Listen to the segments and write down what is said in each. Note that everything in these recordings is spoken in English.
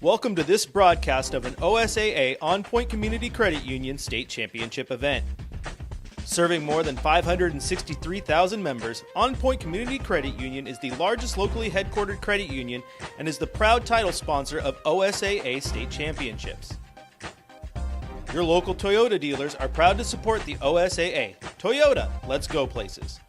Welcome to this broadcast of an OSAA On Point Community Credit Union State Championship event. Serving more than 563,000 members, On Point Community Credit Union is the largest locally headquartered credit union and is the proud title sponsor of OSAA State Championships. Your local Toyota dealers are proud to support the OSAA. Toyota, let's go places.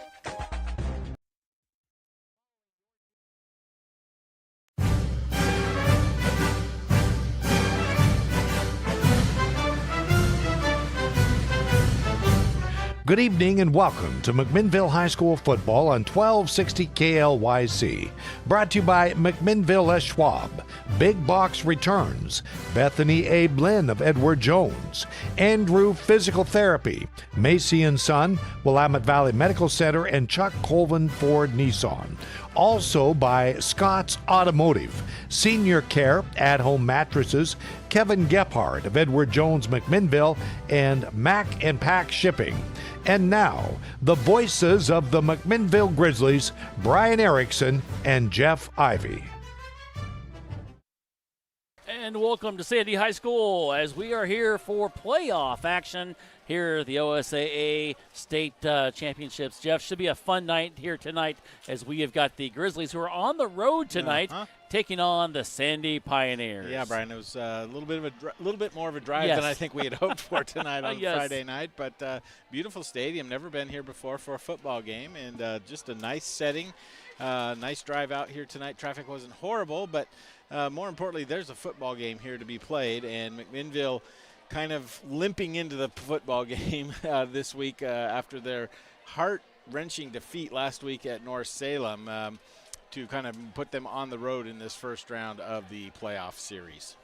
Good evening and welcome to McMinnville High School football on 1260 KLYC. Brought to you by McMinnville S. Schwab, Big Box Returns, Bethany A. Blinn of Edward Jones, Andrew Physical Therapy, Macy & Son, Willamette Valley Medical Center, and Chuck Colvin Ford Nissan. Also by Scott's Automotive, Senior Care, At-Home Mattresses, Kevin Gephardt of Edward Jones McMinnville, and Mac and Pack Shipping. And now, the voices of the McMinnville Grizzlies, Brian Erickson and Jeff Ivey. And welcome to Sandy High School as we are here for playoff action here at the OSAA State Championships. Jeff, should be a fun night here tonight as we have got the Grizzlies who are on the road tonight taking on the Sandy Pioneers. Yeah, Brian, it was a little bit more of a drive than I think we had hoped for tonight on Friday night. But beautiful stadium, never been here before for a football game, and just a nice setting. Nice drive out here tonight. Traffic wasn't horrible, but more importantly, there's a football game here to be played, and McMinnville kind of limping into the football game this week after their heart-wrenching defeat last week at North Salem to kind of put them on the road in this first round of the playoff series.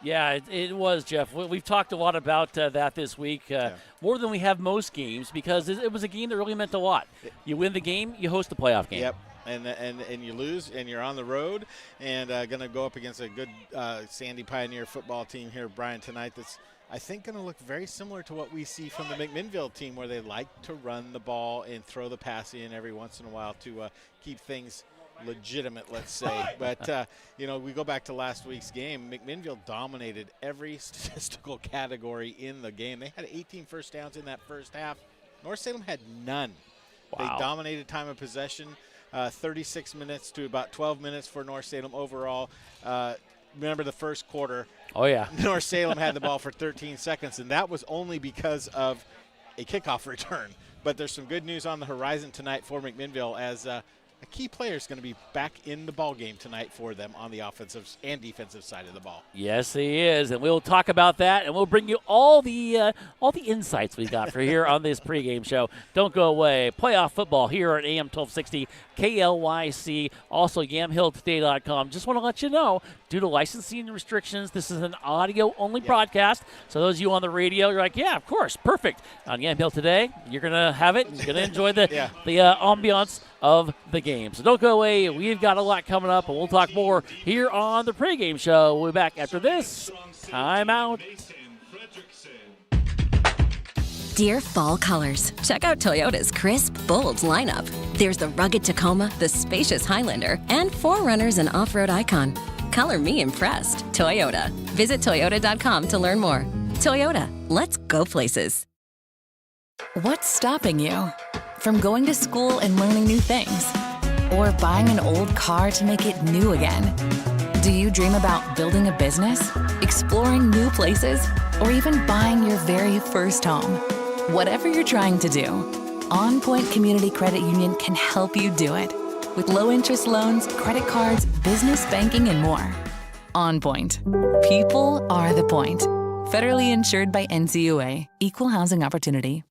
Yeah, it was, Jeff. We've talked a lot about that this week, more than we have most games, because it was a game that really meant a lot. You win the game, you host the playoff game. Yep. And you lose, and you're on the road, and going to go up against a good Sandy Pioneer football team here, Brian, tonight that's, I think, going to look very similar to what we see from the McMinnville team, where they like to run the ball and throw the pass in every once in a while to keep things legitimate, let's say. But, we go back to last week's game. McMinnville dominated every statistical category in the game. They had 18 first downs in that first half. North Salem had none. Wow. They dominated time of possession. 36 minutes to about 12 minutes for North Salem overall. Remember the first quarter. Oh, yeah. North Salem had the ball for 13 seconds, and that was only because of a kickoff return. But there's some good news on the horizon tonight for McMinnville as a key player is going to be back in the ball game tonight for them on the offensive and defensive side of the ball. Yes, he is, and we'll talk about that, and we'll bring you all the insights we got for here on this pregame show. Don't go away. Playoff football here at AM 1260 KLYC, also yamhilltoday.com. Just want to let you know, due to licensing restrictions, this is an audio-only broadcast. So those of you on the radio, you're like, yeah, of course, perfect. On Yamhill Today, you're going to have it. You're going to enjoy the ambiance of the game. So don't go away. We've got a lot coming up, and we'll talk more here on the pregame show. We'll be back after this timeout. Dear fall colors, check out Toyota's crisp, bold lineup. There's the rugged Tacoma, the spacious Highlander, and 4Runners and off-road icon. Color me impressed. Toyota. Visit Toyota.com to learn more. Toyota, let's go places. What's stopping you from going to school and learning new things? Or buying an old car to make it new again? Do you dream about building a business, exploring new places, or even buying your very first home? Whatever you're trying to do, On Point Community Credit Union can help you do it. With low-interest loans, credit cards, business banking, and more. On Point. People are the point. Federally insured by NCUA. Equal housing opportunity.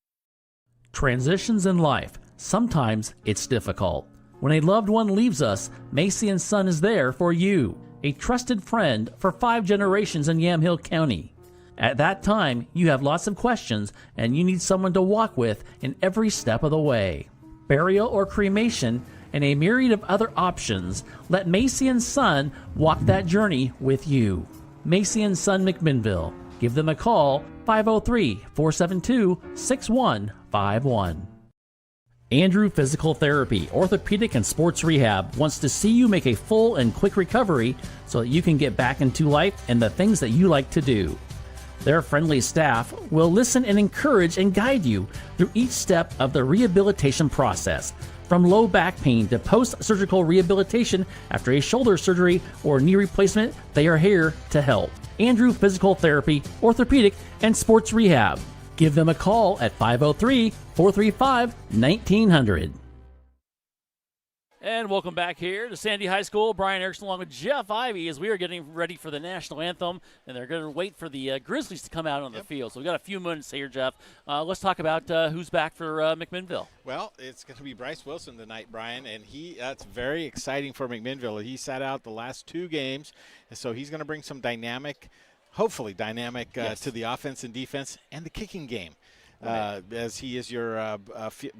Transitions in life. Sometimes it's difficult. When a loved one leaves us, Macy & Son is there for you. A trusted friend for 5 generations in Yamhill County. At that time, you have lots of questions and you need someone to walk with in every step of the way. Burial or cremation and a myriad of other options, let Macy & Son walk that journey with you. Macy & Son McMinnville. Give them a call, 503-472-6151. Andrew Physical Therapy, Orthopedic and Sports Rehab wants to see you make a full and quick recovery so that you can get back into life and the things that you like to do. Their friendly staff will listen and encourage and guide you through each step of the rehabilitation process. From low back pain to post-surgical rehabilitation after a shoulder surgery or knee replacement, they are here to help. Andrew Physical Therapy, Orthopedic and Sports Rehab. Give them a call at 503-435-1900. And welcome back here to Sandy High School. Brian Erickson along with Jeff Ivey as we are getting ready for the national anthem, and they're going to wait for the Grizzlies to come out on the field. So we've got a few minutes here, Jeff. Let's talk about who's back for McMinnville. Well, it's going to be Bryce Wilson tonight, Brian, and that's very exciting for McMinnville. He sat out the last 2 games, so he's going to bring some hopefully dynamic to the offense and defense and the kicking game. As he is your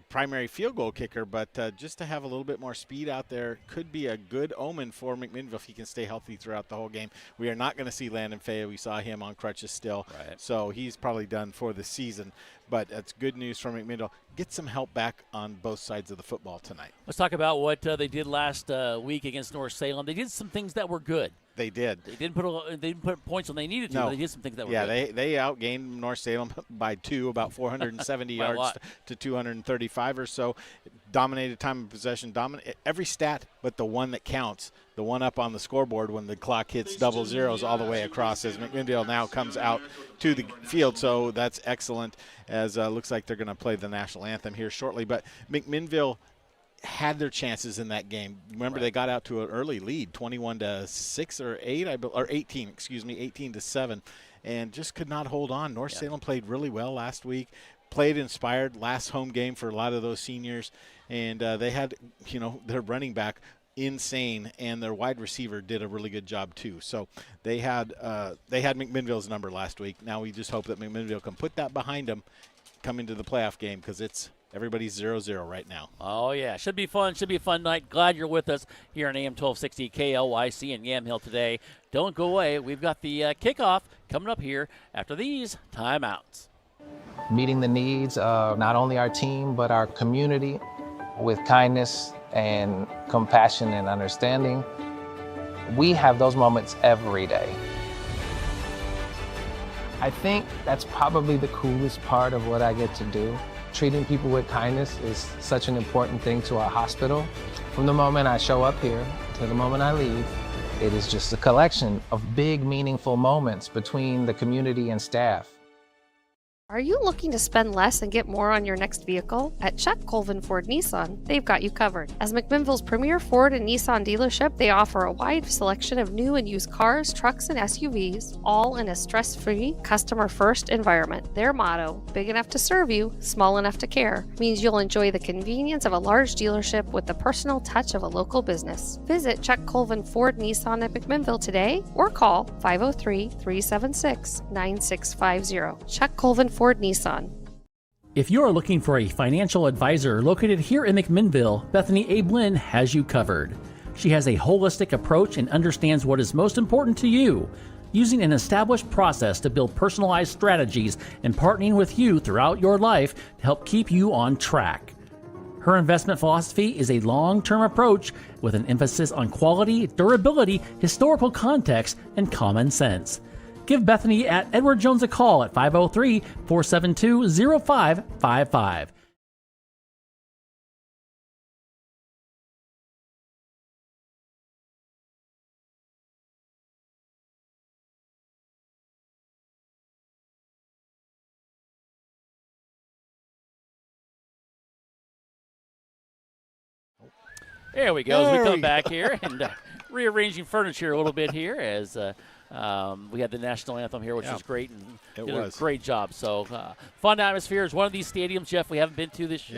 primary field goal kicker, but just to have a little bit more speed out there could be a good omen for McMinnville if he can stay healthy throughout the whole game. We are not going to see Landon Fay. We saw him on crutches still, so he's probably done for the season. But that's good news for McMinnville. Get some help back on both sides of the football tonight. Let's talk about what they did last week against North Salem. They did some things that were good. They did. They didn't put points when they needed to, but they did some things that were good. Yeah, they outgained North Salem by 2, about 470 yards to 235 or so. Dominated time of possession. Every stat but the one that counts, the one up on the scoreboard when the clock hits double zeros all the way across, as McMinnville now comes out to the field. So that's excellent, as looks like they're going to play the national anthem here shortly. But McMinnville had their chances in that game. Remember, they got out to an early lead, 21-6 or 18, 18-7, and just could not hold on. North Salem played really well last week, played inspired, last home game for a lot of those seniors, and they had, their running back insane, and their wide receiver did a really good job too. So they had McMinnville's number last week. Now we just hope that McMinnville can put that behind them, come into the playoff game, because everybody's 0-0 right now. Oh, yeah. Should be fun. Should be a fun night. Glad you're with us here on AM 1260 KLYC in Yamhill today. Don't go away. We've got the kickoff coming up here after these timeouts. Meeting the needs of not only our team, but our community with kindness and compassion and understanding. We have those moments every day. I think that's probably the coolest part of what I get to do. Treating people with kindness is such an important thing to our hospital. From the moment I show up here to the moment I leave, it is just a collection of big, meaningful moments between the community and staff. Are you looking to spend less and get more on your next vehicle? At Chuck Colvin Ford Nissan, they've got you covered. As McMinnville's premier Ford and Nissan dealership, they offer a wide selection of new and used cars, trucks, and SUVs, all in a stress-free, customer-first environment. Their motto, big enough to serve you, small enough to care, means you'll enjoy the convenience of a large dealership with the personal touch of a local business. Visit Chuck Colvin Ford Nissan at McMinnville today or call 503-376-9650. Chuck Colvin Ford Nissan. If you are looking for a financial advisor located here in McMinnville, Bethany A. Blinn has you covered. She has a holistic approach and understands what is most important to you, using an established process to build personalized strategies and partnering with you throughout your life to help keep you on track. Her investment philosophy is a long-term approach with an emphasis on quality, durability, historical context, and common sense. Give Bethany at Edward Jones a call at 503-472-0555. There we go. As we come back here and rearranging furniture a little bit here as we had the national anthem here, which was great, and did a great job. So fun atmosphere. It's one of these stadiums, Jeff, we haven't been to this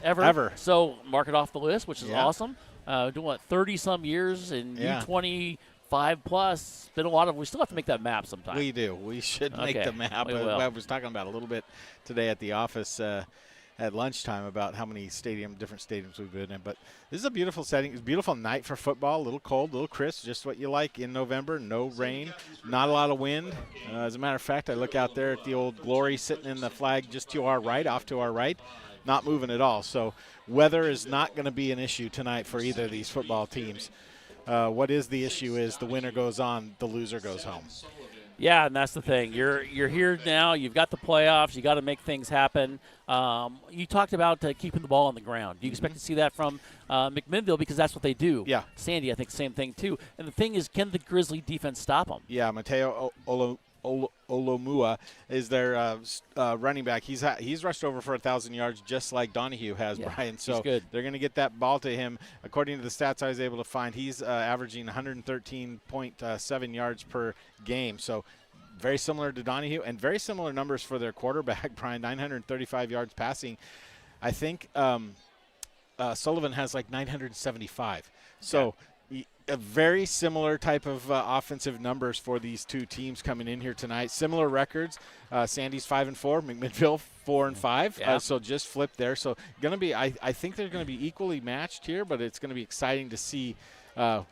ever. So mark it off the list, which is awesome. Doing 30-some years and U25 plus. Been a lot of. We still have to make that map sometime. We do. We should make the map. I was talking about a little bit today at the office. At lunchtime about how many different stadiums we've been in. But this is a beautiful setting. It's a beautiful night for football. A little cold, a little crisp, just what you like in November. No rain, not a lot of wind. As a matter of fact, I look out there at the Old Glory sitting in the flag just to our right, off to our right. not moving at all. So weather is not going to be an issue tonight for either of these football teams. What is the issue is the winner goes on, the loser goes home. Yeah, and that's the thing. You're here now. You've got the playoffs. You got to make things happen. You talked about keeping the ball on the ground. Do you expect to see that from McMinnville because that's what they do? Yeah. Sandy, I think same thing too. And the thing is, can the Grizzly defense stop them? Yeah, Mateo Olomua is their running back. He's rushed over for 1,000 yards just like Donahue has, Brian. So good. They're going to get that ball to him. According to the stats I was able to find, he's averaging 113.7 yards per game. So very similar to Donahue and very similar numbers for their quarterback, Brian, 935 yards passing. I think Sullivan has like 975. So a very similar type of offensive numbers for these two teams coming in here tonight. Similar records. Sandy's 5-4, McMinnville 4-5. Yeah. So just flipped there. So going to be, I think they're going to be equally matched here, but it's going to be exciting to see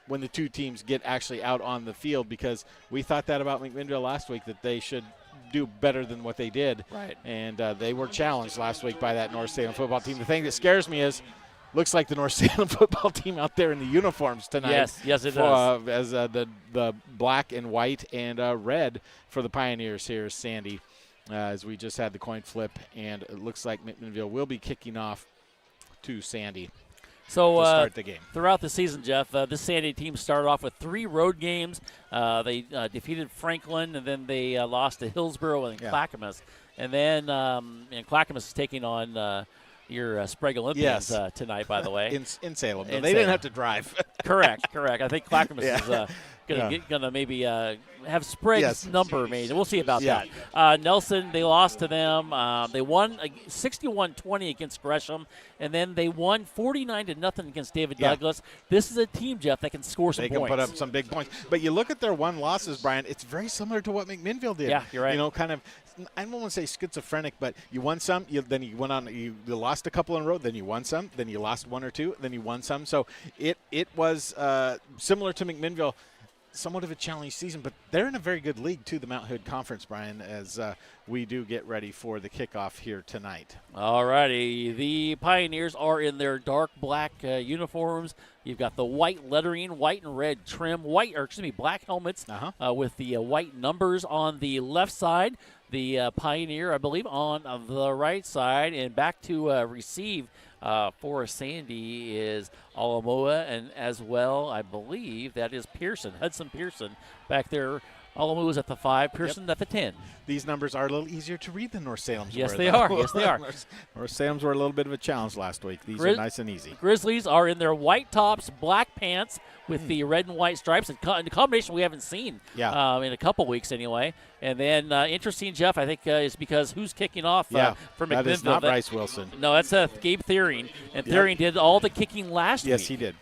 when the two teams get actually out on the field, because we thought that about McMinnville last week, that they should do better than what they did. Right. And they were challenged last week by that North Salem football team. The thing that scares me is looks like the North Salem football team out there in the uniforms tonight. Yes, it does. As the black and white and red for the Pioneers here is Sandy, as we just had the coin flip, and it looks like McMinnville will be kicking off to Sandy So to start the game. Throughout the season, Jeff, this Sandy team started off with 3 road games. They defeated Franklin, and then they lost to Hillsborough and Clackamas. And then Clackamas is taking on your Sprague Olympians tonight, by the way. in Salem. No, they didn't have to drive. Correct. I think Clackamas is gonna maybe have Sprague's number made. We'll see about that. Nelson, they lost to them. They won 61-20 against Gresham, and then they won 49-0 against David Douglas. This is a team, Jeff, that can score some points. They can put up some big points. But you look at their 1 losses, Brian, it's very similar to what McMinnville did. Yeah, you're right. You know, kind of, I don't want to say schizophrenic, but you won some, then you went on, you lost a couple in a row, then you won some, then you lost 1 or 2, then you won some. So it was similar to McMinnville. Somewhat of a challenging season, but they're in a very good league too, the Mount Hood Conference, Brian, as we do get ready for the kickoff here tonight. All righty. The Pioneers are in their dark black uniforms. You've got the white lettering, white and red trim, black helmets with the white numbers on the left side. The Pioneer, I believe, on the right side, and back to receive for Sandy is Alamoa, and as well, I believe that is Pearson, Hudson Pearson back there. Alamoa's at the 5, Pearson at the 10. These numbers are a little easier to read than North Salem's Yes, were. They are. Yes, they are. North Salem's were a little bit of a challenge last week. These are nice and easy. Grizzlies are in their white tops, black pants with the red and white stripes, and the combination we haven't seen in a couple weeks anyway. And then interesting, Jeff, I think is because who's kicking off for McMinnville? That is not Bryce Wilson. No, that's Gabe Thiering. And Thiering did all the kicking last week. Yes, he did.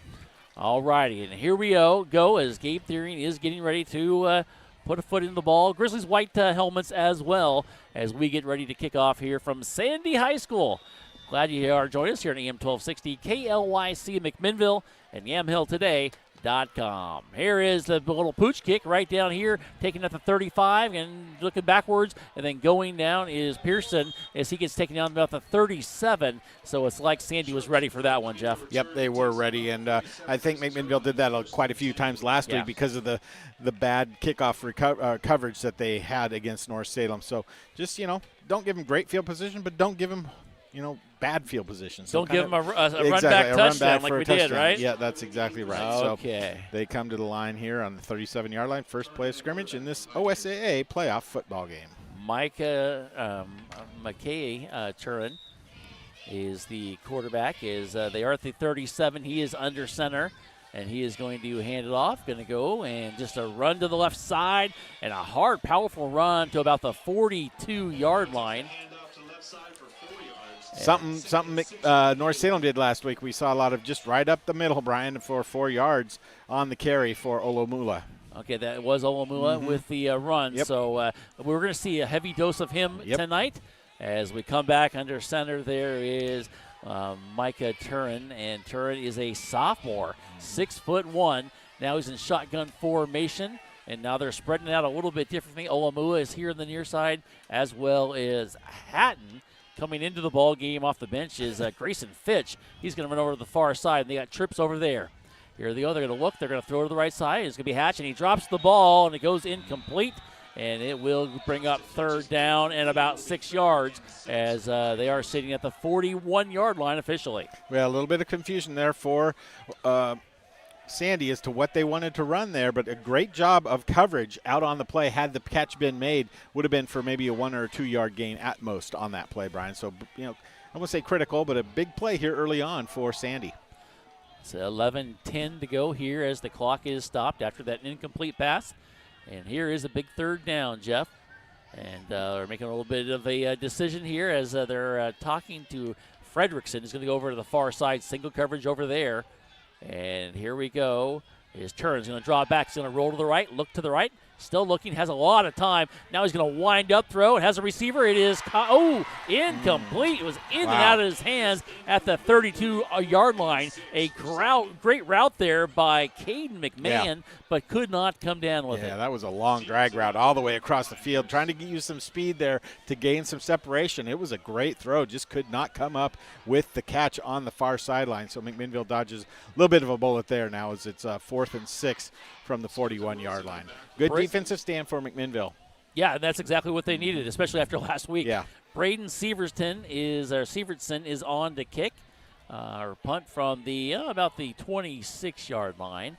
All righty, and here we go as Gabe Thiering is getting ready to put a foot in the ball. Grizzlies white helmets as well as we get ready to kick off here from Sandy High School. Glad you are joining us here on AM 1260 KLYC McMinnville and YamHillToday.com. Here is the little pooch kick right down here, taking at the 35 and looking backwards, and then going down is Pearson as he gets taken down about the 37. So it's like Sandy was ready for that one, Jeff. Yep, they were ready, and I think McMinnville did that quite a few times last week because of the bad kickoff coverage that they had against North Salem. So just, don't give them great field position, but don't give them, bad field position. So don't give them a run-back touchdown like we did, right? Yeah, that's exactly right. Okay. So they come to the line here on the 37-yard line, first play of scrimmage in this OSAA playoff football game. McKay Turin is the quarterback. They are at the 37. He is under center, and he is going to hand it off. Going to go and just a run to the left side and a hard, powerful run to about the 42-yard line. Something North Salem did last week. We saw a lot of just right up the middle, Brian, for 4 yards on the carry for Olomula. Okay, that was Olomula with the run. Yep. So we're going to see a heavy dose of him tonight. As we come back under center, there is Micah Turin, and Turin is a sophomore, 6'1". Now he's in shotgun formation, and now they're spreading out a little bit differently. Olomula is here on the near side, as well as Hatton coming into the ball game off the bench is Grayson Fitch. He's going to run over to the far side, and they got trips over there. Here they go. They're going to look. They're going to throw to the right side. It's going to be Hatch, and he drops the ball, and it goes incomplete. And it will bring up third down and about 6 yards as they are sitting at the 41-yard line officially. Well, a little bit of confusion there for Sandy as to what they wanted to run there, but a great job of coverage out on the play. Had the catch been made, would have been for maybe a 1 or 2 yard gain at most on that play, Brian. So, I won't say critical, but a big play here early on for Sandy. It's 11:10 to go here as the clock is stopped after that incomplete pass. And here is a big third down, Jeff. And they're making a little bit of a decision here as they're talking to Fredrickson. He's going to go over to the far side, single coverage over there. And here we go. His turn. He's going to draw back. He's going to roll to the right, look to the right. Still looking, has a lot of time. Now he's going to wind up, throw. It has a receiver. It is, incomplete. It was in and out of his hands at the 32-yard line. A great route there by Caden McMahon, but could not come down with it. Yeah, that was a long drag route all the way across the field, trying to use some speed there to gain some separation. It was a great throw, just could not come up with the catch on the far sideline. So McMinnville dodges a little bit of a bullet there now as it's 4th and 6 from the 41-yard line. Good defensive stand for McMinnville. Yeah, and that's exactly what they needed, especially after last week. Yeah. Braden Severson is on to kick or punt from the about the 26-yard line.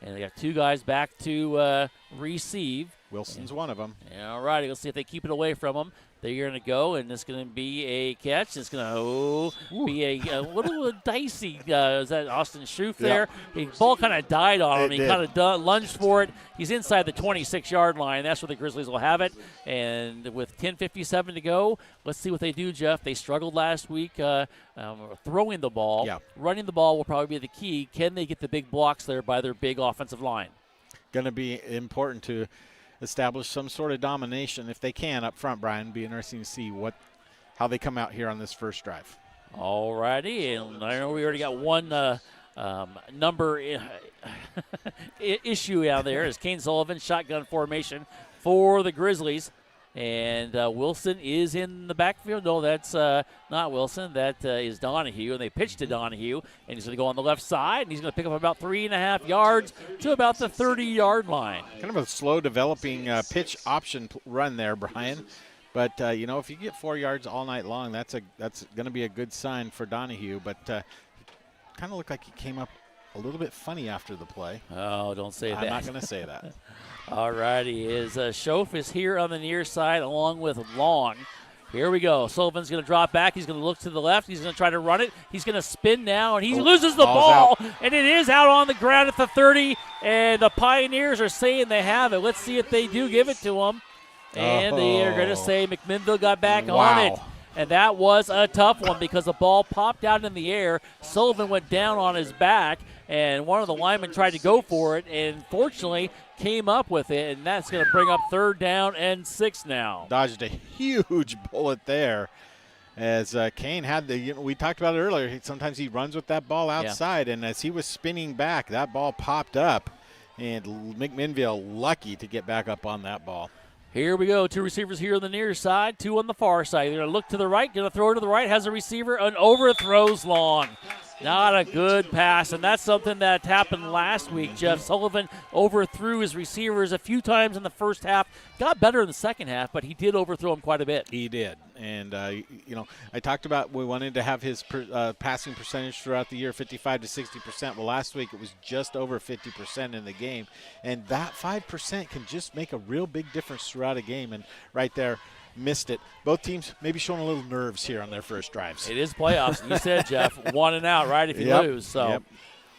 And they got 2 guys back to receive. Wilson's one of them. All righty, let's see if they keep it away from them. They're going to go, and it's going to be a catch. It's going to be a little dicey. Is that Austin Schoof there? The ball kind of died on him. He kind of lunged for it. He's inside the 26-yard line. That's where the Grizzlies will have it. And with 10:57 to go, let's see what they do, Jeff. They struggled last week throwing the ball. Yeah. Running the ball will probably be the key. Can they get the big blocks there by their big offensive line? Going to be important to establish some sort of domination if they can up front, Brian. Be interesting to see how they come out here on this first drive. All righty, and I know we already got one number issue out there as Kane Sullivan shotgun formation for the Grizzlies. And Wilson is in the backfield. No, that's not Wilson. That is Donahue. And they pitch to Donahue. And he's going to go on the left side. And he's going to pick up about 3.5 yards to about the 30-yard line. Kind of a slow developing pitch option run there, Brian. But, if you get 4 yards all night long, that's going to be a good sign for Donahue. But kind of looked like he came up a little bit funny after the play. Oh, don't say that. I'm not going to say that. All righty, Schoaf is here on the near side along with Long. Here we go. Sullivan's going to drop back. He's going to look to the left. He's going to try to run it. He's going to spin now, and he loses the ball. And it is out on the ground at the 30, and the Pioneers are saying they have it. Let's see if they do give it to them. And they are going to say McMinnville got back on it. And that was a tough one because the ball popped out in the air. Sullivan went down on his back, and one of the linemen tried to go for it, and fortunately came up with it, and that's going to bring up 3rd down and 6 now. Dodged a huge bullet there as Kane had we talked about it earlier. Sometimes he runs with that ball outside, and as he was spinning back, that ball popped up, and McMinnville lucky to get back up on that ball. Here we go. 2 receivers here on the near side, 2 on the far side. They're going to look to the right, going to throw to the right, has a receiver, and overthrows Long. Not a good pass, and that's something that happened last week. Jeff Sullivan overthrew his receivers a few times in the first half. Got better in the second half, but he did overthrow him quite a bit. He did. And, I talked about we wanted to have his passing percentage throughout the year 55 to 60%. Well, last week it was just over 50% in the game. And that 5% can just make a real big difference throughout a game. And right there, missed it. Both teams maybe showing a little nerves here on their first drives. It is playoffs. You said, Jeff, 1 and out, right, if you lose. So,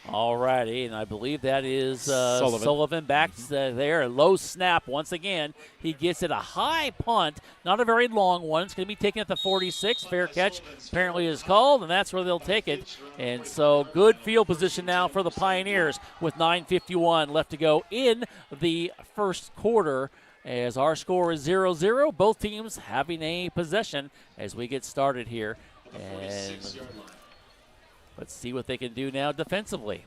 all righty, and I believe that is Sullivan back there. A low snap once again. He gets it a high punt, not a very long one. It's going to be taken at the 46. Fair catch apparently is called, and that's where they'll take it. And so good field position now for the Pioneers with 9:51 left to go in the first quarter. As our score is 0-0, both teams having a possession as we get started here. And let's see what they can do now defensively.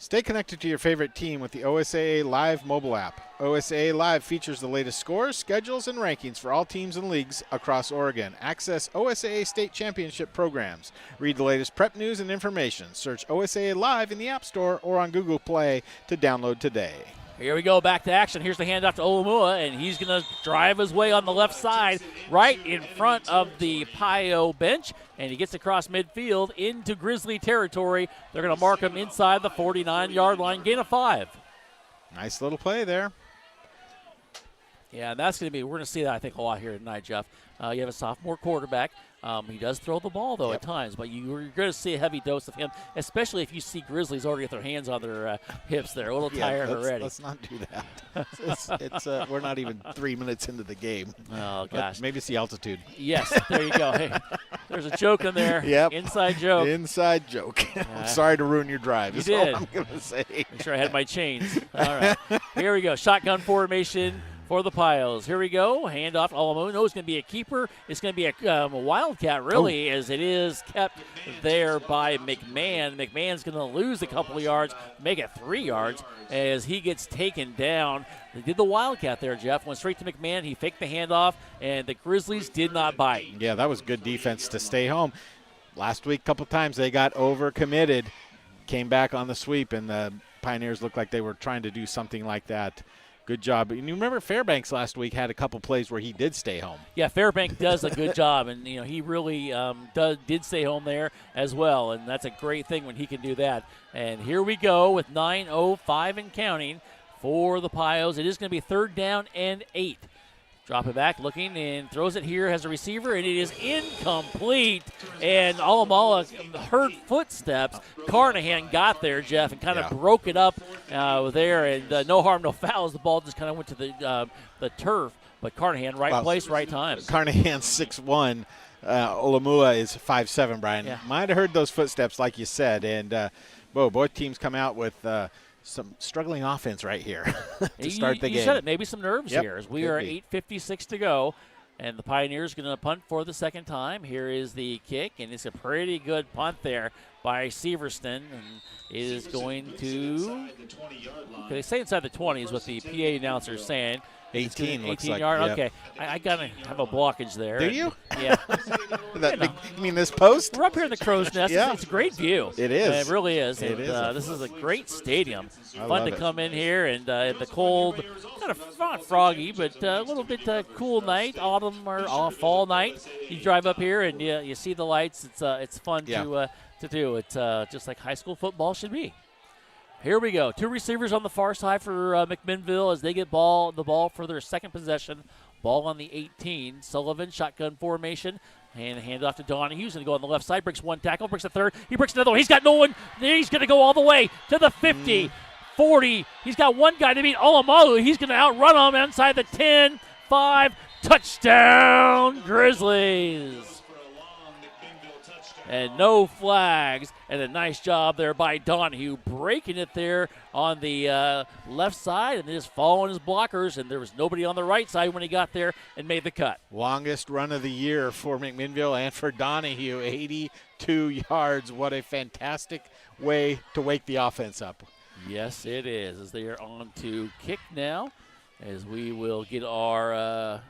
Stay connected to your favorite team with the OSAA Live mobile app. OSAA Live features the latest scores, schedules, and rankings for all teams and leagues across Oregon. Access OSAA state championship programs. Read the latest prep news and information. Search OSAA Live in the App Store or on Google Play to download today. Here we go, back to action. Here's the handoff to Olamua, and he's going to drive his way on the left side right in front of the Pio bench, and he gets across midfield into Grizzly territory. They're going to mark him inside the 49-yard line, gain of 5. Nice little play there. Yeah, and that's going to be, we're going to see that, I think, a lot here tonight, Jeff. You have a sophomore quarterback. He does throw the ball, though, at times, but you're going to see a heavy dose of him, especially if you see Grizzlies already get their hands on their hips. They're a little tired already. Let's not do that. We're not even 3 minutes into the game. Oh, gosh. Maybe it's the altitude. Yes, there you go. Hey, there's a joke in there. Yep. Inside joke. Inside joke. I'm sorry to ruin your drive. You That's did. all I'm going to say. Make sure I had my chains. All right. Here we go. Shotgun formation for the Pios. Here we go. Handoff. Alamu knows it's going to be a keeper. It's going to be a wildcat, really, as it is kept there by McMahon. McMahon's going to lose a couple of yards, make it 3 yards as he gets taken down. They did the wildcat there, Jeff. Went straight to McMahon. He faked the handoff, and the Grizzlies did not bite. Yeah, that was good defense to stay home. Last week, a couple times they got overcommitted, came back on the sweep, and the Pioneers looked like they were trying to do something like that. Good job. And you remember Fairbanks last week had a couple plays where he did stay home. Yeah, Fairbanks does a good job, and he really did stay home there as well, and that's a great thing when he can do that. And here we go with 9:05 and counting for the Pios. It is going to be 3rd down and 8. Drop it back, looking, and throws it here, has a receiver, and it is incomplete. And Alamala heard footsteps. Carnahan got there, Jeff, and kind of broke it up there. And no harm, no fouls. The ball just kind of went to the turf. But Carnahan, right place, right time. Carnahan's 6'1". Olamua is 5'7", Brian. Yeah. Might have heard those footsteps, like you said. And, both teams come out with some struggling offense right here to start the game. You said it, maybe some nerves Yep, here as we are 8:56 to go, and the Pioneers going to punt for the second time. Here is the kick, and it's a pretty good punt there by Severston, and it is going to, they say inside the 20s what the PA announcer is saying. 18 looks like. Yard. Yep. Okay, I got to have a blockage there. Do you? Yeah. You mean this post? We're up here in the Crow's Nest. Yeah. It's a great view. It is. It really is. It and, is. This is a great stadium. I Fun to love it. come in here and in the cold, kind of not froggy, but a little bit cool night, autumn or fall night. You drive up here and you see the lights. It's fun to do. It's just like high school football should be. Here we go. 2 receivers on the far side for McMinnville as they get the ball for their second possession. Ball on the 18. Sullivan, shotgun formation. And hand off to Donahue. He's going to go on the left side. Breaks one tackle. Breaks a third. He breaks another one. He's got no one. He's going to go all the way to the 50, 40. He's got one guy to beat Olamalu. He's going to outrun him inside the 10, 5. Touchdown, Grizzlies. And no flags, and a nice job there by Donahue breaking it there on the left side and just following his blockers, and there was nobody on the right side when he got there and made the cut. Longest run of the year for McMinnville and for Donahue, 82 yards. What a fantastic way to wake the offense up. Yes, it is, as they are on to kick now, as we will get our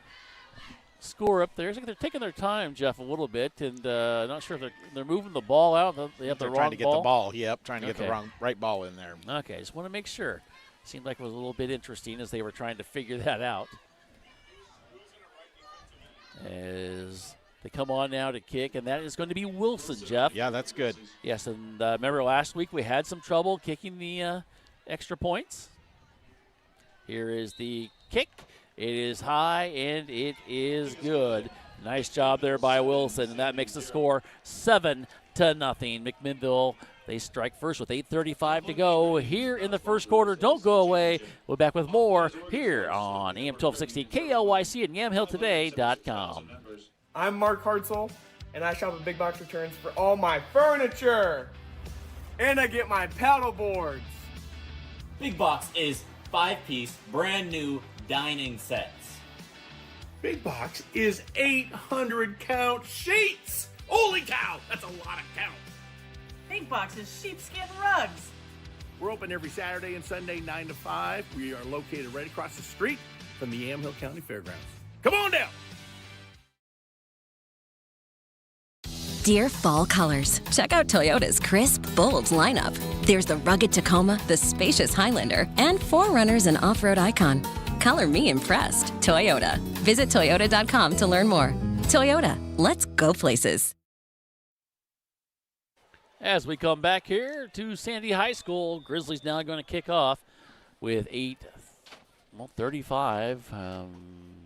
score up there. It's like they're taking their time, Jeff, a little bit, and not sure if they're moving the ball out. They have the wrong ball. Trying to get the ball. Yep, trying to get the right ball in there. Okay, just want to make sure. Seemed like it was a little bit interesting as they were trying to figure that out. As they come on now to kick, and that is going to be Wilson, Jeff. Yeah, that's good. Yes, and remember last week we had some trouble kicking the extra points. Here is the kick. It is high, and it is good. Nice job there by Wilson, and that makes the score 7-0. McMinnville, they strike first with 8:35 to go here in the first quarter. Don't go away. We're back with more here on AM 1260 KLYC and YamhillToday.com. I'm Mark Hartzell, and I shop at Big Box Returns for all my furniture. And I get my paddle boards. Big Box is 5-piece, brand new dining sets. Big Box is 800 count sheets. Holy cow, that's a lot of count. Big Box is sheepskin rugs. We're open every Saturday and Sunday, 9 to 5. We are located right across the street from the Yamhill County Fairgrounds. Come on down. Dear fall colors, check out Toyota's crisp, bold lineup. There's the rugged Tacoma, the spacious Highlander, and 4Runners and off-road icon. Color me impressed. Toyota. Visit toyota.com to learn more. Toyota, let's go places. As we come back here to Sandy High School, Grizzlies now going to kick off with 35.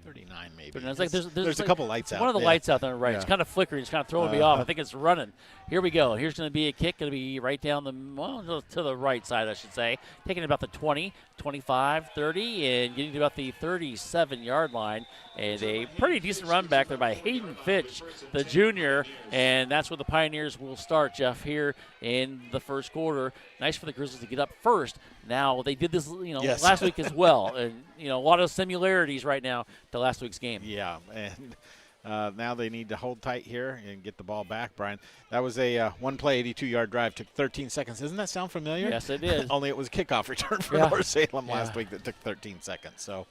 39 maybe. It's like there's a couple lights out. One of the lights out there, right? Yeah. It's kind of flickering. It's kind of throwing me off. I think it's running. Here we go. Here's going to be a kick. Going to be right down to the right side, I should say. Taking about the 20, 25, 30, and getting to about the 37-yard line. And a pretty decent run back there by Hayden Fitch, the junior. And that's where the Pioneers will start, Jeff, here in the first quarter. Nice for the Grizzlies to get up first. Now, they did this, Yes. last week as well. And, a lot of similarities right now to last week's game. Yeah, and now they need to hold tight here and get the ball back, Brian. That was a one-play, 82-yard drive. Took 13 seconds. Doesn't that sound familiar? Yes, it is. Only it was a kickoff return for North Salem last week that took 13 seconds. So,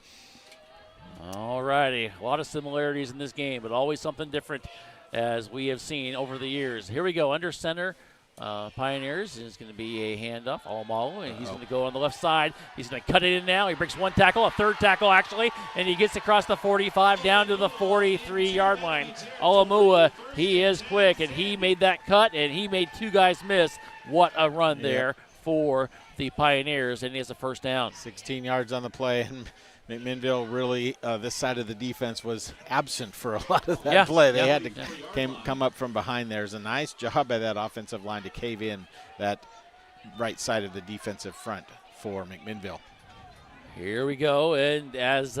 all righty. A lot of similarities in this game, but always something different as we have seen over the years. Here we go. Under center, Pioneers is going to be a handoff, Almalo, and he's going to go on the left side. He's going to cut it in now. He breaks one tackle, a third tackle actually, and he gets across the 45 down to the 43-yard line. Alamua, he is quick, and he made that cut, and he made two guys miss. What a run there for the Pioneers, and he has a first down. 16 yards on the play, and McMinnville really, this side of the defense was absent for a lot of that play. They had to come up from behind. There's a nice job by that offensive line to cave in that right side of the defensive front for McMinnville. Here we go, and as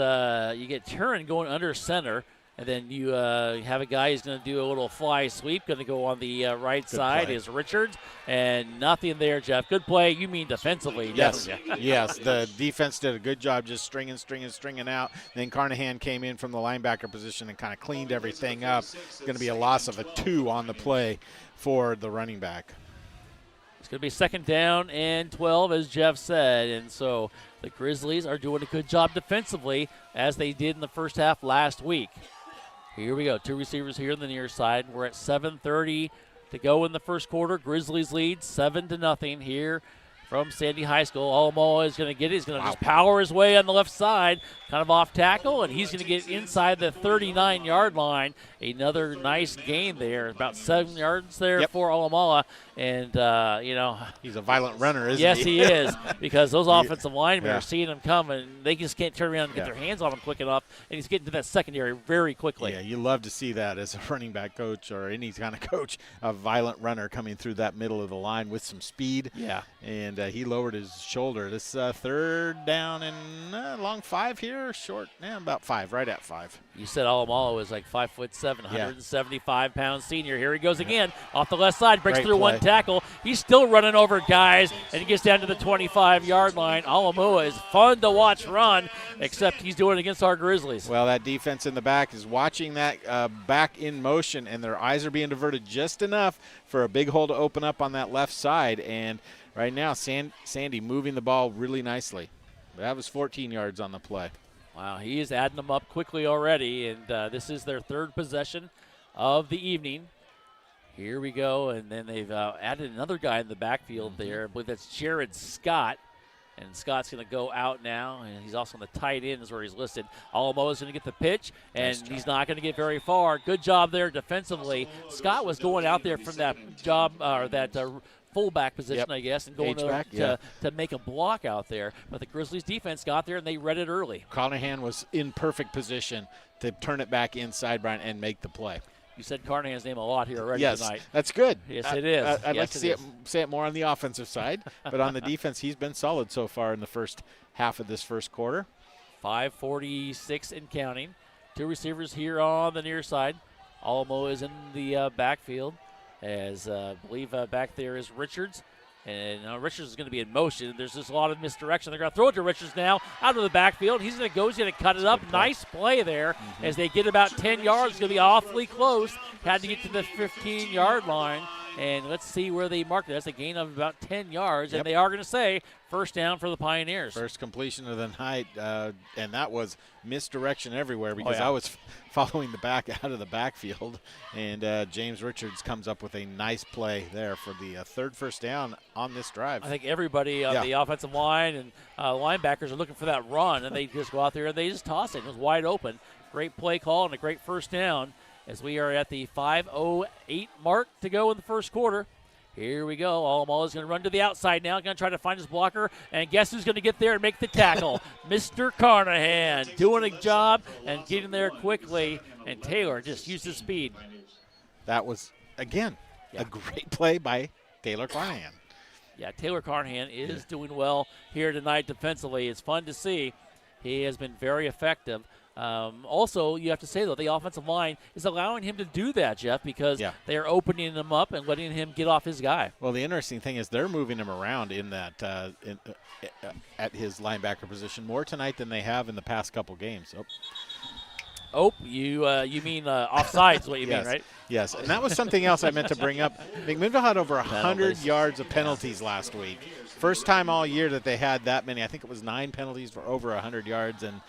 you get Turin going under center, and then you have a guy who's going to do a little fly sweep, going to go on the right side is Richards, and nothing there, Jeff. Good play. You mean defensively, yes. don't you? Yes, the defense did a good job just stringing out. Then Carnahan came in from the linebacker position and kind of cleaned everything up. It's going to be a loss of a 2 on the play for the running back. It's going to be second down and 12, as Jeff said, and so the Grizzlies are doing a good job defensively, as they did in the first half last week. Here we go. Two receivers here on the near side. We're at 7:30 to go in the first quarter. Grizzlies lead 7-0 here from Sandy High School. Alamo is going to get it. He's going to just power his way on the left side, kind of off tackle, and he's going to get inside the 39-yard line. Another nice gain there, about 7 yards there for Alamala. And, he's a violent runner, isn't he? Yes, he is, because those offensive linemen are seeing him coming. They just can't turn around and get their hands on him quick enough, and he's getting to that secondary very quickly. Yeah, you love to see that as a running back coach or any kind of coach, a violent runner coming through that middle of the line with some speed. Yeah. And he lowered his shoulder. This third down and long 5 here, short, about 5, right at 5. You said Alamalo is like 5'7", 175-pound senior. Here he goes again off the left side, breaks through one tackle. He's still running over guys, and he gets down to the 25-yard line. Alamua is fun to watch run, except he's doing it against our Grizzlies. Well, that defense in the back is watching that back in motion, and their eyes are being diverted just enough for a big hole to open up on that left side. And right now, Sandy moving the ball really nicely. That was 14 yards on the play. Wow, he is adding them up quickly already, and this is their third possession of the evening. Here we go, and then they've added another guy in the backfield there. I believe that's Jared Scott, and Scott's going to go out now, and he's also on the tight end is where he's listed. Alamo is going to get the pitch, and he's not going to get very far. Good job there defensively. Scott was going out there from that job, or that fullback position, I guess, and going to make a block out there. But the Grizzlies defense got there, and they read it early. Carnahan was in perfect position to turn it back inside, Brian, and make the play. You said Carnahan's name a lot here already tonight. Yes, that's good. Yes, it is. I'd like to say it more on the offensive side, but on the defense, he's been solid so far in the first half of this first quarter. 5:46 and counting. Two receivers here on the near side. Alamo is in the backfield, as I believe back there is Richards. And Richards is going to be in motion. There's just a lot of misdirection. They're going to throw it to Richards now out of the backfield. He's going to go. He's going to cut it up. Nice play there as they get about 10 yards. It's going to be awfully close. Had to get to the 15-yard line. And let's see where they marked it. That's a gain of about 10 yards, Yep. and they are going to say first down for the Pioneers. First completion of the night, and that was misdirection everywhere because Oh, yeah. I was following the back out of the backfield, and James Richards comes up with a nice play there for the third first down on this drive. I think everybody on the offensive line and linebackers are looking for that run, and they just go out there and they just toss it. It was wide open. Great play call and a great first down as we are at the 5:08 mark to go in the first quarter. Here we go. Alamo is going to run to the outside now. Going to try to find his blocker. And guess who's going to get there and make the tackle? Mr. Carnahan doing a job and getting there quickly. And Taylor just used his speed. That was, again, a great play by Taylor Carnahan. Yeah, Taylor Carnahan is doing well here tonight defensively. It's fun to see. He has been very effective. Also, you have to say, though, the offensive line is allowing him to do that, Jeff, because they are opening him up and letting him get off his guy. Well, the interesting thing is they're moving him around in that at his linebacker position more tonight than they have in the past couple games. You mean offsides is what you mean, right? Yes, and that was something else I meant to bring up. McMinnville had over 100 yards of penalties last week. First time all year that they had that many. I think it was 9 penalties for over 100 yards, and,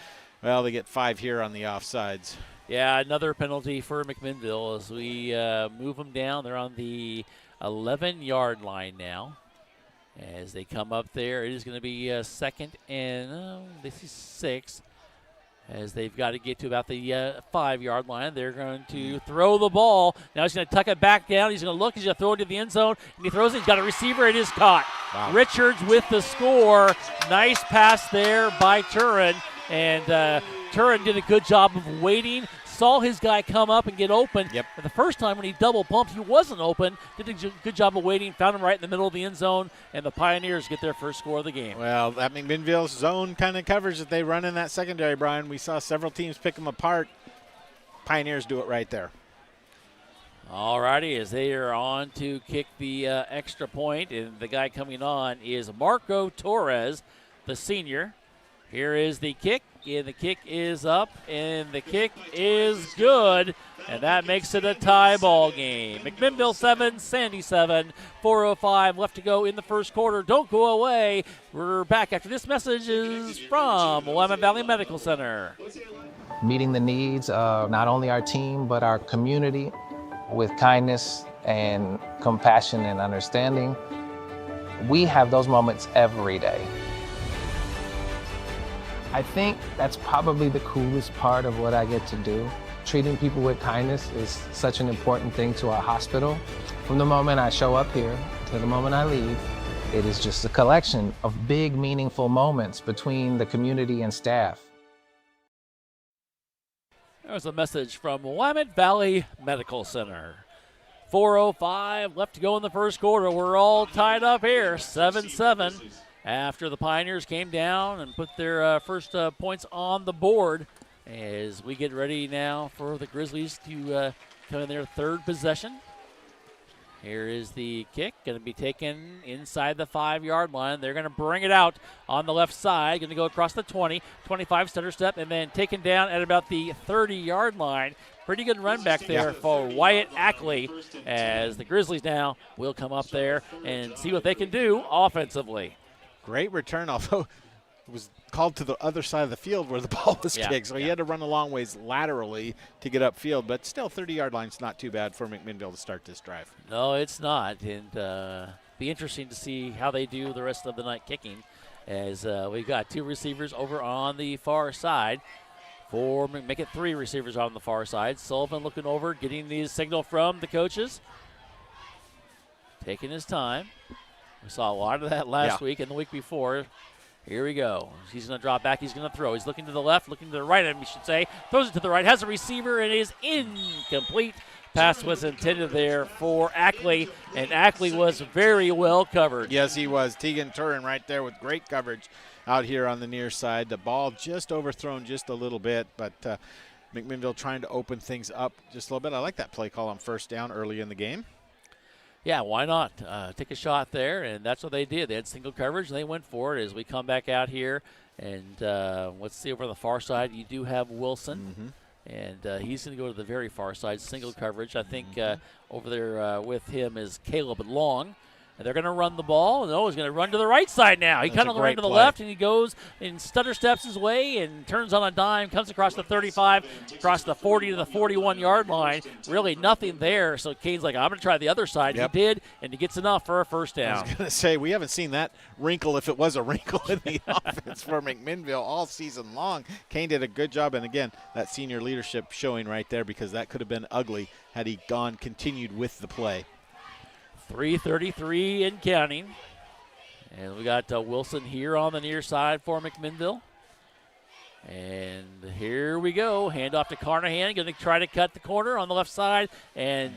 well, they get 5 here on the offsides. Yeah, another penalty for McMinnville as we move them down. They're on the 11-yard line now. As they come up there, it is going to be second and this is 6. As they've got to get to about the 5-yard line. They're going to throw the ball. Now he's going to tuck it back down. He's going to look. He's going to throw it to the end zone. And he throws it. He's got a receiver. It is caught. Wow. Richards with the score. Nice pass there by Turin. And Turin did a good job of waiting. Saw his guy come up and get open. Yep. And the first time when he double pumped, he wasn't open. Did a good job of waiting. Found him right in the middle of the end zone. And the Pioneers get their first score of the game. Well, that McMinnville zone kind of coverage that they run in that secondary, Brian. We saw several teams pick them apart. Pioneers do it right there. All righty, as they are on to kick the extra point, and the guy coming on is Marco Torres, the senior. Here is the kick, and the kick is up, and the kick is good, and that makes it a tie ball game. McMinnville 7, Sandy 7, 4:05 left to go in the first quarter. Don't go away. We're back after this message is from Willamette Valley Medical Center. Meeting the needs of not only our team, but our community with kindness and compassion and understanding. We have those moments every day. I think that's probably the coolest part of what I get to do. Treating people with kindness is such an important thing to our hospital. From the moment I show up here to the moment I leave, it is just a collection of big, meaningful moments between the community and staff. There's a message from Willamette Valley Medical Center. 4:05 left to go in the first quarter. We're all tied up here, 7-7. After the Pioneers came down and put their first points on the board, as we get ready now for the Grizzlies to come in their third possession. Here is the kick, going to be taken inside the 5-yard line. They're going to bring it out on the left side, going to go across the 20, 25 stutter step, and then taken down at about the 30-yard line. Pretty good run back there for Wyatt Ackley, as the Grizzlies now will come up there and see what they can do offensively. Great return, although it was called to the other side of the field where the ball was kicked. So he had to run a long ways laterally to get upfield. But still, 30-yard line's not too bad for McMinnville to start this drive. No, it's not. And be interesting to see how they do the rest of the night kicking, as we've got 2 receivers over on the far side. Make it 3 receivers on the far side. Sullivan looking over, getting the signal from the coaches. Taking his time. We saw a lot of that last week and the week before. Here we go. He's going to drop back. He's going to throw. He's looking to the left, looking to the right, we should say. Throws it to the right. Has a receiver, and it is incomplete. Pass was intended there for Ackley, and Ackley was very well covered. Yes, he was. Tegan Turin right there with great coverage out here on the near side. The ball just overthrown just a little bit, but McMinnville trying to open things up just a little bit. I like that play call on first down early in the game. Yeah, why not? Take a shot there, and that's what they did. They had single coverage, and they went for it as we come back out here. And let's see over on the far side, you do have Wilson. And he's going to go to the very far side, single coverage. I think over there with him is Caleb Long. And they're going to run the ball. No, he's going to run to the right side now. He kind of ran to the left, and he goes and stutter steps his way and turns on a dime, comes across the 35, across the 40 to the 41-yard line. Really nothing there. So Cade's like, I'm going to try the other side. Yep. He did, and he gets enough for a first down. I was going to say, we haven't seen that wrinkle, if it was a wrinkle in the offense for McMinnville all season long. Kane did a good job, and again, that senior leadership showing right there, because that could have been ugly had he continued with the play. 3:33 and counting. And we got Wilson here on the near side for McMinnville. And here we go. Hand off to Carnahan. Going to try to cut the corner on the left side. And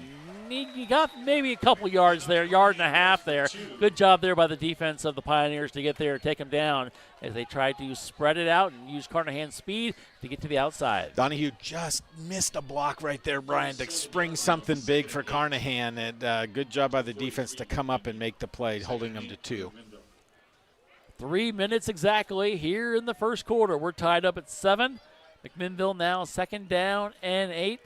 he got maybe a couple yards there, yard and a half there. Good job there by the defense of the Pioneers to get there and take him down as they tried to spread it out and use Carnahan's speed to get to the outside. Donahue just missed a block right there, Brian, to spring something big for Carnahan. And good job by the defense to come up and make the play, holding them to 2. 3 minutes exactly here in the first quarter. We're tied up at 7. McMinnville now 2nd down and 8.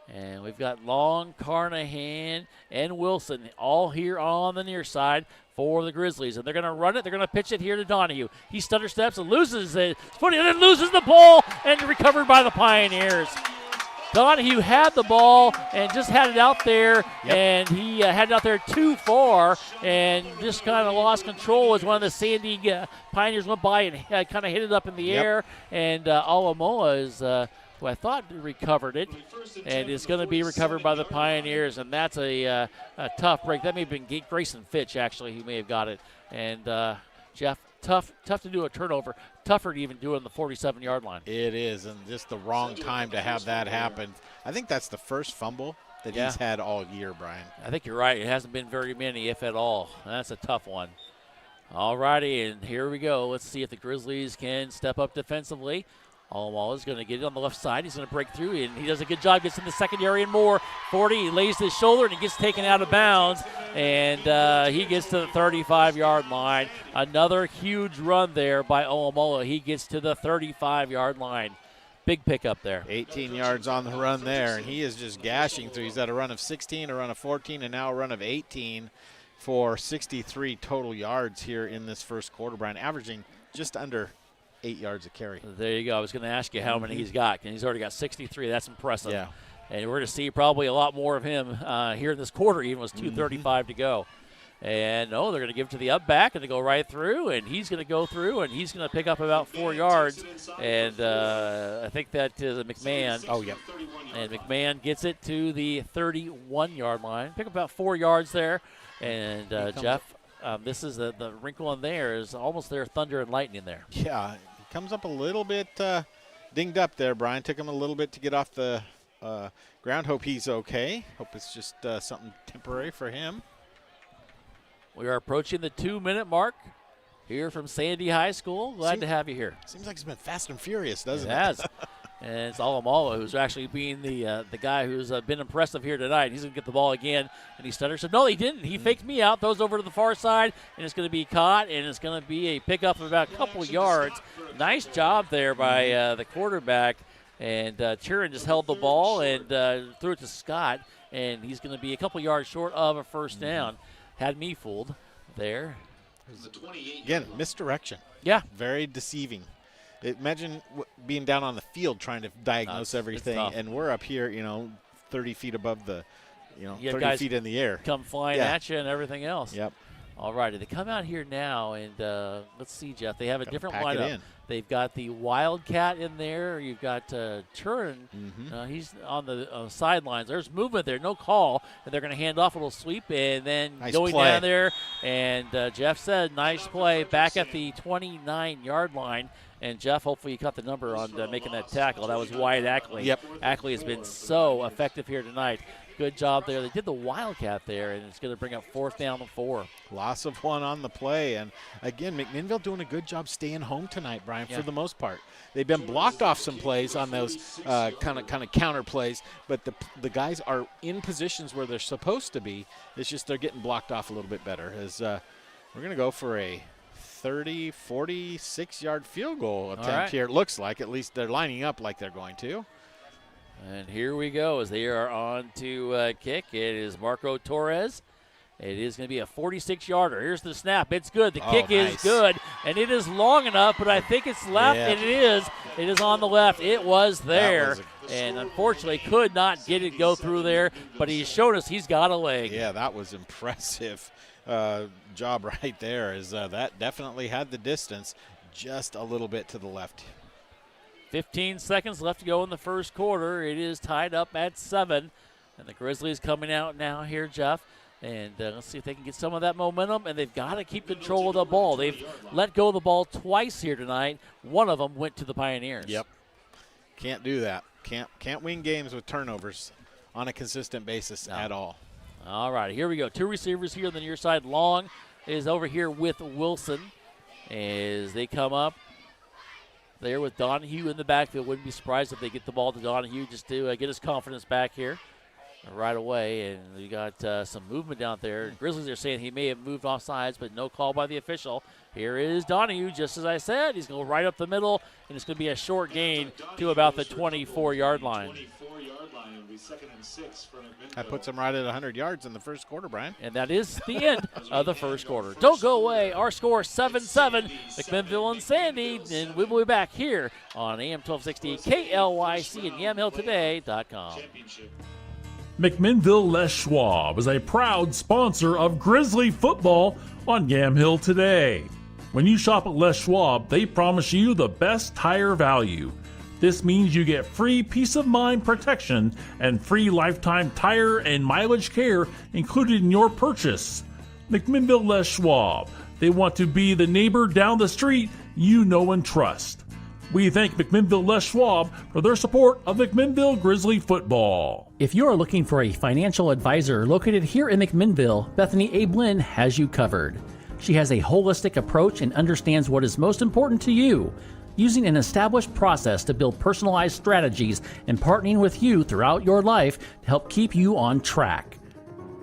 And we've got Long, Carnahan, and Wilson all here on the near side for the Grizzlies. And they're going to run it. They're going to pitch it here to Donahue. He stutter steps and loses it. And then loses the ball and recovered by the Pioneers. Donahue had the ball and just had it out there, and he had it out there too far and just kind of lost control as one of the Sandy Pioneers went by and kind of hit it up in the air. And Alamoa is who I thought recovered it, and is going to be recovered by the Pioneers, and that's a tough break. That may have been Grayson Fitch, actually, who may have got it. And Jeff, tough to do a turnover. Tougher to even do it on the 47-yard line. It is, and just the wrong time to have that happen. I think that's the first fumble that he's had all year, Brian. I think you're right. It hasn't been very many, if at all. That's a tough one. All righty, and here we go. Let's see if the Grizzlies can step up defensively. Alwall is going to get it on the left side. He's going to break through, and he does a good job. Gets in the secondary and more. 40, he lays his shoulder, and he gets taken out of bounds. And he gets to the 35-yard line. Another huge run there by Olamola. He gets to the 35-yard line. Big pickup there. 18 yards on the run there, and he is just gashing through. He's at a run of 16, a run of 14, and now a run of 18 for 63 total yards here in this first quarter, Brian, averaging just under 8 yards a carry. There you go. I was going to ask you how many he's got, and he's already got 63. That's impressive. Yeah. And we're going to see probably a lot more of him here in this quarter, even with 2:35 to go. And, they're going to give it to the up back and to go right through, and he's going to go through, and he's going to pick up about 4 yards. And I think that is a McMahon. Oh, yeah. And McMahon gets it to the 31-yard line. Pick up about 4 yards there. And, Jeff, this is the wrinkle in there is almost there, thunder and lightning there. Yeah, he comes up a little bit dinged up there, Brian. Took him a little bit to get off the ground. Hope he's okay. Hope it's just something temporary for him. We are approaching the 2-minute mark here from Sandy High School. Glad to have you here. Seems like it's been fast and furious, doesn't it? It has. And it's Alamala who's actually being the guy who's been impressive here tonight. He's going to get the ball again, and he stutters. So, no, he didn't. He faked me out, throws over to the far side, and it's going to be caught, and it's going to be a pickup of about a couple of yards. Nice job there by the quarterback. And Turin just held the ball and threw it to Scott, and he's going to be a couple yards short of a first down. Had me fooled there. Again, misdirection. Yeah. Very deceiving. Imagine being down on the field trying to diagnose everything, and we're up here, 30 feet above the, 30 feet in the air. Come flying at you and everything else. Yep. All right, they come out here now, and let's see, Jeff. They have a different lineup. They've got the Wildcat in there. You've got Turin. He's on the sidelines. There's movement there, no call, and they're going to hand off a little sweep, and then going down there. And Jeff said, nice play back at the 29-yard line. And Jeff, hopefully you caught the number on making that tackle. That was Wyatt Ackley. Yep. Ackley has been so effective here tonight. Good job there. They did the Wildcat there, and it's going to bring up 4th down and 4. Loss of 1 on the play. And, again, McMinnville doing a good job staying home tonight, Brian, for the most part. They've been blocked off some plays on those kind of counter plays, but the guys are in positions where they're supposed to be. It's just they're getting blocked off a little bit better. As we're going to go for a 46-yard field goal attempt here. It looks like, at least they're lining up like they're going to. And here we go as they are on to kick. It is Marco Torres. It is going to be a 46-yarder. Here's the snap. It's good. The kick is good, and it is long enough, but I think it's left, and it is. It is on the left. It was there, and unfortunately could not get it go through there, but he's shown us he's got a leg. Yeah, that was impressive job right there. That definitely had the distance, just a little bit to the left. 15 seconds left to go in the first quarter. It is tied up at 7, and the Grizzlies coming out now here, Jeff. And let's see if they can get some of that momentum, and they've got to keep control of the ball. They've let go of the ball twice here tonight. One of them went to the Pioneers. Yep. Can't do that. Can't win games with turnovers on a consistent basis at all. All right, here we go. 2 receivers here on the near side. Long is over here with Wilson as they come up there with Donahue in the backfield. Wouldn't be surprised if they get the ball to Donahue just to get his confidence back here right away. And we got some movement down there. Grizzlies are saying he may have moved off sides, but no call by the official. Here is Donahue, just as I said. He's going right up the middle, and it's going to be a short gain to about the 24-yard line. That puts him right at 100 yards in the first quarter, Brian. And that is the end of the first quarter. Don't go away. Our score 7-7, McMinnville and Sandy. And we will be back here on AM 1260 KLYC and YamhillToday.com. McMinnville Les Schwab is a proud sponsor of Grizzly football on Yamhill Today. When you shop at Les Schwab, they promise you the best tire value. This means you get free peace of mind protection and free lifetime tire and mileage care included in your purchase. McMinnville Les Schwab. They want to be the neighbor down the street you know and trust. We thank McMinnville Les Schwab for their support of McMinnville Grizzly football. If you are looking for a financial advisor located here in McMinnville, Bethany A. Blinn has you covered. She has a holistic approach and understands what is most important to you, using an established process to build personalized strategies and partnering with you throughout your life to help keep you on track.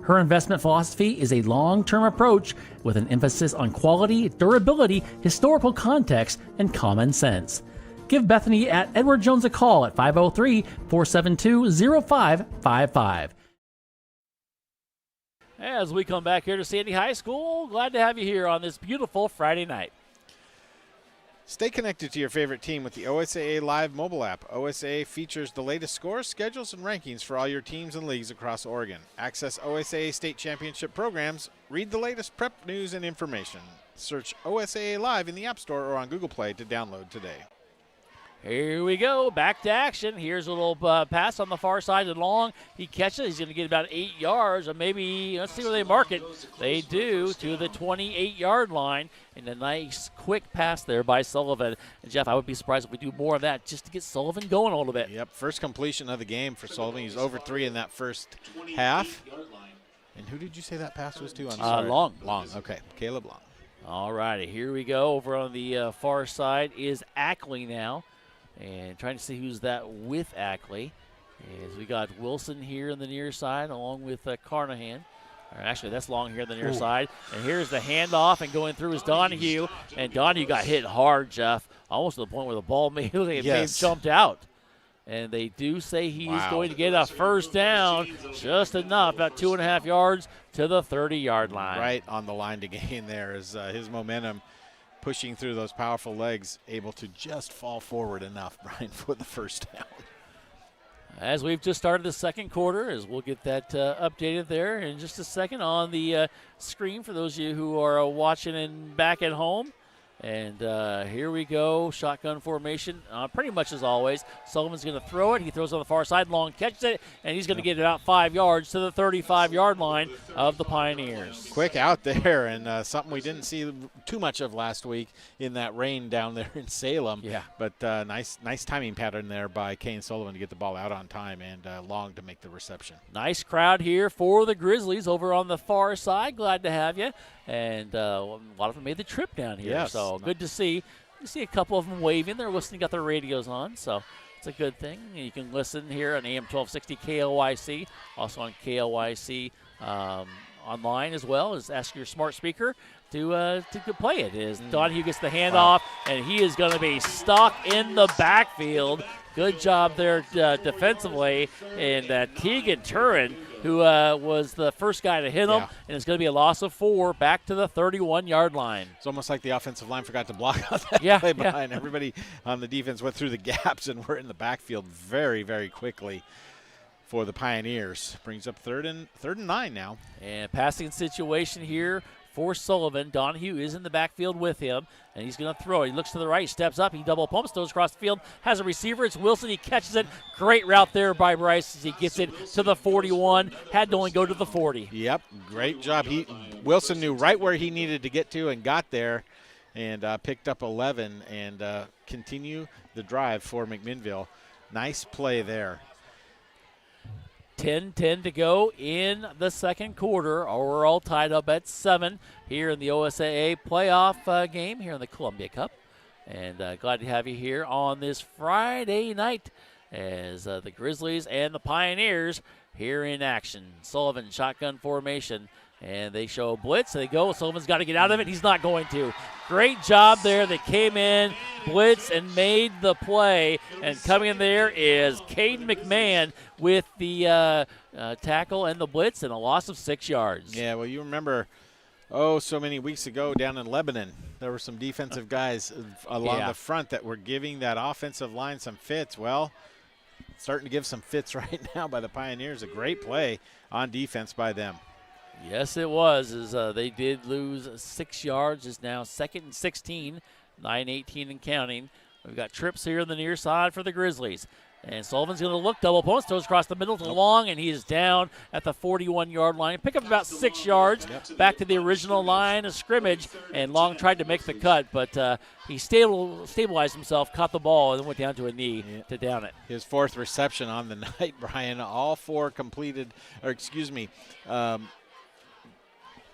Her investment philosophy is a long-term approach with an emphasis on quality, durability, historical context, and common sense. Give Bethany at Edward Jones a call at 503-472-0555. As we come back here to Sandy High School, glad to have you here on this beautiful Friday night. Stay connected to your favorite team with the OSAA Live mobile app. OSAA features the latest scores, schedules, and rankings for all your teams and leagues across Oregon. Access OSAA state championship programs. Read the latest prep news and information. Search OSAA Live in the App Store or on Google Play to download today. Here we go, back to action. Here's a little pass on the far side and Long. He catches it. He's going to get about 8 yards, or maybe, let's see where they mark it. They do, to the 28-yard line. And a nice, quick pass there by Sullivan. And, Jeff, I would be surprised if we do more of that just to get Sullivan going a little bit. Yep, first completion of the game for Sullivan. He's over 3 in that first half. And who did you say that pass was to? I'm sorry. Long. Long, okay. Caleb Long. All righty, here we go. Over on the far side is Ackley now. And trying to see who's that with Ackley. As we got Wilson here on the near side along with Carnahan. Actually, that's Long here on the near side. And here's the handoff, and going through is Donahue. And Donahue got hit hard, Jeff, almost to the point where the ball may have jumped out. And they do say he's going to get a first down, just enough, about 2.5 yards to the 30-yard line. Right on the line to gain there is his momentum pushing through those powerful legs, able to just fall forward enough, Brian, for the first down. As we've just started the second quarter, as we'll get that updated there in just a second on the screen for those of you who are watching and back at home. And here we go, shotgun formation, pretty much as always. Sullivan's going to throw it. He throws on the far side. Long catches it, and he's going to get about 5 yards to the 35-yard line of the Pioneers. Quick out there, and something we didn't see too much of last week in that rain down there in Salem. Yeah. But nice timing pattern there by Kane Sullivan to get the ball out on time, and Long to make the reception. Nice crowd here for the Grizzlies over on the far side. Glad to have you. And a lot of them made the trip down here. Yes. So good to see. You see a couple of them waving. They're listening, got their radios on. So it's a good thing. You can listen here on AM 1260 KLYC, also on KLYC online as well. As ask your smart speaker to play it. Donahue gets the handoff, and he is going to be stuck in the backfield. Good job there defensively. And Tegan Turin, who was the first guy to hit him, and it's going to be a loss of 4 back to the 31-yard line. It's almost like the offensive line forgot to block out that play behind. Everybody on the defense went through the gaps and were in the backfield very, very quickly for the Pioneers. Brings up third and 9 now. And passing situation here for Sullivan. Donahue is in the backfield with him, and he's going to throw it. He looks to the right, steps up, he double pumps, throws across the field, has a receiver. It's Wilson. He catches it. Great route there by Bryce as he gets it to the 41. Had to only go to the 40. Yep, great job. Wilson knew right where he needed to get to and got there and picked up 11 and continue the drive for McMinnville. Nice play there. 10-10 to go in the second quarter. We're all tied up at 7 here in the OSAA playoff game here in the Columbia Cup. And glad to have you here on this Friday night as the Grizzlies and the Pioneers here in action. Sullivan, shotgun formation, and they show a blitz. They go. Sullivan's got to get out of it. He's not going to. Great job there. They came in, blitz, and made the play. And coming in there is Caden McMahon with the tackle and the blitz and a loss of 6 yards. Yeah, well, you remember, so many weeks ago down in Lebanon, there were some defensive guys along the front that were giving that offensive line some fits. Well, starting to give some fits right now by the Pioneers. A great play on defense by them. Yes, it was. They did lose 6 yards. It's now 2nd and 16, 9:18 and counting. We've got trips here on the near side for the Grizzlies. And Sullivan's going to look, double post, throws across the middle to Long, and he is down at the 41-yard line. Pick up about 6 yards back to the original line of scrimmage, and Long tried to make the cut, but he stabilized himself, caught the ball, and then went down to a knee to down it. His 4th reception on the night, Brian. All 4 completed,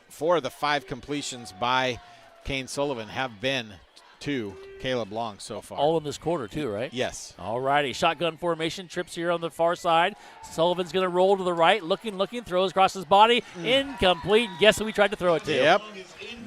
4 of the 5 completions by Kane Sullivan have been to Caleb Long so far. All in this quarter, too, right? Yes. All righty. Shotgun formation. Trips here on the far side. Sullivan's going to roll to the right. Looking. Throws across his body. Incomplete. And guess who we tried to throw it to? Yep.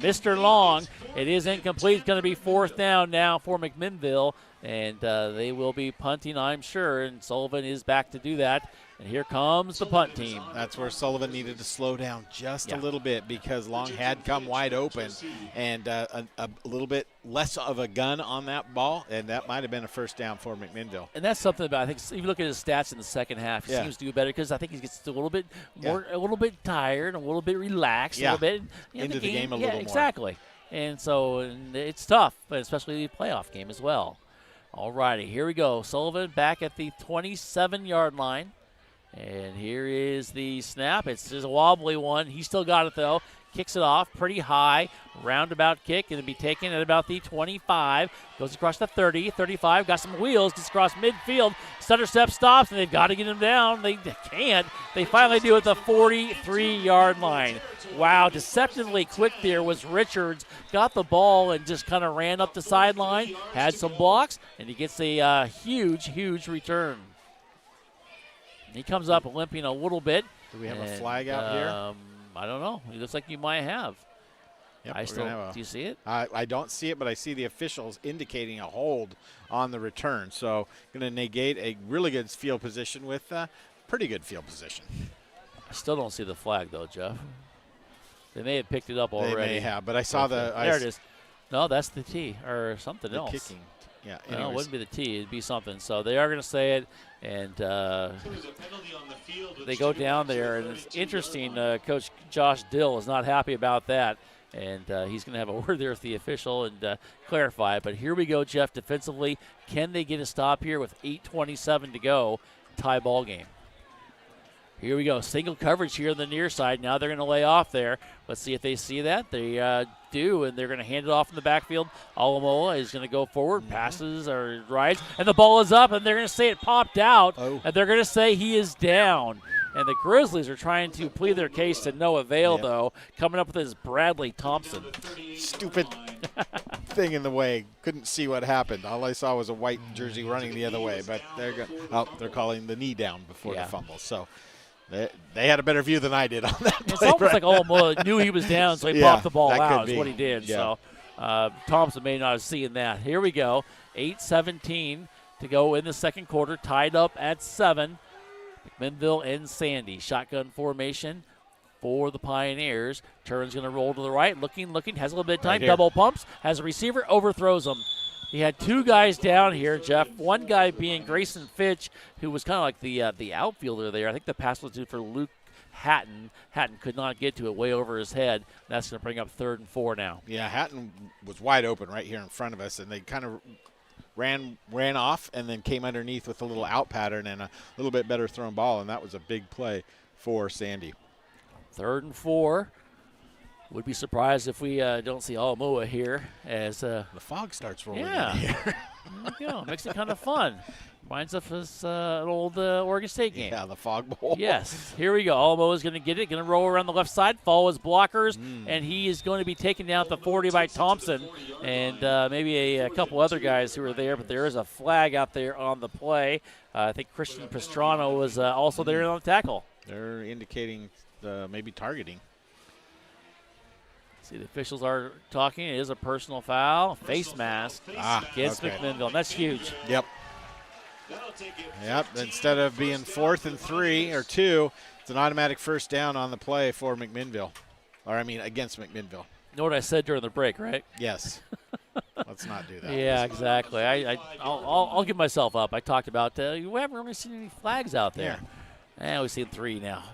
Mr. Long. It is incomplete. It's going to be 4th down now for McMinnville. And they will be punting, I'm sure. And Sullivan is back to do that. And here comes the punt team. That's where Sullivan needed to slow down just a little bit because Long had come wide open and a little bit less of a gun on that ball, and that might have been a 1st down for McMinnville. And that's something about, I think, if you look at his stats in the second half, he seems to do better because I think he gets a little bit more, a little bit tired, a little bit relaxed, a little bit into the game a little more. Exactly. And so it's tough, but especially the playoff game as well. All righty, here we go. Sullivan back at the 27-yard line. And here is the snap. It's just a wobbly one. He still got it, though. Kicks it off pretty high. Roundabout kick. Going to be taken at about the 25. Goes across the 30, 35. Got some wheels. Gets across midfield. Stutter step stops, and they've got to get him down. They can't. They finally do it at the 43-yard line. Wow, deceptively quick there was Richards. Got the ball and just kind of ran up the sideline. Had some blocks, and he gets a huge, huge return. He comes up limping a little bit. Do we have a flag out here? I don't know. It looks like you might have. Yep, Do you see it? I don't see it, but I see the officials indicating a hold on the return. So going to negate a really good field position with pretty good field position. I still don't see the flag, though, Jeff. They may have picked it up already. They may have, but I saw the... There it is. No, that's the T or something else. Kicking. Yeah, no, it wouldn't be the T. It'd be something. So they are going to say it, and they go down there. And it's interesting, Coach Josh Dill is not happy about that, and he's going to have a word there with the official and clarify it. But here we go, Jeff, defensively. Can they get a stop here with 8:27 to go? Tie ball game. Here we go. Single coverage here on the near side. Now they're going to lay off there. Let's see if they see that. They do, and they're going to hand it off in the backfield. Alamola is going to go forward, passes or rides, and the ball is up, and they're going to say it popped out, and they're going to say he is down. And the Grizzlies are trying to plead their case to no avail, though, coming up with this Bradley Thompson. Stupid thing in the way. Couldn't see what happened. All I saw was a white jersey running the other way, but they're calling the knee down before the fumble. So they had a better view than I did on that play. It's almost like Alamola knew he was down, so he popped the ball out is what he did. Yeah. So Thompson may not have seen that. Here we go, 8:17 to go in the second quarter, tied up at 7. McMinnville and Sandy. Shotgun formation for the Pioneers. Turns going to roll to the right. Looking, has a little bit of time. Right, double pumps, has a receiver, overthrows him. He had 2 guys down here, Jeff. One guy being Grayson Fitch, who was kind of like the outfielder there. I think the pass was due for Luke Hatton. Hatton could not get to it, way over his head. That's going to bring up 3rd and 4 now. Yeah, Hatton was wide open right here in front of us, and they kind of ran off and then came underneath with a little out pattern and a little bit better thrown ball, and that was a big play for Sandy. 3rd and 4. Would be surprised if we don't see Alamoa here as the fog starts rolling in here. here. There you go. Makes it kind of fun. Reminds us of an old Oregon State game. Yeah, the Fog Bowl. Yes. Here we go. Alamoa is going to get it. Going to roll around the left side, follow his blockers, and he is going to be taken down at the 40 by Thompson and maybe a couple other guys who are there, but there is a flag out there on the play. I think Christian Pastrano was also there on the tackle. They're indicating maybe targeting. See, the officials are talking. It is a personal foul. Face mask against McMinnville. And that's huge. Yep. Yep. Instead of being 4th and 3 or 2, it's an automatic first down on the play for McMinnville. Against McMinnville. You know what I said during the break, right? Yes. Let's not do that. Yeah, exactly. I'll give myself up. I talked about we haven't really seen any flags out there. Yeah. We've seen 3 now.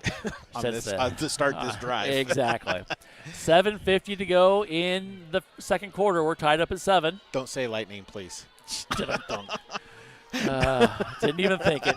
To start this drive. Exactly. 7:50 to go in the second quarter. We're tied up at 7. Don't say lightning, please. Didn't even think it.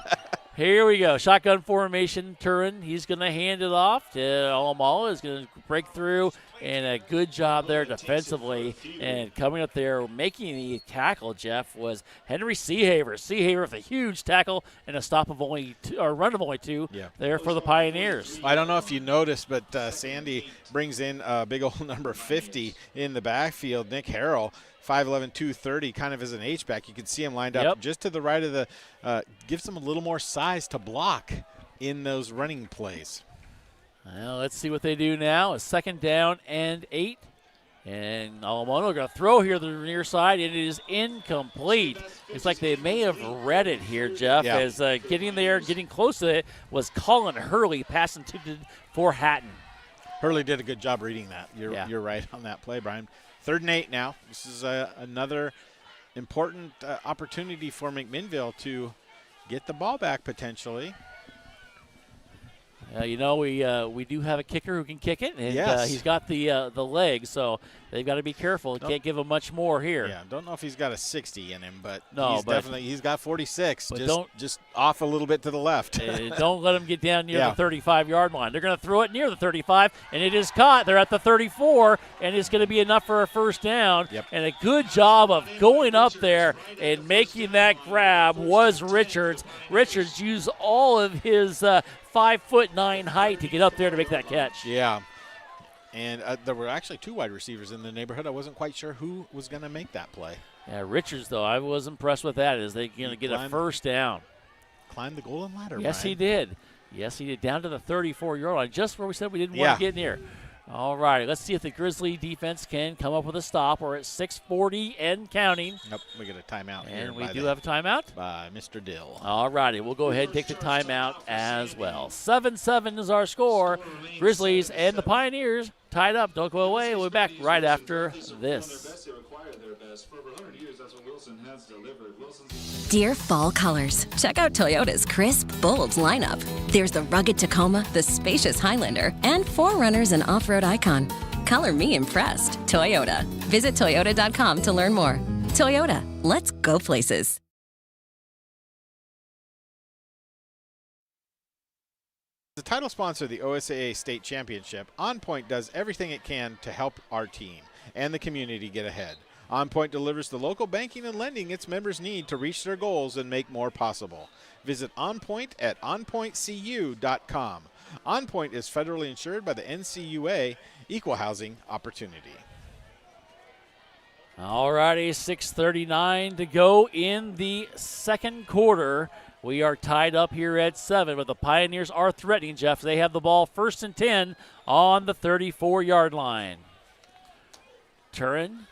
Here we go. Shotgun formation. Turin, he's going to hand it off to Alamala. Is going to break through, and a good job there defensively. And coming up there, making the tackle, Jeff, was Henry Seahaver. Seahaver with a huge tackle and a stop of only 2, or run of only 2 there for the Pioneers. I don't know if you noticed, but Sandy brings in a big old number 50 in the backfield, Nick Harrell. 5'11", 230, kind of as an H-back. You can see him lined up just to the right of the gives him a little more size to block in those running plays. Well, let's see what they do now. A 2nd down and 8. And Alamono going to throw here to the near side. It is incomplete. It's like they may have read it here, Jeff, as getting there, getting close to it was Colin Hurley passing for Hatton. Hurley did a good job reading that. You're right on that play, Brian. 3rd and 8 now. This is another important opportunity for McMinnville to get the ball back potentially. We do have a kicker who can kick it, and he's got the legs, so they've got to be careful. Can't give him much more here. Yeah, don't know if he's got a 60 in him, but he's got 46. Just off a little bit to the left. Don't let him get down near the 35-yard line. They're going to throw it near the 35, and it is caught. They're at the 34, and it's going to be enough for a first down. And a good job of going up there and making that grab was Richards. Richards used all of his 5'9" height to get up there to make that catch. Yeah. And there were actually 2 wide receivers in the neighborhood. I wasn't quite sure who was going to make that play. Yeah, Richards, though, I was impressed with that. Is they going to get a first down? Climbed the golden ladder, Yes, Brian. he did. Yes, he did. Down to the 34-yard line, just where we said we didn't want to get near. All right, let's see if the Grizzly defense can come up with a stop. We're at 6:40 and counting. Nope, we get a timeout here. And we do have a timeout? By Mr. Dill. All righty, we'll go ahead and take the timeout as well. 7-7 is our score. Grizzlies and the Pioneers tied up. Don't go away. We'll be back right after this. Dear fall colors, check out Toyota's crisp, bold lineup. There's the rugged Tacoma, the spacious Highlander, and 4Runners and off-road icon. Color me impressed. Toyota. Visit Toyota.com to learn more. Toyota, let's go places. The title sponsor of the OSAA State Championship, On Point does everything it can to help our team and the community get ahead. On Point delivers the local banking and lending its members need to reach their goals and make more possible. Visit On Point at onpointcu.com. On Point is federally insured by the NCUA, Equal Housing Opportunity. All righty, 6:39 to go in the second quarter. We are tied up here at 7, but the Pioneers are threatening, Jeff. They have the ball 1st and 10 on the 34-yard line. Turin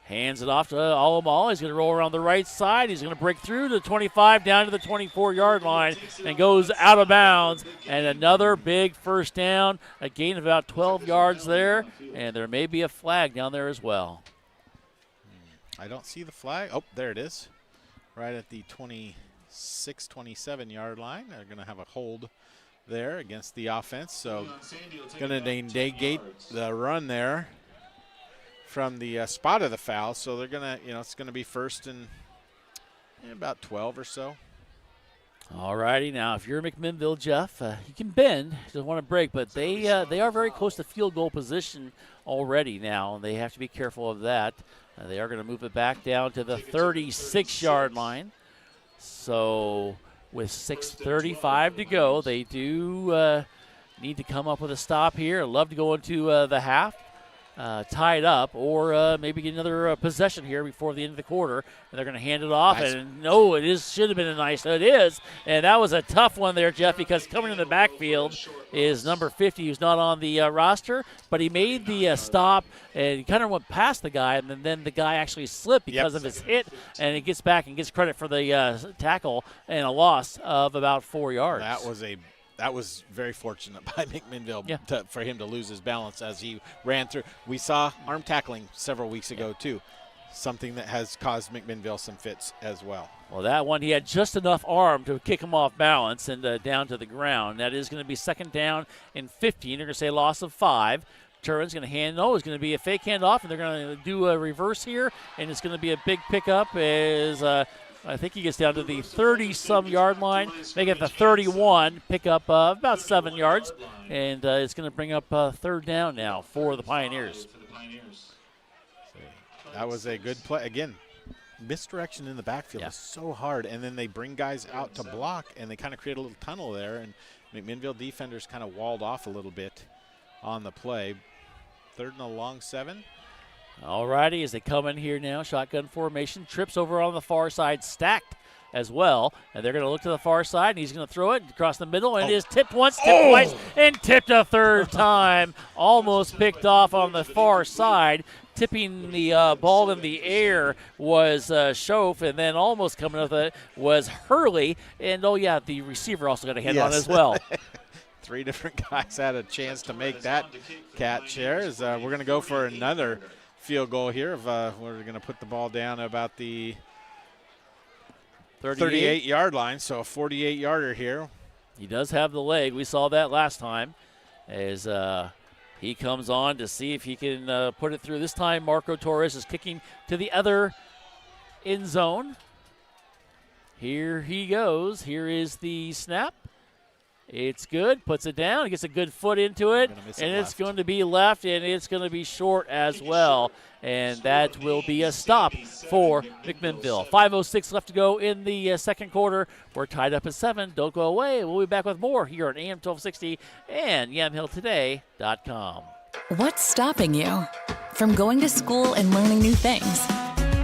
Hands it off to Alamal. He's going to roll around the right side. He's going to break through to the 25 down to the 24-yard line and goes out of bounds. And another big first down, a gain of about 12 yards there. And there may be a flag down there as well. I don't see the flag. Oh, there it is. Right at the 26, 27-yard line. They're going to have a hold there against the offense. So going to negate the run there from the spot of the foul. So they're going to, it's going to be first and about 12 or so. All righty. Now, if you're McMinnville, Jeff, you can bend. You don't want to break, but they are very close to field goal position already now, and they have to be careful of that. They are going to move it back down to the 36-yard line. So with 6:35 to go, they do need to come up with a stop here. I'd love to go into the half. Tied up, or maybe get another possession here before the end of the quarter, and they're going to hand it off. Nice. And no, should have been a nice. It is, and that was a tough one there, Jeff, because coming in the backfield is number 50, who's not on the roster, but he made the stop and he kind of went past the guy, and then the guy actually slipped because of his hit, and he gets back and gets credit for the tackle and a loss of about 4 yards. That was very fortunate by McMinnville for him to lose his balance as he ran through. We saw arm tackling several weeks ago, too, something that has caused McMinnville some fits as well. Well, that one, he had just enough arm to kick him off balance and down to the ground. That is going to be second down and 15. They're going to say loss of 5. Turin's going to hand. No, it's going to be a fake handoff, and they're going to do a reverse here, and it's going to be a big pickup as I think he gets down to the 30-some yard line. They get the 31, pick up about 7 yards, and it's going to bring up third down now for the Pioneers. That was a good play. Again, misdirection in the backfield is so hard, and then they bring guys out to block, and they kind of create a little tunnel there, and McMinnville defenders kind of walled off a little bit on the play. Third and a long 7. All righty, as they come in here now, shotgun formation, trips over on the far side, stacked as well. And they're going to look to the far side, and he's going to throw it across the middle, and it is tipped once, tipped twice, and tipped a third time. Almost picked off on the far side. Tipping the ball in the air was Schoaf, and then almost coming with it was Hurley. And, the receiver also got a hand on as well. 3 different guys had a chance to make that catch there. We're going to go for another field goal here. We're going to put the ball down about the 38-yard line, so a 48-yarder here. He does have the leg. We saw that last time as he comes on to see if he can put it through. This time Marco Torres is kicking to the other end zone. Here he goes. Here is the snap. It's good, puts it down, he gets a good foot into it, and it's going to be left, and it's going to be short as well. And that will be a stop for McMinnville. 5:06 left to go in the second quarter. We're tied up at 7. Don't go away. We'll be back with more here on AM 1260 and YamhillToday.com. What's stopping you from going to school and learning new things?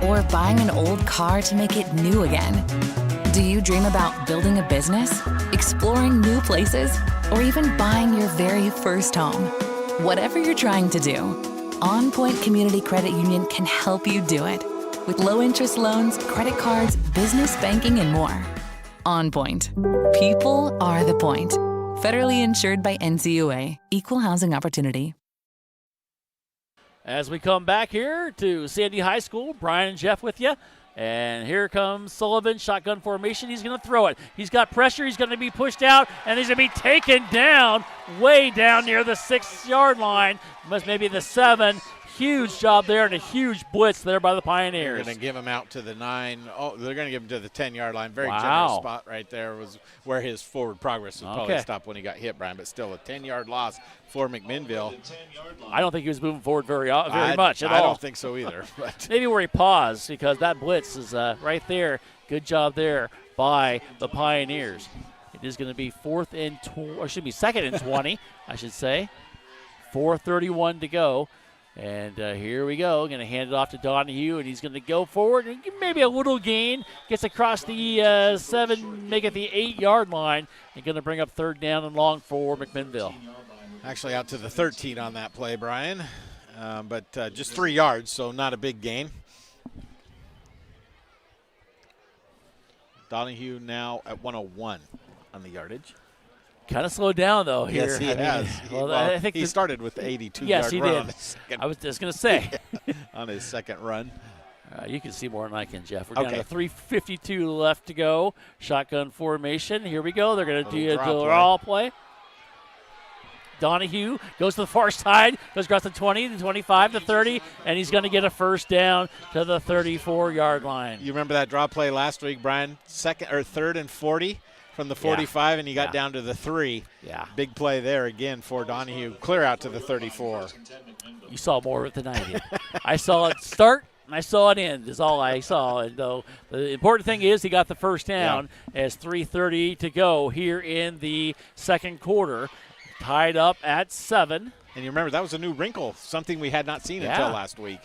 Or buying an old car to make it new again? Do you dream about building a business, exploring new places, or even buying your very first home? Whatever you're trying to do, On Point Community Credit Union can help you do it. With low-interest loans, credit cards, business banking, and more. On Point. People are the point. Federally insured by NCUA. Equal housing opportunity. As we come back here to Sandy High School, Brian and Jeff with you. And here comes Sullivan, shotgun formation. He's going to throw it. He's got pressure. He's going to be pushed out, and he's going to be taken down, way down near the 6-yard line, maybe the 7. Huge job there and a huge blitz there by the Pioneers. They're going to give him out to the 9. Oh, they're going to give him to the 10-yard line. Very generous spot right there was where his forward progress was probably stopped when he got hit, Brian, but still a 10-yard loss for McMinnville. I don't think he was moving forward very much at all. I don't think so either. But maybe where he paused because that blitz is right there. Good job there by the Pioneers. It is going to be second and 20, I should say. 4:31 to go. And here we go. Going to hand it off to Donahue, and he's going to go forward and maybe a little gain. Gets across the 7, make it the 8-yard line. And going to bring up third down and long for McMinnville. Actually out to the 13 on that play, Brian. but just 3 yards, so not a big gain. Donahue now at 101 on the yardage. Kind of slowed down, though, here. Yes, he has. I think he started with the 82-yard yes, he run. did. I was just going to say. On his second run. You can see more than I can, Jeff. We're down to 3:52 left to go. Shotgun formation. Here we go. They're going to do a draw play. Donahue goes to the far side, goes across the 20, the 25, the 30, and he's going to get a first down to the 34-yard line. You remember that draw play last week, Brian? Third and 40 from the 45, and he got down to the 3. Yeah. Big play there again for Donahue. Clear out to the 34. You saw more of it than I did. I saw it start, and I saw it end is all I saw. And the important thing is he got the first down as 3:30 to go here in the second quarter. Tied up at 7. And you remember, that was a new wrinkle, something we had not seen until last week.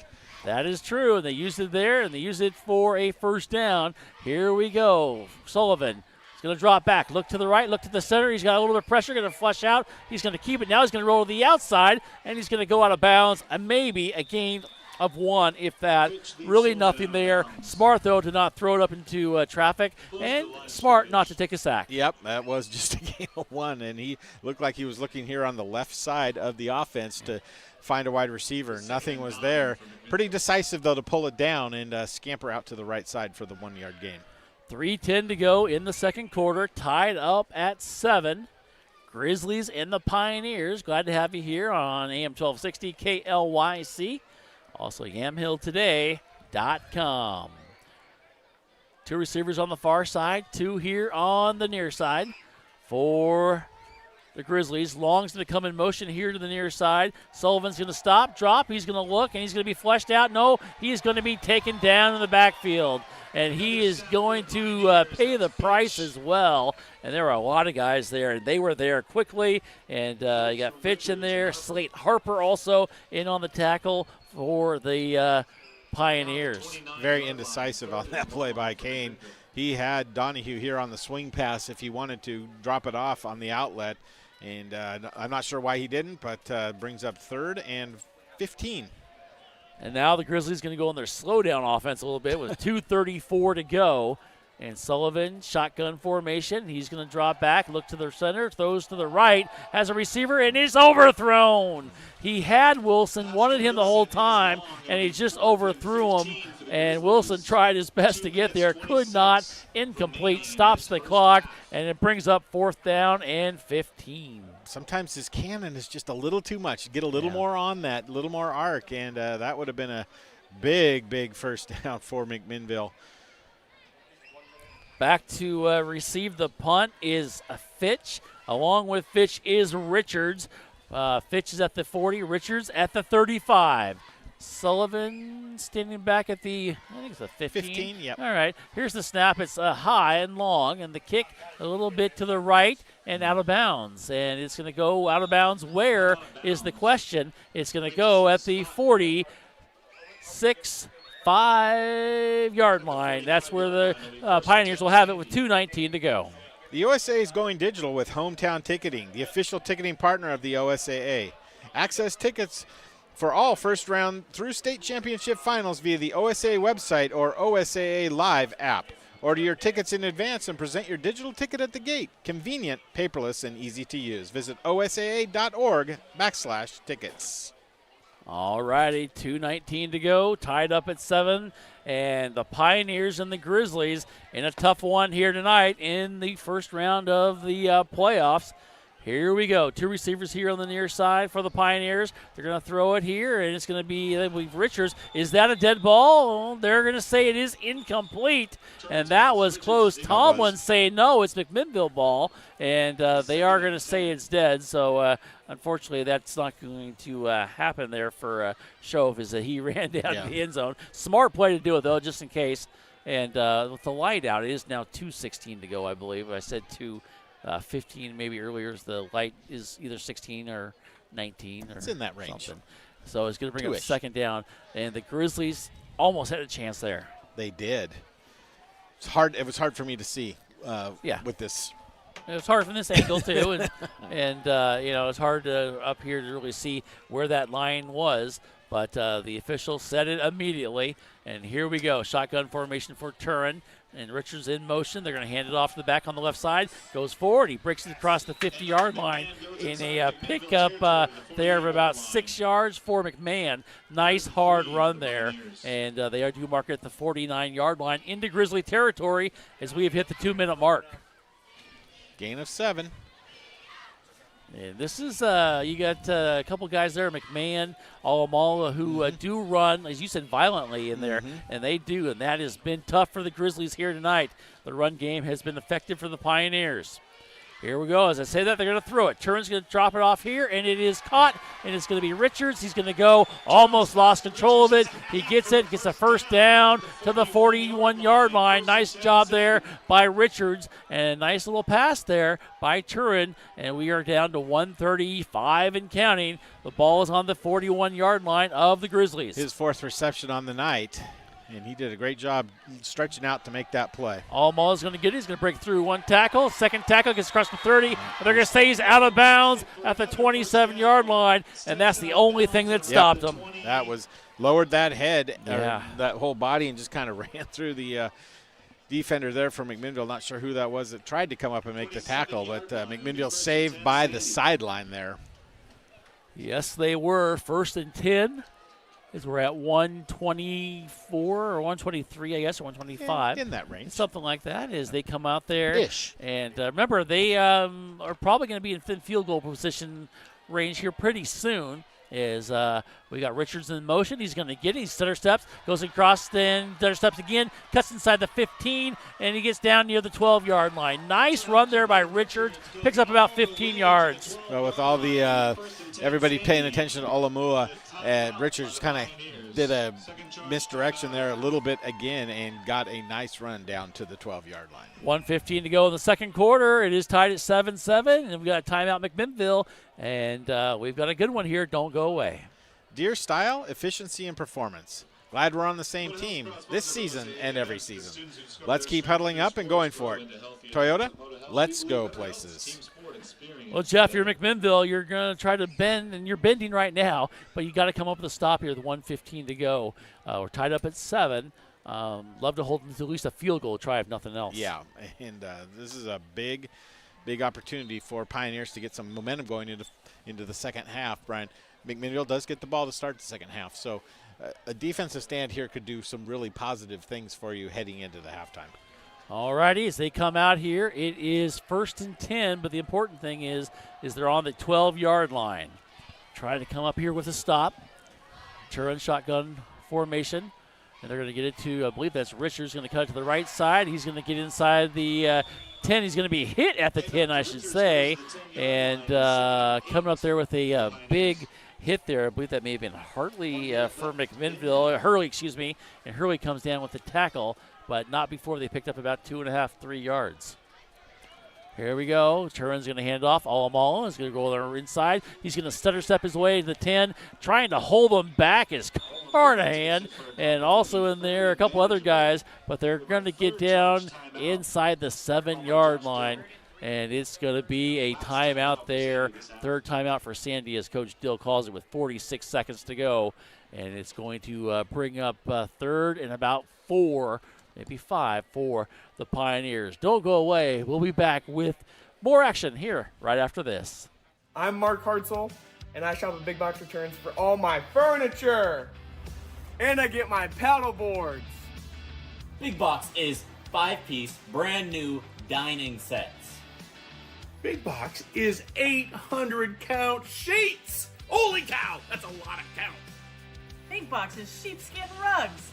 That is true, and they used it there, and they used it for a first down. Here we go. Sullivan is going to drop back. Look to the right, look to the center. He's got a little bit of pressure, going to flush out. He's going to keep it now. He's going to roll to the outside, and he's going to go out of bounds. Maybe a gain of 1, if that. Really nothing there. Smart, though, to not throw it up into traffic, and smart not to take a sack. Yep, that was just a gain of 1, and he looked like he was looking here on the left side of the offense to find a wide receiver. Nothing was there. Pretty decisive, though, to pull it down and scamper out to the right side for the 1-yard gain. 3:10 to go in the second quarter, tied up at 7. Grizzlies and the Pioneers. Glad to have you here on AM 1260 KLYC. Also, YamhillToday.com. 2 receivers on the far side, 2 here on the near side for the Grizzlies. Long's going to come in motion here to the near side. Sullivan's going to stop, drop. He's going to look, and he's going to be fleshed out. No, he's going to be taken down in the backfield, and he is going to pay the price as well. And there were a lot of guys there, and they were there quickly. And you got Fitch in there. Slate Harper also in on the tackle for the Pioneers. Very indecisive on that play by Kane. He had Donahue here on the swing pass if he wanted to drop it off on the outlet. And I'm not sure why he didn't, but brings up 3rd and 15. And now the Grizzlies going to go on their slow-down offense a little bit with 2:34 to go. And Sullivan, shotgun formation. He's going to drop back, look to the center, throws to the right, has a receiver, and is overthrown. He had Wilson, wanted him the whole time, and he just overthrew him. And Wilson tried his best to get there, could not. Incomplete, stops the clock, and it brings up 4th down and 15. Sometimes his cannon is just a little too much. Get a little more on that, a little more arc, and that would have been a big, big first down for McMinnville. Back to receive the punt is Fitch. Along with Fitch is Richards. Fitch is at the 40, Richards at the 35. Sullivan standing back at the, I think it's a 15. 15, yep. All right, here's the snap. It's high and long, and the kick a little bit to the right and out of bounds. And it's going to go out of bounds. Where is the question? It's going to go at the 46-5-yard line. That's where the Pioneers will have it with 2:19 to go. The OSAA is going digital with Hometown Ticketing, the official ticketing partner of the OSAA. Access tickets for all first round through state championship finals via the OSAA website or OSAA Live app. Order your tickets in advance and present your digital ticket at the gate. Convenient, paperless, and easy to use. Visit osaa.org/tickets. All righty, 2:19 to go, tied up at 7, and the Pioneers and the Grizzlies in a tough one here tonight in the first round of the playoffs. Here we go. 2 receivers here on the near side for the Pioneers. They're going to throw it here, and it's going to be Richards. Is that a dead ball? Oh, they're going to say it is incomplete, and that was close. Tomlin saying no, it's McMinnville ball, and they are going to say it's dead. So, unfortunately, that's not going to happen there for Shove as he ran down to the end zone. Smart play to do it, though, just in case. And with the light out, it is now 2:16 to go, I believe. I said 2:15 maybe earlier. The light is either 16 or 19 or it's in that range. Something. So it's going to bring up 2nd down. And the Grizzlies almost had a chance there. They did. It's hard. It was hard for me to see with this. It was hard from this angle, too. And it's hard up here to really see where that line was. but the official said it immediately. And here we go. Shotgun formation for Turin. And Richards in motion. They're going to hand it off to the back on the left side. Goes forward. He breaks it across the 50-yard line in a pickup there of about 6 yards for McMahon. Nice hard run there. And they do mark it at the 49-yard line into Grizzly territory as we have hit the 2-minute mark. Gain of 7. And this is, you got a couple guys there, McMahon, Alamala, who do run, as you said, violently in there, and they do, and that has been tough for the Grizzlies here tonight. The run game has been effective for the Pioneers. Here we go. As I say that, they're going to throw it. Turin's going to drop it off here, and it is caught, and it's going to be Richards. He's going to go, almost lost control of it. He gets it, gets a first down to the 41-yard line. Nice job there by Richards, and a nice little pass there by Turin, and we are down to 1:35 and counting. The ball is on the 41-yard line of the Grizzlies. His 4th reception on the night. And he did a great job stretching out to make that play. Almal is going to get it. He's going to break through one tackle. Second tackle gets across the 30. And they're going to say he's out of bounds at the 27-yard line. And that's the only thing that stopped him. That was lowered that head, that whole body, and just kind of ran through the defender there for McMinnville. Not sure who that was that tried to come up and make the tackle. But McMinnville saved by the sideline there. Yes, they were. 1st and 10. As we're at 124 or 123, I guess, or 125. In that range. Something like that as they come out there. Ish. And remember, they are probably going to be in field goal position range here pretty soon. As we got Richards in motion. He's going to get it. He stutter steps, goes across, then stutter steps again, cuts inside the 15, and he gets down near the 12-yard line. Nice run there by Richards. Picks up about 15 yards. Well, with all the everybody paying attention to Olamua, Richards kind of did a misdirection there a little bit again and got a nice run down to the 12-yard line. 1:15 to go in the second quarter. It is tied at 7-7, and we've got a timeout McMinnville, and we've got a good one here. Don't go away. Deer style, efficiency, and performance. Glad we're on the same team this season and every season. Let's keep huddling up and going for it. Toyota, let's go places. Well, Jeff, you're McMinnville. You're going to try to bend, and you're bending right now, but you got to come up with a stop here with 1:15 to go. We're tied up at 7. Love to hold them to at least a field goal, try if nothing else. Yeah, and this is a big opportunity for Pioneers to get some momentum going into the second half, Brian. McMinnville does get the ball to start the second half, so a defensive stand here could do some really positive things for you heading into the halftime. All righty, as they come out here, it is 1st and 10, but the important thing is they're on the 12-yard line. Trying to come up here with a stop. Turin shotgun formation, and they're going to get it to, I believe that's Richards, going to cut it to the right side. He's going to get inside the 10. He's going to be hit at the 10, I should say, and coming up there with a big hit there. I believe that may have been Hurley for McMinnville, excuse me, and Hurley comes down with the tackle, but not before they picked up about 2.5, 3 yards. Here we go. Turin's going to hand it off. Alamala is going to go there inside. He's going to stutter step his way to the 10. Trying to hold them back is Carnahan, and also in there a couple other guys, but they're going to get down inside the 7-yard line. And it's going to be a timeout there. 3rd timeout for Sandy, as Coach Dill calls it, with 46 seconds to go. And it's going to bring up 3rd and about 4, maybe 5 for the Pioneers. Don't go away. We'll be back with more action here right after this. I'm Mark Hartzell, and I shop at Big Box Returns for all my furniture. And I get my paddle boards. Big Box is 5-piece, brand new dining sets. Big Box is 800 count sheets. Holy cow, that's a lot of count. Big Box is sheepskin rugs.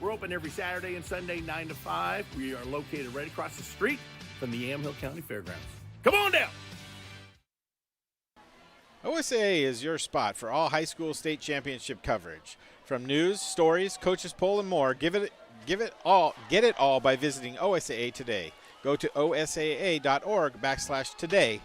We're open every Saturday and Sunday 9 to 5. We are located right across the street from the Yamhill County Fairgrounds. Come on down. OSAA is your spot for all high school state championship coverage. From news, stories, coaches poll, and more, get it all by visiting OSAA today. Go to osaa.org/today.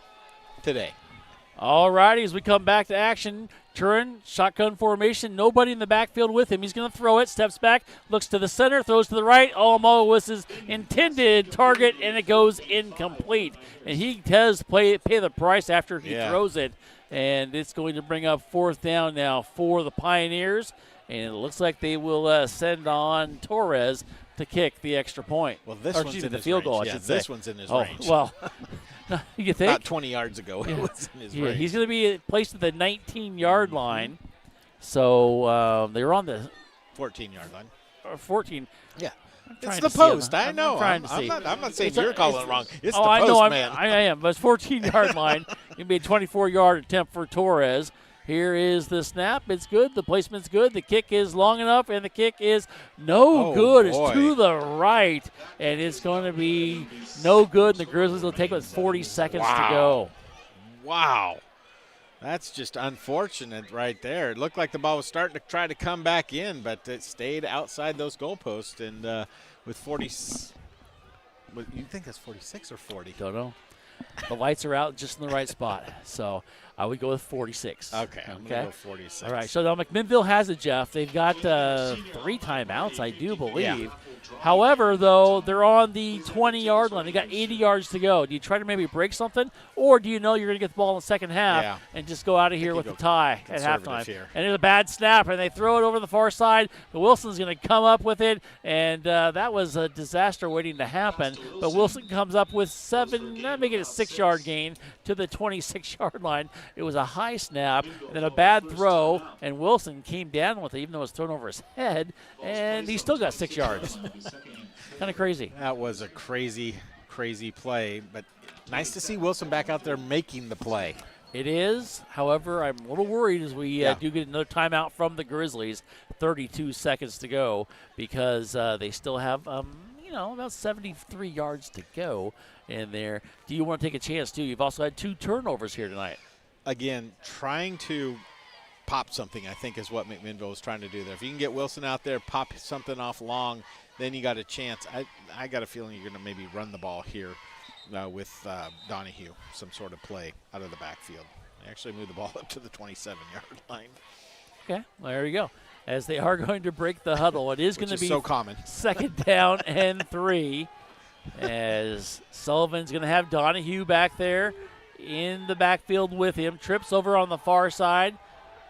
All righty, as we come back to action, Turin, shotgun formation, nobody in the backfield with him. He's going to throw it, steps back, looks to the center, throws to the right. Alamo was his intended target, and it goes incomplete. And he does pay the price after he throws it. and it's going to bring up 4th down now for the Pioneers, and it looks like they will send on Torres to kick the extra point. Well, this or, one's excuse in me, the his field range. goal, I Yeah, should say. this one's in his range. Well, you think? About 20 yards ago, it was in his range. He's going to be placed at the 19-yard line. So they were on the 14-yard line. Or 14. Yeah. It's trying the to see. post. I'm I know. trying to see. I'm not saying you're calling it wrong. It's the I post, know, man. I am. But it's 14-yard line. It'll be a 24-yard attempt for Torres. Here is the snap. It's good. The placement's good. The kick is long enough, and the kick is no good. Boy. It's to the right, and it's going to be no good. And the Grizzlies will take it with 40 seconds to go. Wow. That's just unfortunate right there. It looked like the ball was starting to try to come back in, but it stayed outside those goalposts. And with 40, you think that's 46 or 40? Don't know. The lights are out just in the right spot. So I would go with 46. Okay, I'm going to go 46. All right, so now McMinnville has it, Jeff. They've got 3 timeouts, I do believe. Yeah. However, though, they're on the 20-yard line. They got 80 yards to go. Do you try to maybe break something, or do you know you're going to get the ball in the second half and just go out of here with the tie at halftime? Here. And there's a bad snap, and they throw it over the far side. But Wilson's going to come up with it, and that was a disaster waiting to happen. But Wilson comes up with 7, make it a 6-yard gain to the 26-yard line. It was a high snap, and then a bad throw, and Wilson came down with it, even though it was thrown over his head, and he still got 6 yards. Kind of crazy. That was a crazy, crazy play, but nice to see Wilson back out there making the play. It is. However, I'm a little worried as we do get another timeout from the Grizzlies. 32 seconds to go because they still have, about 73 yards to go in there. Do you want to take a chance, too? You've also had 2 turnovers here tonight. Again, Trying to pop something, I think, is what McMinnville is trying to do there. If you can get Wilson out there, pop something off long, then you got a chance. I got a feeling you're going to maybe run the ball here with Donahue, some sort of play out of the backfield. They actually moved the ball up to the 27-yard line. Okay, well, there you go. As they are going to break the huddle, it is going to be so common. 2nd down and 3. As Sullivan's going to have Donahue back there in the backfield with him. Trips over on the far side.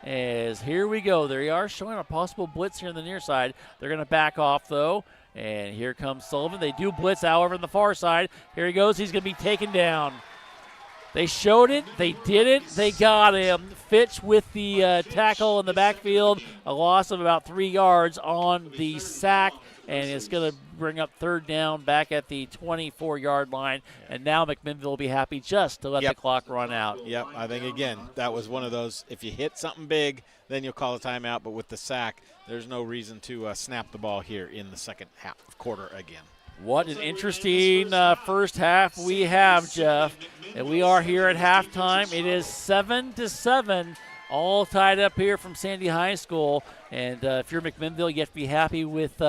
As here we go. They are showing a possible blitz here on the near side. They're going to back off, though. And here comes Sullivan. They do blitz, however, on the far side. Here he goes. He's going to be taken down. They showed it. They did it. They got him. Fitch with the tackle in the backfield. A loss of about 3 yards on the sack. And it's going to bring up 3rd down back at the 24-yard line. And now McMinnville will be happy just to let the clock run out. Yep, I think, again, that was one of those, if you hit something big, then you'll call a timeout. But with the sack, there's no reason to snap the ball here in the second quarter again. What an interesting first half we have, Jeff. And we are here at halftime. It is 7-7, all tied up here from Sandy High School. And if you're McMinnville, you have to be happy with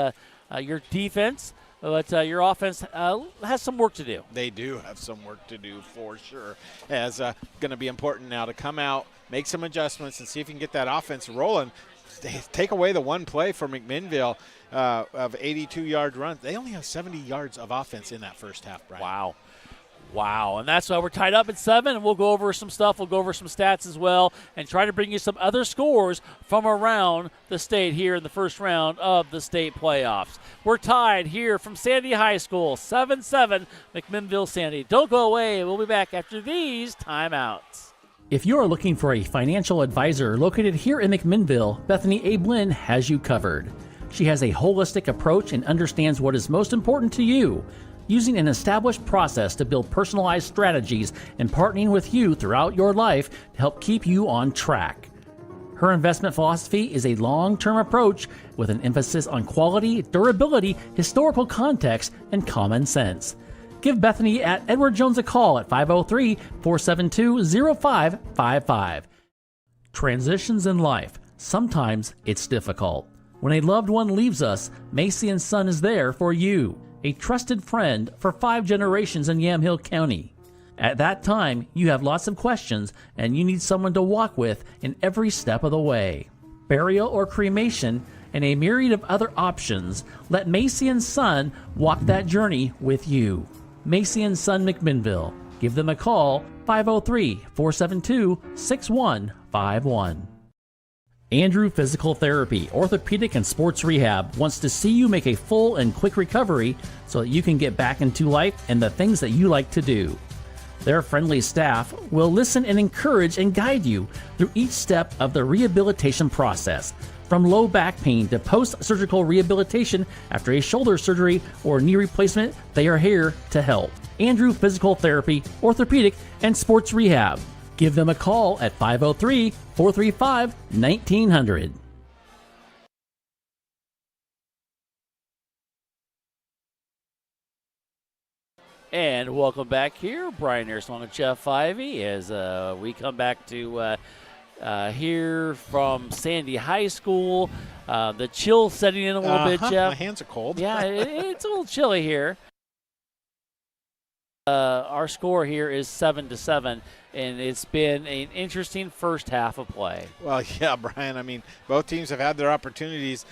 your defense. But your offense has some work to do. They do have some work to do for sure. It's going to be important now to come out, make some adjustments, and see if you can get that offense rolling. Take away the one play for McMinnville of 82-yard runs. They only have 70 yards of offense in that first half, Brian. Wow, and that's why we're tied up at 7, and we'll go over some stuff. We'll go over some stats as well and try to bring you some other scores from around the state here in the first round of the state playoffs. We're tied here from Sandy High School, 7-7, McMinnville Sandy. Don't go away. We'll be back after these timeouts. If you are looking for a financial advisor located here in McMinnville, Bethany A. Blinn has you covered. She has a holistic approach and understands what is most important to you, using an established process to build personalized strategies and partnering with you throughout your life to help keep you on track. Her investment philosophy is a long-term approach with an emphasis on quality, durability, historical context, and common sense. Give Bethany at Edward Jones a call at 503-472-0555. Transitions in life. Sometimes it's difficult. When a loved one leaves us, Macy & Son is there for you, a trusted friend for 5 generations in Yamhill County. At that time, you have lots of questions and you need someone to walk with in every step of the way. Burial or cremation and a myriad of other options, let Macy & Son walk that journey with you. Macy & Son McMinnville. Give them a call 503-472-6151. Andrew Physical Therapy, Orthopedic and Sports Rehab wants to see you make a full and quick recovery so that you can get back into life and the things that you like to do. Their friendly staff will listen and encourage and guide you through each step of the rehabilitation process, from low back pain to post-surgical rehabilitation after a shoulder surgery or knee replacement. They are here to help. Andrew Physical Therapy, Orthopedic and Sports Rehab. Give them a call at 503-435-1900. And welcome back here. Brian Harris along with Jeff Ivey as we come back to hear from Sandy High School. The chill setting in a little bit, Jeff. My hands are cold. Yeah, it's a little chilly here. Our score here is 7-7, and it's been an interesting first half of play. Well, yeah, Brian. I mean, both teams have had their opportunities.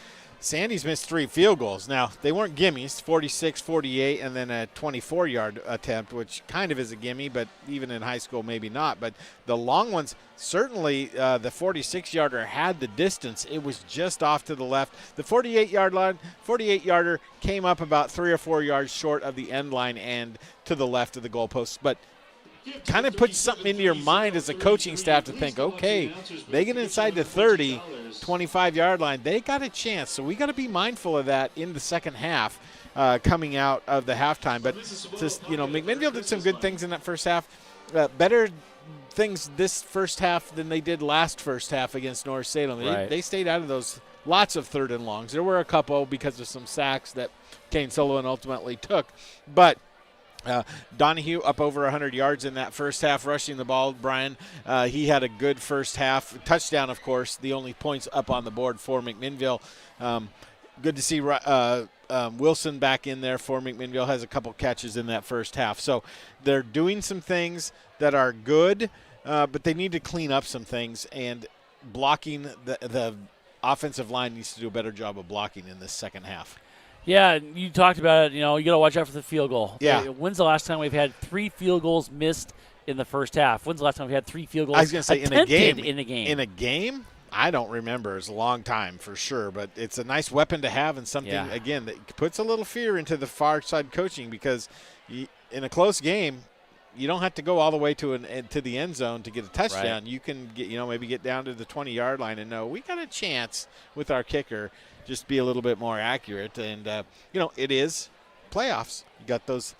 Sandy's missed 3 field goals. Now, they weren't gimmies, 46, 48, and then a 24-yard attempt, which kind of is a gimme, but even in high school, maybe not. But the long ones, certainly the 46-yarder had the distance. It was just off to the left. The 48-yarder came up about 3 or 4 yards short of the end line and to the left of the goalposts. But kind of puts something into your mind as a coaching staff to think, okay, they get inside the 30, 25-yard line, they got a chance. So we got to be mindful of that in the second half coming out of the halftime. But, McMinnville did some good things in that first half. Better things this first half than they did last first half against North Salem. Right. They stayed out of those lots of third and longs. There were a couple because of some sacks that Kane Sullivan ultimately took. But Donahue up over 100 yards in that first half rushing the ball. Brian, he had a good first half. Touchdown, of course, the only points up on the board for McMinnville. Good to see Wilson back in there for McMinnville. Has a couple catches in that first half. So they're doing some things that are good, but they need to clean up some things. And blocking, the offensive line needs to do a better job of blocking in this second half. Yeah, you talked about it. You got to watch out for the field goal. Yeah. When's the last time we've had 3 field goals missed in the first half? When's the last time we had 3 field goals I was going to say in a game. In a game? I don't remember. It's a long time for sure, but it's a nice weapon to have and something, again, that puts a little fear into the far side coaching because in a close game, you don't have to go all the way to the end zone to get a touchdown. Right. You can maybe get down to the 20-yard line and know we got a chance with our kicker. Just be a little bit more accurate, and it is playoffs. You got those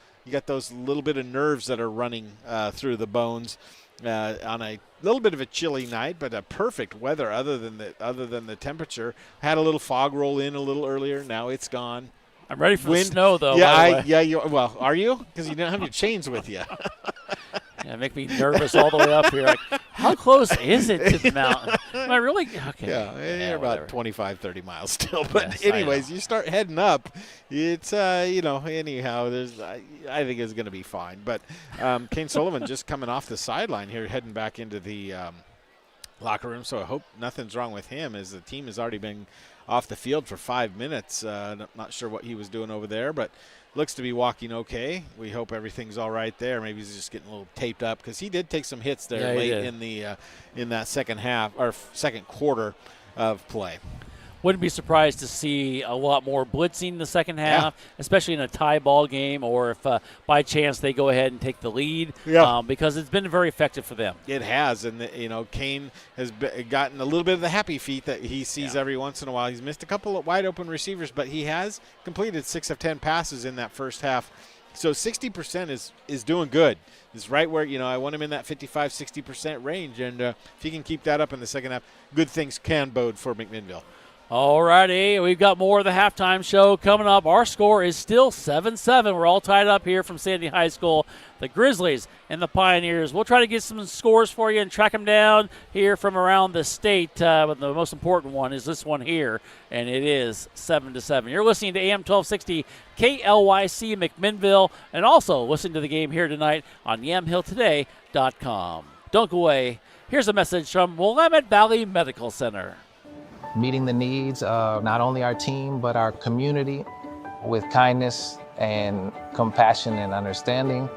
little bit of nerves that are running through the bones on a little bit of a chilly night, but a perfect weather other than the temperature. Had a little fog roll in a little earlier. Now it's gone. I'm ready for the snow, though. Well, are you? Because you don't have your chains with you. Yeah, make me nervous all the way up here. Like, how close is it to the mountain? Am I really? Okay. Yeah, you're about 25, 30 miles still. But anyways, you start heading up. It's, anyhow, I think it's going to be fine. But Kane Sullivan just coming off the sideline here, heading back into the locker room. So I hope nothing's wrong with him as the team has already been off the field for 5 minutes. Not sure what he was doing over there, but looks to be walking okay. We hope everything's all right there. Maybe he's just getting a little taped up because he did take some hits there late in that second half or second quarter of play. Wouldn't be surprised to see a lot more blitzing in the second half, especially in a tie ball game or if by chance they go ahead and take the lead because it's been very effective for them. It has, and Kane has gotten a little bit of the happy feet that he sees every once in a while. He's missed a couple of wide open receivers, but he has completed 6 of 10 passes in that first half. So 60% is doing good. It's right where, I want him in that 55-60% range, and if he can keep that up in the second half, good things can bode for McMinnville. All righty, we've got more of the halftime show coming up. Our score is still 7-7. We're all tied up here from Sandy High School. The Grizzlies and the Pioneers. We'll try to get some scores for you and track them down here from around the state. But the most important one is this one here, and it is 7-7. You're listening to AM 1260 KLYC McMinnville, and also listen to the game here tonight on yamhilltoday.com. Don't go away. Here's a message from Willamette Valley Medical Center. Meeting the needs of not only our team, but our community with kindness and compassion and understanding.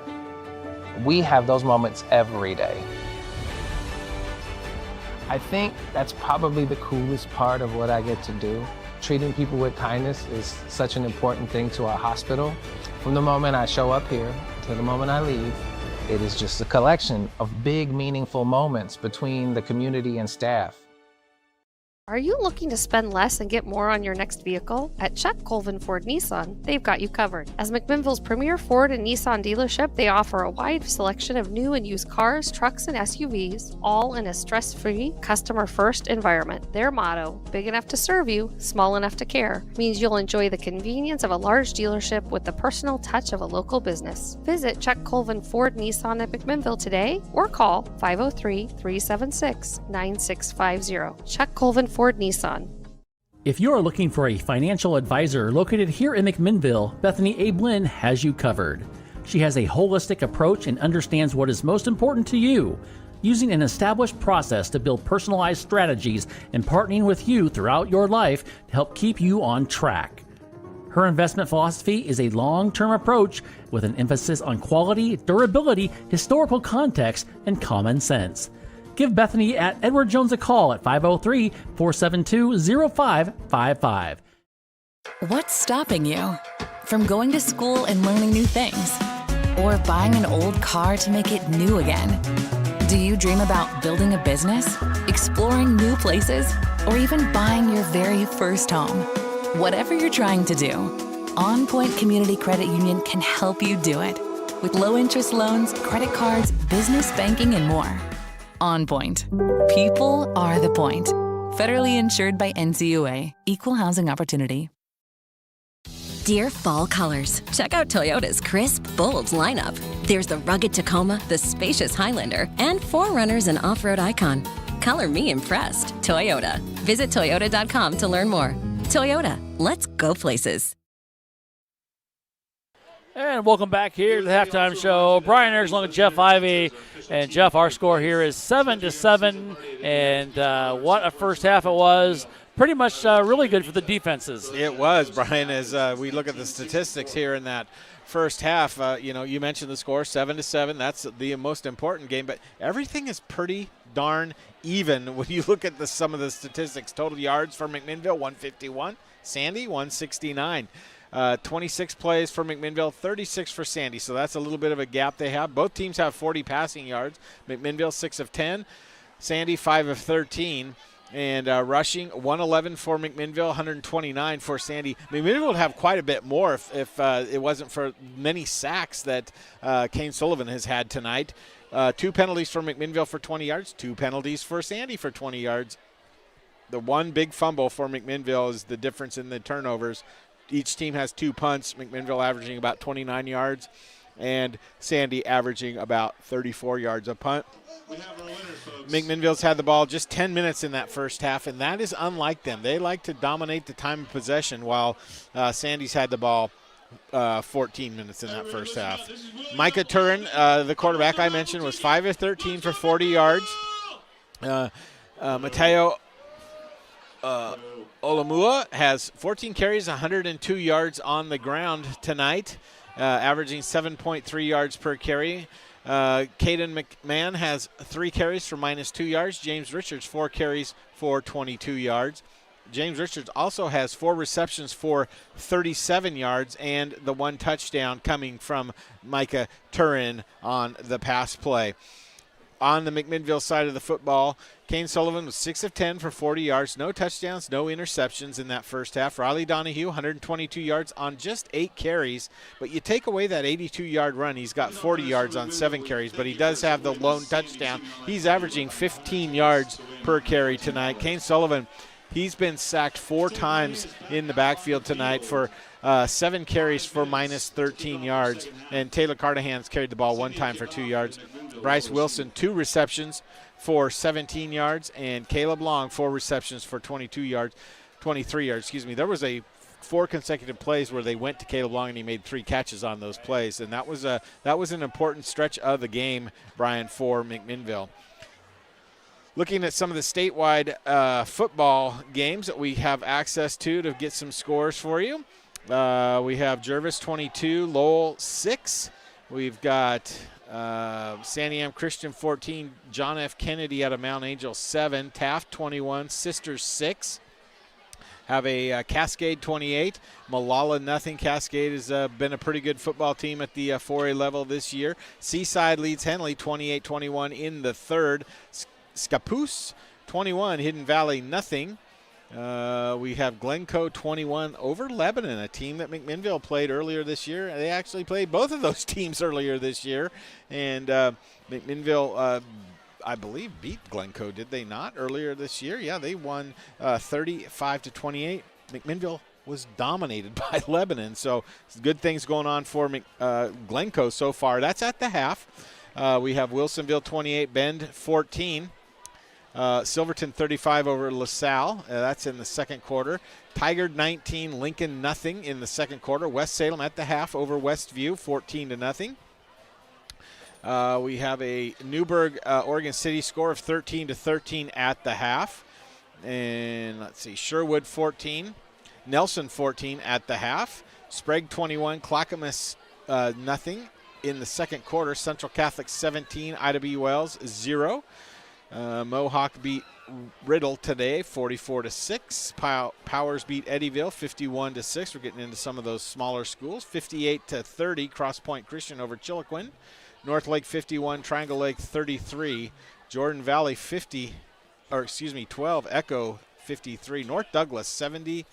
We have those moments every day. I think that's probably the coolest part of what I get to do. Treating people with kindness is such an important thing to our hospital. From the moment I show up here to the moment I leave, it is just a collection of big, meaningful moments between the community and staff. Are you looking to spend less and get more on your next vehicle? At Chuck Colvin Ford Nissan, they've got you covered. As McMinnville's premier Ford and Nissan dealership, they offer a wide selection of new and used cars, trucks, and SUVs, all in a stress-free, customer-first environment. Their motto, big enough to serve you, small enough to care, means you'll enjoy the convenience of a large dealership with the personal touch of a local business. Visit Chuck Colvin Ford Nissan at McMinnville today or call 503-376-9650. Chuck Colvin Ford Nissan. If you are looking for a financial advisor located here in McMinnville, Bethany A. Blinn has you covered. She has a holistic approach and understands what is most important to you, using an established process to build personalized strategies and partnering with you throughout your life to help keep you on track. Her investment philosophy is a long-term approach with an emphasis on quality, durability, historical context, and common sense. Give Bethany at Edward Jones a call at 503-472-0555. What's stopping you from going to school and learning new things? Or buying an old car to make it new again? Do you dream about building a business, exploring new places, or even buying your very first home? Whatever you're trying to do, On Point Community Credit Union can help you do it. With low-interest loans, credit cards, business banking, and more. On Point. People are the point. Federally insured by NCUA. Equal housing opportunity. Dear fall colors, check out Toyota's crisp, bold lineup. There's the rugged Tacoma, the spacious Highlander, and 4Runners and off-road icon. Color me impressed. Toyota. Visit toyota.com to learn more. Toyota, let's go places. And welcome back here to the halftime show. Brian Ayers along with Jeff Ivey. And Jeff, our score here is 7-7. And what a first half it was. Pretty much really good for the defenses. It was, Brian, as we look at the statistics here in that first half. You mentioned the score, 7-7. That's the most important game. But everything is pretty darn even when you look at some of the statistics. Total yards for McMinnville, 151. Sandy, 169. 26 plays for McMinnville, 36 for Sandy. So that's a little bit of a gap they have. Both teams have 40 passing yards. McMinnville, 6 of 10. Sandy, 5 of 13. And rushing, 111 for McMinnville, 129 for Sandy. McMinnville would have quite a bit more if it wasn't for many sacks that Kane Sullivan has had tonight. 2 penalties for McMinnville for 20 yards, 2 penalties for Sandy for 20 yards. The one big fumble for McMinnville is the difference in the turnovers. Each team has 2 punts, McMinnville averaging about 29 yards, and Sandy averaging about 34 yards a punt. McMinnville's had the ball just 10 minutes in that first half, and that is unlike them. They like to dominate the time of possession, while Sandy's had the ball 14 minutes in that first half. Micah Turin, the quarterback I mentioned, was 5 of 13 for 40 yards. Mateo Olamua has 14 carries, 102 yards on the ground tonight, averaging 7.3 yards per carry. Caden McMahon has 3 carries for -2 yards. James Richards, 4 carries for 22 yards. James Richards also has 4 receptions for 37 yards and the 1 touchdown coming from Micah Turin on the pass play. On the McMinnville side of the football, Kane Sullivan was 6 of 10 for 40 yards, no touchdowns, no interceptions in that first half. Riley Donahue, 122 yards on just 8 carries, but you take away that 82-yard run, he's got 40 yards on 7 carries, but he does have the lone touchdown. He's averaging 15 yards per carry tonight. Kane Sullivan, he's been sacked 4 times in the backfield tonight for 7 carries for -13 yards, and Taylor Cardahan's carried the ball 1 time for 2 yards. Bryce Wilson, 2 receptions for 17 yards, and Caleb Long, 4 receptions for 23 yards. There was 4 consecutive plays where they went to Caleb Long and he made 3 catches on those plays, and that was an important stretch of the game, Brian, for McMinnville. Looking at some of the statewide football games that we have access to get some scores for you. We have Jervis 22, Lowell 6. We've got Sandy M. Christian 14, John F. Kennedy out of Mount Angel 7, Taft 21, Sisters 6. Have a Cascade 28, Malala nothing. Cascade has been a pretty good football team at the 4A level this year. Seaside leads Henley 28-21 in the third. Scappoose 21, Hidden Valley nothing. We have Glencoe 21 over Lebanon, a team that McMinnville played earlier this year. They actually played both of those teams earlier this year, and McMinnville I believe beat Glencoe, did they not, earlier this year? Yeah, they won 35-28. McMinnville was dominated by Lebanon, so good things going on for Glencoe so far. That's at the half. We have Wilsonville 28, Bend 14. Silverton 35 over LaSalle. That's in the second quarter. Tigard 19, Lincoln nothing in the second quarter. West Salem at the half over Westview 14-0. We have a Newburgh, Oregon City score of 13-13 at the half. And let's see, Sherwood 14, Nelson 14 at the half. Sprague 21, Clackamas nothing in the second quarter. Central Catholic 17, Ida B. Wells 0. Mohawk beat Riddle today 44-6. Powers beat Eddyville 51-6. We're getting into some of those smaller schools. 58-30, Cross Point Christian over Chiloquin. North Lake 51, Triangle Lake 33, Jordan Valley 12, Echo 53, North Douglas 70-6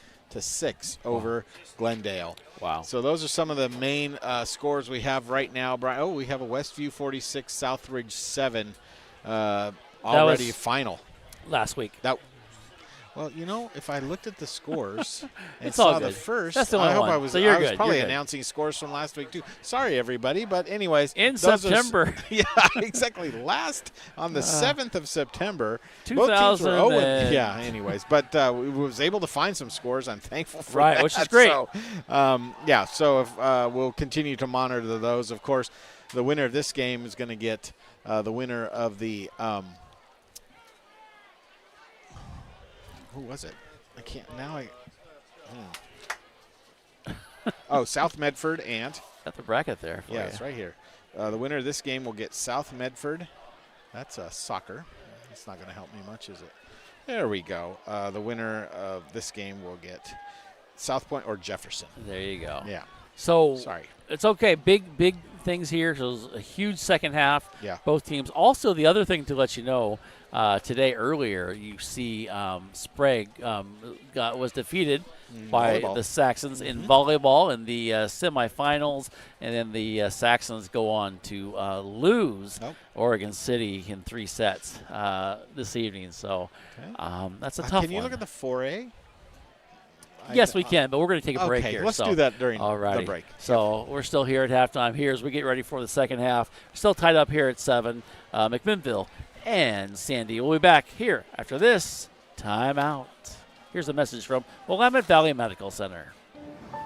over Glendale. Wow. So those are some of the main scores we have right now. Brian, we have a Westview 46, Southridge 7 already final. Last week. Well, if I looked at the scores and saw the first, that's the only I hope one. I was, So you're I was good. probably You're good. announcing scores from last week too. Sorry, everybody, but anyways. In September. Yeah, exactly. Last on the 7th of September. 2000. Both teams were 0. Yeah, anyways. But we was able to find some scores. I'm thankful for that. Which is great. So, so if, we'll continue to monitor those. Of course, the winner of this game is going to get the winner of the who was it? I can't now. South Medford and got the bracket there. Yeah, it's right here. The winner of this game will get South Medford. That's soccer. It's not going to help me much, is it? There we go. The winner of this game will get South Point or Jefferson. There you go. Yeah. So sorry. It's okay. Big things here. So it was a huge second half. Yeah. Both teams. Also, the other thing to let you know. Today earlier, you see Sprague was defeated by volleyball. the Saxons in volleyball in the semifinals, and then the Saxons go on to lose Oregon City in 3 sets this evening. So that's a tough one. Can you look at the 4A? Yes, we can, but we're going to take a break okay, here. Let's do that during the break. So we're still here at halftime here as we get ready for the second half. Still tied up here at 7. McMinnville and Sandy. We'll be back here after this timeout. Here's a message from Willamette Valley Medical Center.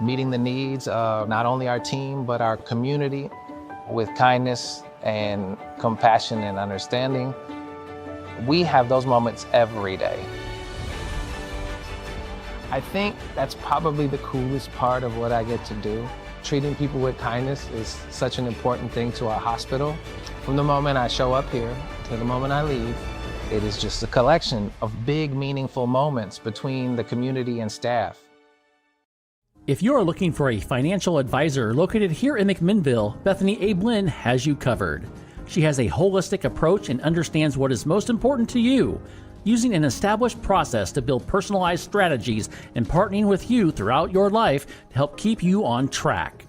Meeting the needs of not only our team, but our community with kindness and compassion and understanding. We have those moments every day. I think that's probably the coolest part of what I get to do. Treating people with kindness is such an important thing to our hospital. From the moment I show up here to the moment I leave, it is just a collection of big, meaningful moments between the community and staff. If you're looking for a financial advisor located here in McMinnville, Bethany A. Blinn has you covered. She has a holistic approach and understands what is most important to you, using an established process to build personalized strategies and partnering with you throughout your life to help keep you on track.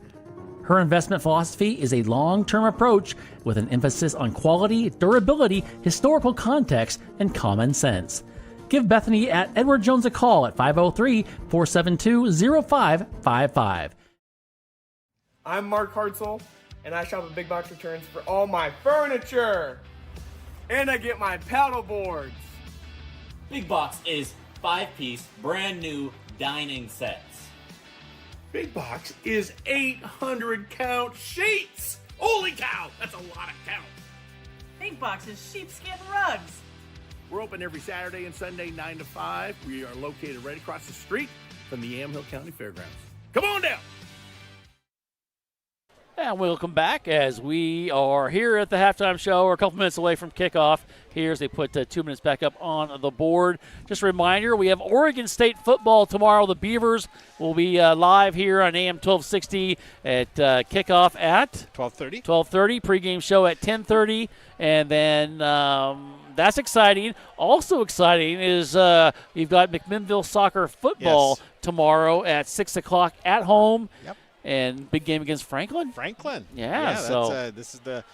Her investment philosophy is a long-term approach with an emphasis on quality, durability, historical context, and common sense. Give Bethany at Edward Jones a call at 503-472-0555. I'm Mark Hartzell, and I shop at Big Box Returns for all my furniture. And I get my paddle boards. Big Box is 5-piece, brand new dining sets. Big Box is 800 count sheets. Holy cow, that's a lot of count. Big Box is sheepskin rugs. We're open every Saturday and Sunday 9 to 5. We are located right across the street from the Yamhill County Fairgrounds. Come on down. And we'll come back as we are here at the halftime show. We're a couple minutes away from kickoff here as they put 2 minutes back up on the board. Just a reminder, we have Oregon State football tomorrow. The Beavers will be live here on AM 1260 at kickoff at 12:30. 12:30. Pregame show at 10:30. And then that's exciting. Also exciting is you've got McMinnville soccer football tomorrow at 6 o'clock at home. Yep. And big game against Franklin. Yeah, so that's, this is the,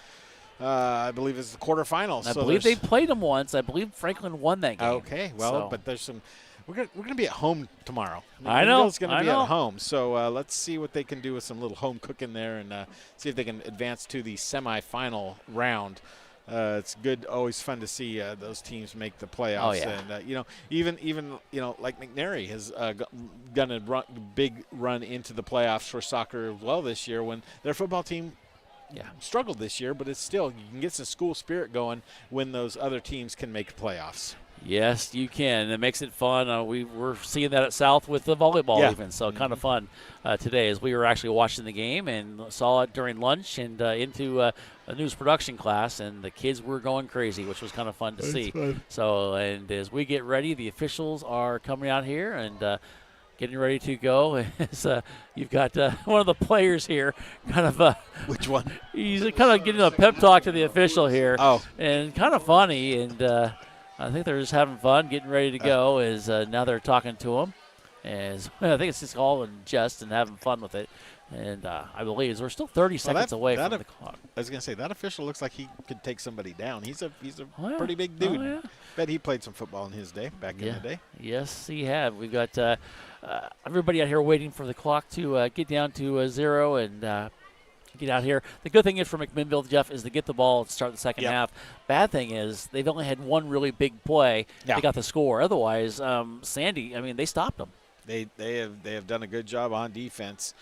I believe it's the quarterfinals. I believe they played them once. I believe Franklin won that game. Okay, well, but there's some. We're gonna be at home tomorrow. I know. It's gonna be at home, so let's see what they can do with some little home cooking there, and see if they can advance to the semifinal round. It's good, always fun to see those teams make the playoffs. Oh, yeah. And even like McNary has done a big run into the playoffs for soccer as well this year, when their football team struggled this year, but it's still, you can get some school spirit going when those other teams can make playoffs. Yes, you can. It makes it fun. We're seeing that at South with the volleyball even, so kind of fun today as we were actually watching the game and saw it during lunch and into a news production class, and the kids were going crazy, which was kind of fun to see. Fun. So, and as we get ready, the officials are coming out here and getting ready to go. You've got one of the players here, kind of. Which one? He's kind of getting a pep talk to the official here. Oh. And kind of funny, and I think they're just having fun, getting ready to go. As now they're talking to him, as I think it's just all in jest and having fun with it. And I believe we're still 30 seconds away from the clock. I was gonna say that official looks like he could take somebody down. He's a pretty big dude. Oh, yeah. Bet he played some football in his day, back in the day. Yes, he had. We've got everybody out here waiting for the clock to get down to 0 and. Get out here. The good thing is for McMinnville, Jeff, is to get the ball to start the second half. Bad thing is they've only had one really big play. They got the score. Otherwise, Sandy, I mean, they stopped them. They have done a good job on defense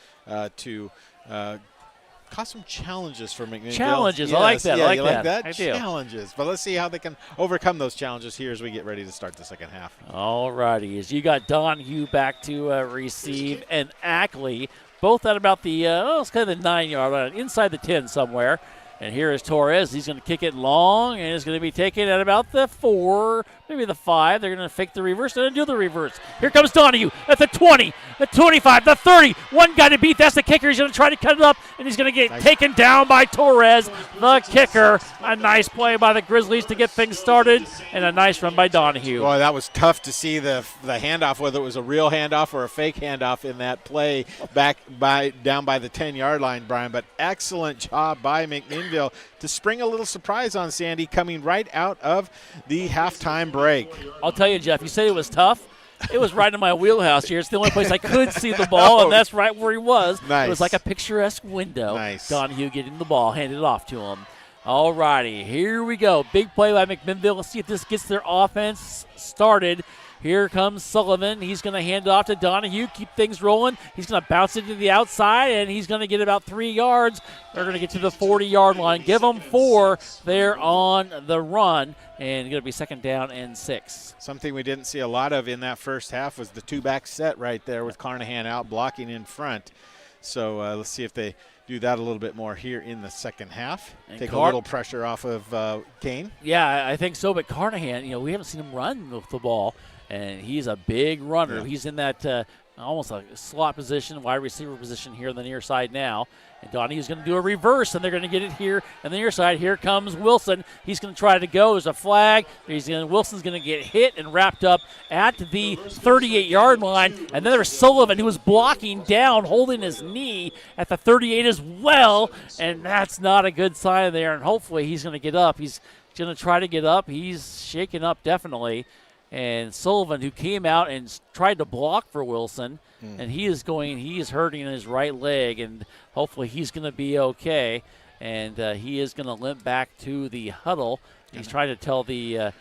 to cause some challenges for McMinnville. Challenges, yes, I like that. Yeah, I like you that. like that? I do. Challenges. But let's see how they can overcome those challenges here as we get ready to start the second half. All righty. As you got Donahue back to receive and Ackley. Both at about the, it's kind of the 9-yard line, inside the 10 somewhere. And here is Torres. He's going to kick it long, and it's going to be taken at about the 4, maybe the 5. They're going to fake the reverse. They're going to do the reverse. Here comes Donahue at the 20, the 25, the 30. One guy to beat. That's the kicker. He's going to try to cut it up, and he's going to get taken down by Torres, the kicker. A nice play by the Grizzlies to get things started, and a nice run by Donahue. Boy, that was tough to see the handoff, whether it was a real handoff or a fake handoff in that play down by the 10-yard line, Brian. But excellent job by McMinnville to spring a little surprise on Sandy coming right out of the halftime break. I'll tell you, Jeff, you said it was tough. It was right in my wheelhouse here. It's the only place I could see the ball, and that's right where he was. Nice. It was like a picturesque window. Nice. Donahue getting the ball, handed it off to him. All righty, here we go. Big play by McMinnville. Let's see if this gets their offense started. Here comes Sullivan. He's going to hand it off to Donahue, keep things rolling. He's going to bounce it to the outside, and he's going to get about 3 yards. They're going to get to the 40-yard line. Give them 4 there on the run, and going to be second down and 6. Something we didn't see a lot of in that first half was the two-back set right there with Carnahan out blocking in front. So let's see if they do that a little bit more here in the second half. And take a little pressure off of Kane. Yeah, I think so. But Carnahan, we haven't seen him run with the ball, and he's a big runner. Yeah. He's in that almost a slot position, wide receiver position here on the near side now. And Donahue's going to do a reverse, and they're going to get it here on the near side. Here comes Wilson. He's going to try to go. There's a flag. Wilson's going to get hit and wrapped up at the 38-yard line. And then there's Sullivan, who was blocking down, holding his knee at the 38 as well. And that's not a good sign there. And hopefully he's going to get up. He's going to try to get up. He's shaken up definitely. And Sullivan, who came out and tried to block for Wilson, and he is hurting his right leg, and hopefully he's going to be okay. And he is going to limp back to the huddle. He's trying to tell the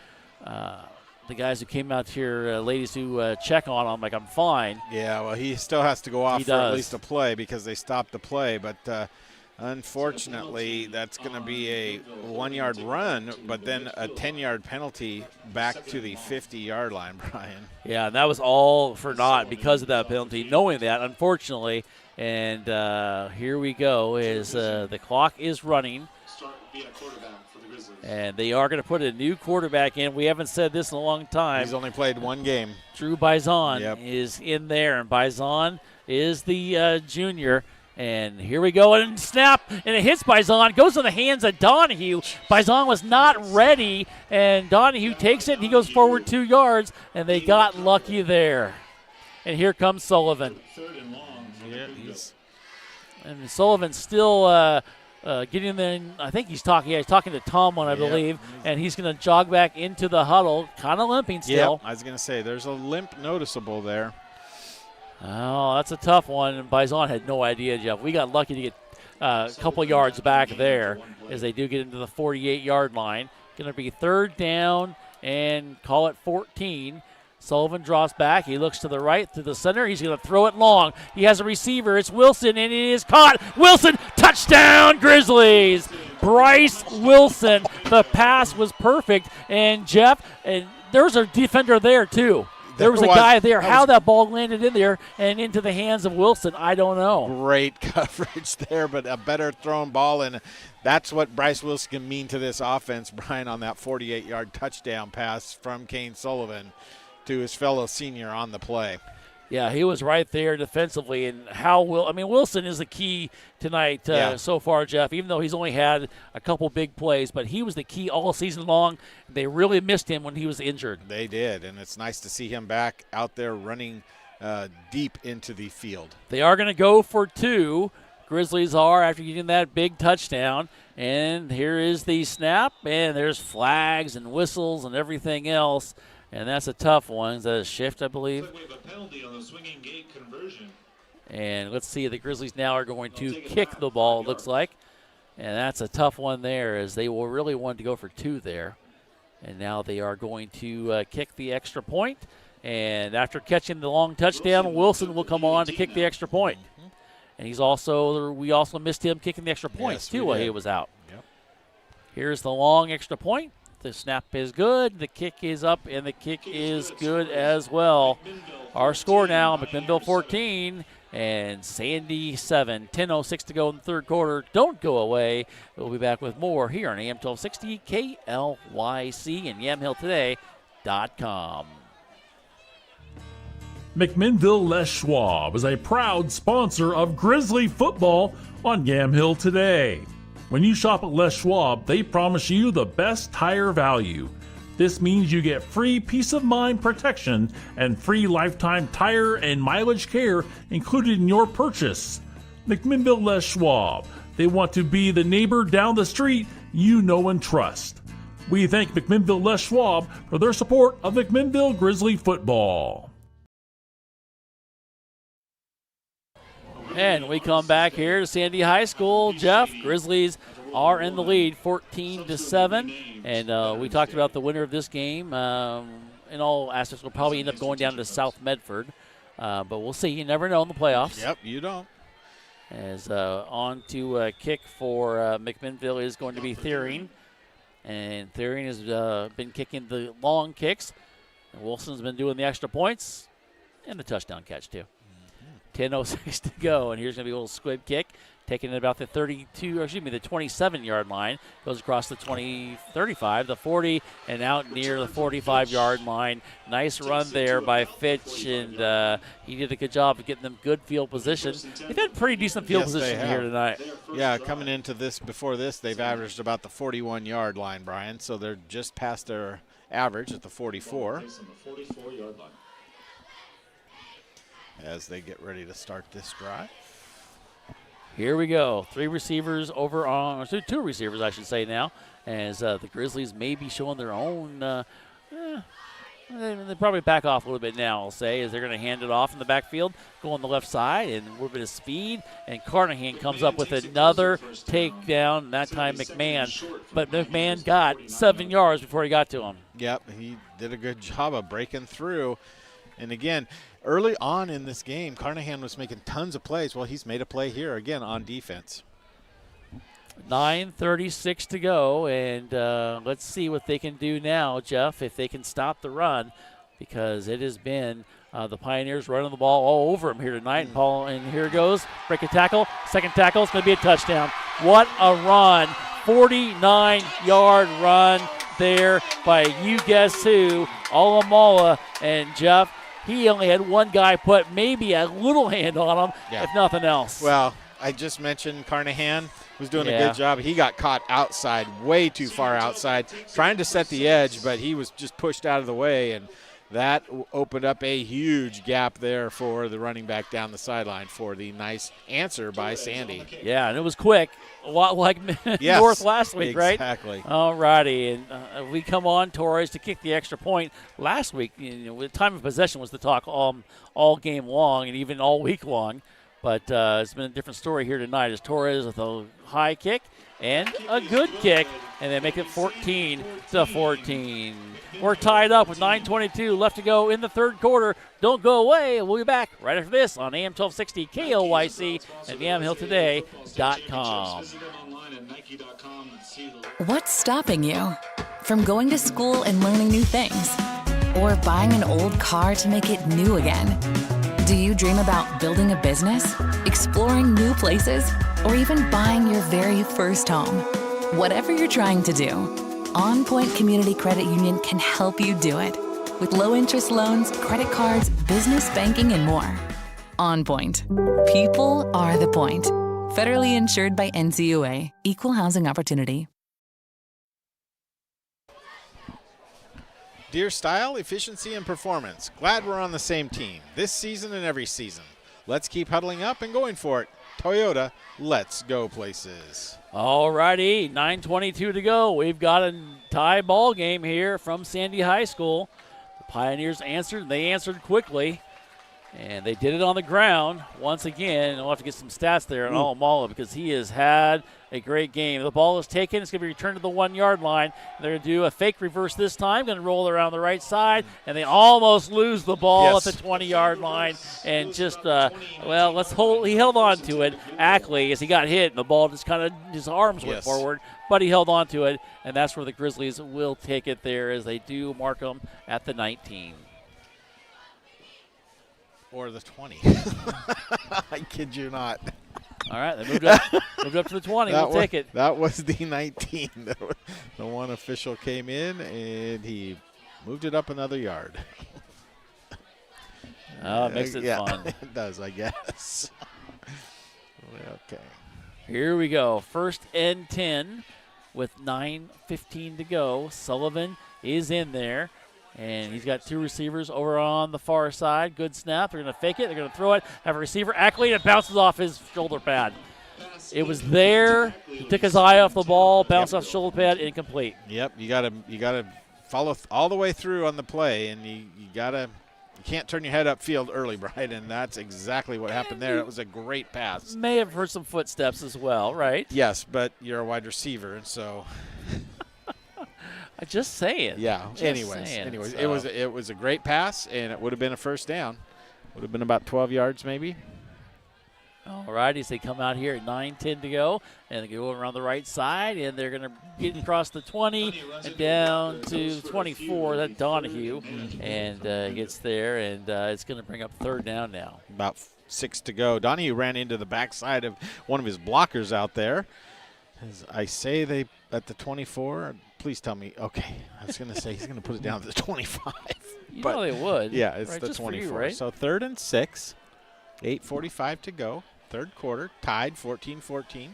guys who came out here, ladies who check on him, like, I'm fine. Yeah, well, he still has to go off for at least a play because they stopped the play. But Unfortunately, that's going to be a 1-yard run, but then a 10-yard penalty back to the 50-yard line, Brian. Yeah, and that was all for naught because of that penalty, knowing that, unfortunately. And here we go as the clock is running. And they are going to put a new quarterback in. We haven't said this in a long time. He's only played one game. Drew Bison is in there, and Bison is the junior. And here we go, and snap, and it hits Bison, goes in the hands of Donahue. Bison was not ready, and Donahue takes it, and he goes forward 2 yards, and they got lucky there. And here comes Sullivan. Yeah, and Sullivan's still getting there. I think he's talking to Tomlin, I believe, and he's going to jog back into the huddle, kind of limping still. Yeah, I was going to say, there's a limp noticeable there. Oh, that's a tough one. And Bison had no idea, Jeff. We got lucky to get a couple yards back there as they do get into the 48-yard line. Going to be 3rd down and call it 14. Sullivan drops back. He looks to the right, to the center. He's going to throw it long. He has a receiver. It's Wilson, and it is caught. Wilson, touchdown, Grizzlies. Bryce Wilson. The pass was perfect. And, Jeff, and there's a defender there, too. There was a guy there. How that ball landed in there and into the hands of Wilson, I don't know. Great coverage there, but a better thrown ball, and that's what Bryce Wilson can mean to this offense, Brian, on that 48-yard touchdown pass from Kane Sullivan to his fellow senior on the play. Yeah, he was right there defensively, and Wilson is the key tonight so far, Jeff, even though he's only had a couple big plays, but he was the key all season long. They really missed him when he was injured. They did, and it's nice to see him back out there running deep into the field. They are going to go for 2. Grizzlies are after getting that big touchdown, and here is the snap, and there's flags and whistles and everything else. And that's a tough one. Is that a shift, I believe? We have a penalty on the swinging gate conversion. And let's see, the Grizzlies now are going to kick the ball, it looks like. And that's a tough one there, as they will really want to go for 2 there. And now they are going to kick the extra point. And after catching the long touchdown, Wilson will come on to kick the extra point. And we also missed him kicking the extra points, too, while he was out. Yep. Here's the long extra point. The snap is good, the kick is up, and the kick is good as well. Our score now, McMinnville 14 and Sandy 7. 10:06 to go in the 3rd quarter. Don't go away. We'll be back with more here on AM 1260 KLYC and YamHillToday.com. McMinnville Les Schwab is a proud sponsor of Grizzly football on Yamhill Today. When you shop at Les Schwab, they promise you the best tire value. This means you get free peace of mind protection and free lifetime tire and mileage care included in your purchase. McMinnville Les Schwab. They want to be the neighbor down the street you know and trust. We thank McMinnville Les Schwab for their support of McMinnville Grizzly football. And we come back here to Sandy High School. Jeff, Grizzlies are in the lead 14-7. And we talked about the winner of this game. In all aspects, will probably end up going down to South Medford. But we'll see. You never know in the playoffs. Yep, you don't. As on to kick for McMinnville is going to be Thiering. And Thiering has been kicking the long kicks. And Wilson's been doing the extra points and the touchdown catch, too. 10:06 to go, and here's going to be a little squib kick, taking it about the 27-yard line. Goes across the 35, the 40, and out near the 45-yard line. Nice run there by Fitch, and he did a good job of getting them good field position. They've had pretty decent field position here tonight. Yeah, coming into this, before this, they've averaged about the 41-yard line, Brian, so they're just past their average at the 44. As they get ready to start this drive. Here we go. 3 receivers over on, 2 receivers, I should say now, as the Grizzlies may be showing their own. They probably back off a little bit now, I'll say, as they're going to hand it off in the backfield, go on the left side, and a little bit of speed. And Carnahan comes up with another takedown, that time McMahon. But McMahon got 7 yards before he got to him. Yep, he did a good job of breaking through. And again, early on in this game, Carnahan was making tons of plays. Well, he's made a play here again on defense. 9:36 to go, and let's see what they can do now, Jeff, if they can stop the run, because it has been the Pioneers running the ball all over them here tonight. And Paul, and here it goes. Break a tackle. Second tackle. It's going to be a touchdown. What a run. 49-yard run there by you guess who, Alamala. And Jeff, he only had one guy put maybe a little hand on him, if nothing else. Well, I just mentioned Carnahan was doing a good job. He got caught outside, way too far outside, trying to set the edge, but he was just pushed out of the way, and that opened up a huge gap there for the running back down the sideline for the nice answer by Sandy. Yeah, and it was quick, a lot like North last week, right? Exactly. All righty, and we come on, Torres, to kick the extra point. Last week, time of possession was the talk all game long and even all week long. But it's been a different story here tonight as Torres with a high kick and a good kick, and they make it 14-14. We're tied up with 9:22 left to go in the third quarter. Don't go away. We'll be back right after this on AM 1260 KLYC and YamHillToday.com. What's stopping you from going to school and learning new things? Or buying an old car to make it new again? Do you dream about building a business, exploring new places, or even buying your very first home? Whatever you're trying to do, On Point Community Credit Union can help you do it. With low-interest loans, credit cards, business banking, and more. On Point. People are the point. Federally insured by NCUA. Equal housing opportunity. Dear Style, Efficiency, and Performance, glad we're on the same team this season and every season. Let's keep huddling up and going for it. Toyota, let's go places. All righty, 9:22 to go. We've got a tie ball game here from Sandy High School. The Pioneers answered. They answered quickly, and they did it on the ground once again. I'll have to get some stats there on Alamala because he has had a great game. The ball is taken. It's going to be returned to the 1 yard line. They're going to do a fake reverse this time. Going to roll it around the right side, and they almost lose the ball at the 20-yard line. And just, he held on to it. Ackley, as he got hit, and the ball just kind of, his arms went forward, but he held on to it, and that's where the Grizzlies will take it there as they do mark them at the 19. Or the 20. I kid you not. All right, they moved up to the 20. We'll take it. That was the 19. The one official came in, and he moved it up another yard. Oh, it makes it fun. It does, I guess. Okay. Here we go. 1st and 10 with 9:15 to go. Sullivan is in there. And he's got two receivers over on the far side. Good snap. They're going to fake it. They're going to throw it. Have a receiver. Ackley, and it bounces off his shoulder pad. It was there. He took his eye off the ball. Bounced off shoulder pad. Incomplete. Yep. You gotta follow all the way through on the play, and you can't turn your head upfield early, Brian. And that's exactly what happened there. It was a great pass. May have heard some footsteps as well, right? Yes, but you're a wide receiver, and so. Just saying. Yeah. Anyways, it was a great pass, and it would have been a first down. Would have been about 12 yards maybe. All righty, so they come out here at 9:10 to go, and they go around the right side, and they're going to get across the 20 and down to 24. That's Donahue, and gets there, and it's going to bring up 3rd down now. About 6 to go. Donahue ran into the backside of one of his blockers out there. As I say, they at the 24. Please tell me. Okay, I was going to say he's going to put it down to the 25. You know they would. Yeah, it's right, the just 24. For you, right? So 3rd and 6, 8:45 to go. 3rd quarter, tied 14-14.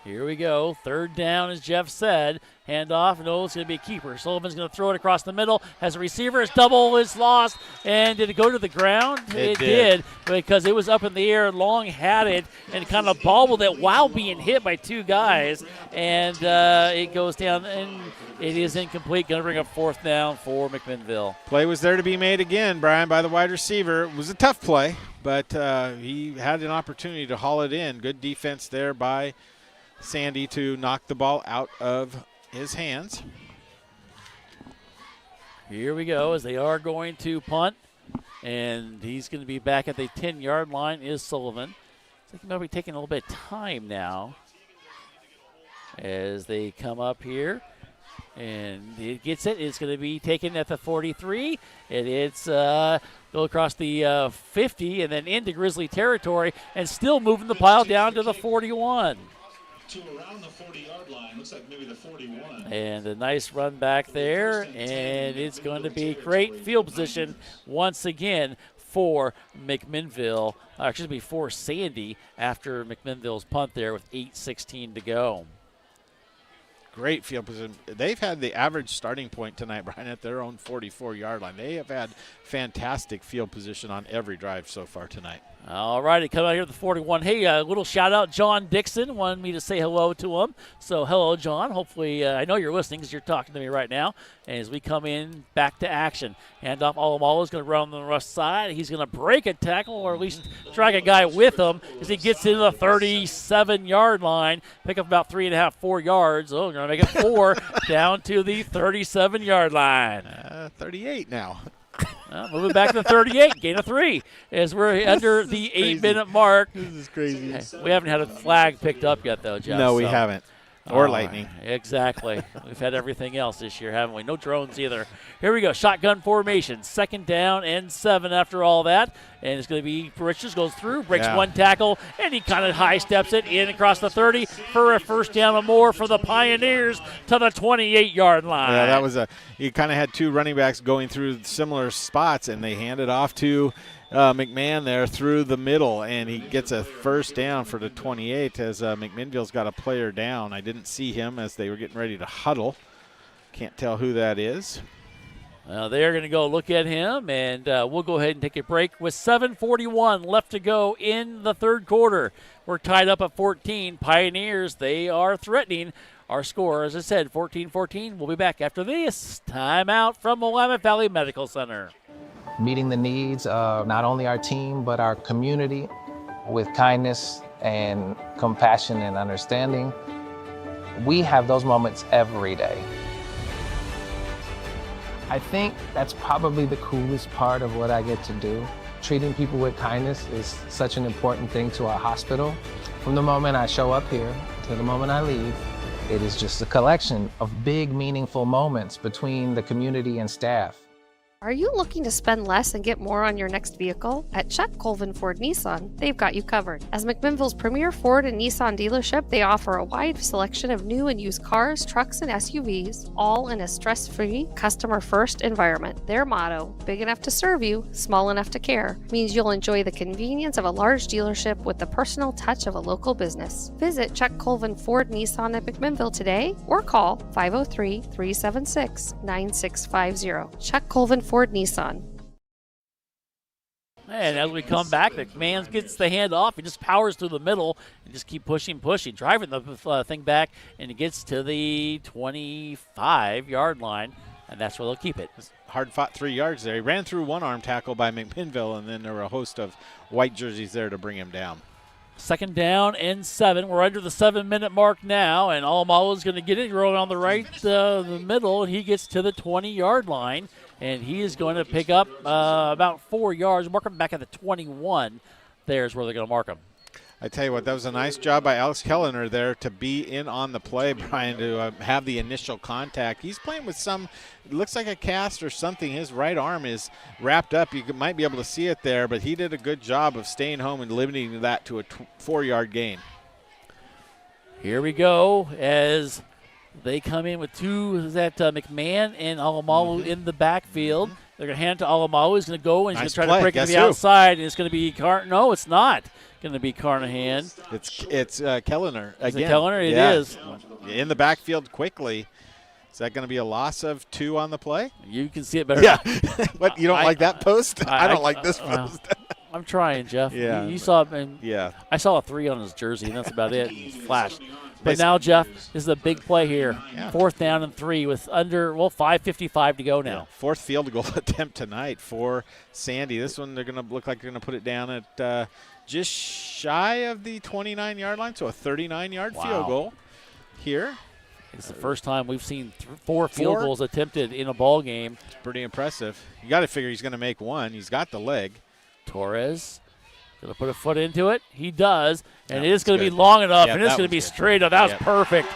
Here we go. 3rd down, as Jeff said. Handoff. No, it's going to be a keeper. Sullivan's going to throw it across the middle. Has a receiver. His double is lost. And did it go to the ground? It did, because it was up in the air. Long had it and kind of bobbled it while being hit by 2 guys. And it goes down, and it is incomplete. Going to bring up 4th down for McMinnville. Play was there to be made again, Brian, by the wide receiver. It was a tough play, but he had an opportunity to haul it in. Good defense there by Sandy to knock the ball out of his hands. Here we go as they are going to punt, and he's going to be back at the 10-yard line is Sullivan. So they might be taking a little bit of time now as they come up here. And it gets it. It's going to be taken at the 43. And it's go across the 50 and then into Grizzly territory and still moving the pile down to the 41. To around the 40-yard line. Looks like maybe the 41. And a nice run back there. And it's going to be great field position once again for McMinnville. Excuse me, for Sandy after McMinnville's punt there with 8:16 to go. Great field position. They've had the average starting point tonight, Brian, at their own 44-yard line. They have had fantastic field position on every drive so far tonight. All righty, come out here to the 41. Hey, a little shout-out. John Dixon wanted me to say hello to him. So, hello, John. Hopefully, I know you're listening because you're talking to me right now. And as we come in back to action, handoff Alamalo is going to run on the rush side. He's going to break a tackle or at least drag a guy with him as he gets into the 37-yard line. Pick up about 3.5, 4 yards. Oh, we're going to make it 4 down to the 37-yard line. 38 now. Moving back to the 38, gain of 3 as we're under the 8-minute mark. This is crazy. We haven't had a flag picked up yet, though, Jeff. No, we haven't. Or lightning. Exactly. We've had everything else this year, haven't we? No drones either. Here we go. Shotgun formation. 2nd down and 7 after all that. And it's going to be Richards goes through, breaks one tackle, and he kind of high steps it in across the 30 for a 1st down or more for the Pioneers to the 28-yard line. Yeah, that was you kind of had 2 running backs going through similar spots, and they handed off to McMahon there through the middle, and he gets a 1st down for the 28 as McMinnville's got a player down. I didn't see him as they were getting ready to huddle. Can't tell who that is. They're going to go look at him, and we'll go ahead and take a break with 7:41 left to go in the 3rd quarter. We're tied up at 14. Pioneers, they are threatening our score. As I said, 14-14. We'll be back after this timeout from Willamette Valley Medical Center. Meeting the needs of not only our team, but our community with kindness and compassion and understanding. We have those moments every day. I think that's probably the coolest part of what I get to do. Treating people with kindness is such an important thing to our hospital. From the moment I show up here to the moment I leave, it is just a collection of big, meaningful moments between the community and staff. Are you looking to spend less and get more on your next vehicle? At Chuck Colvin Ford Nissan, they've got you covered. As McMinnville's premier Ford and Nissan dealership, they offer a wide selection of new and used cars, trucks, and SUVs, all in a stress-free, customer-first environment. Their motto, big enough to serve you, small enough to care, means you'll enjoy the convenience of a large dealership with the personal touch of a local business. Visit Chuck Colvin Ford Nissan at McMinnville today or call 503-376-9650. Chuck Colvin Ford Nissan. And as we come back, the man gets the handoff. He just powers through the middle and just keep pushing, driving the thing back, and it gets to the 25-yard line, and that's where they'll keep it. Hard-fought 3 yards there. He ran through one arm tackle by McMinnville, and then there were a host of white jerseys there to bring him down. 2nd down and 7. We're under the 7-minute mark now, and Alamalo's going to get it rolling on the right, the middle, and he gets to the 20-yard line, and he is going to pick up about 4 yards. Mark him back at the 21. There's where they're going to mark him. I tell you what, that was a nice job by Alex Kellner there to be in on the play, Brian, to have the initial contact. He's playing with some, it looks like a cast or something. His right arm is wrapped up. You might be able to see it there, but he did a good job of staying home and limiting that to a 4-yard gain. Here we go as they come in with 2. Is that McMahon and Alamalo in the backfield? They're going to hand it to Alamalo. He's going to go and he's going to try to break it to the outside, and it's going to be No, it's not going to be Carnahan. It's Kellner again. Is it Kellner? It is. In the backfield quickly. Is that going to be a loss of 2 on the play? You can see it better. Yeah. What, you don't like that post? I don't like this post. I'm trying, Jeff. Yeah. You saw it. Yeah. I saw a 3 on his jersey, and that's about it. Flash. But now, Jeff, this is a big play here. Yeah. 4th down and 3 with under 5:55 to go now. Yeah. 4th field goal attempt tonight for Sandy. This one, they're going to look like they're going to put it down at just shy of the 29-yard line, so a 39-yard field goal here. It's the first time we've seen 4 field goals attempted in a ball game. It's pretty impressive. You got to figure he's going to make one. He's got the leg. Torres Going to put a foot into it. He does, and it is going to be long enough, and it's going to be straight up. That was perfect.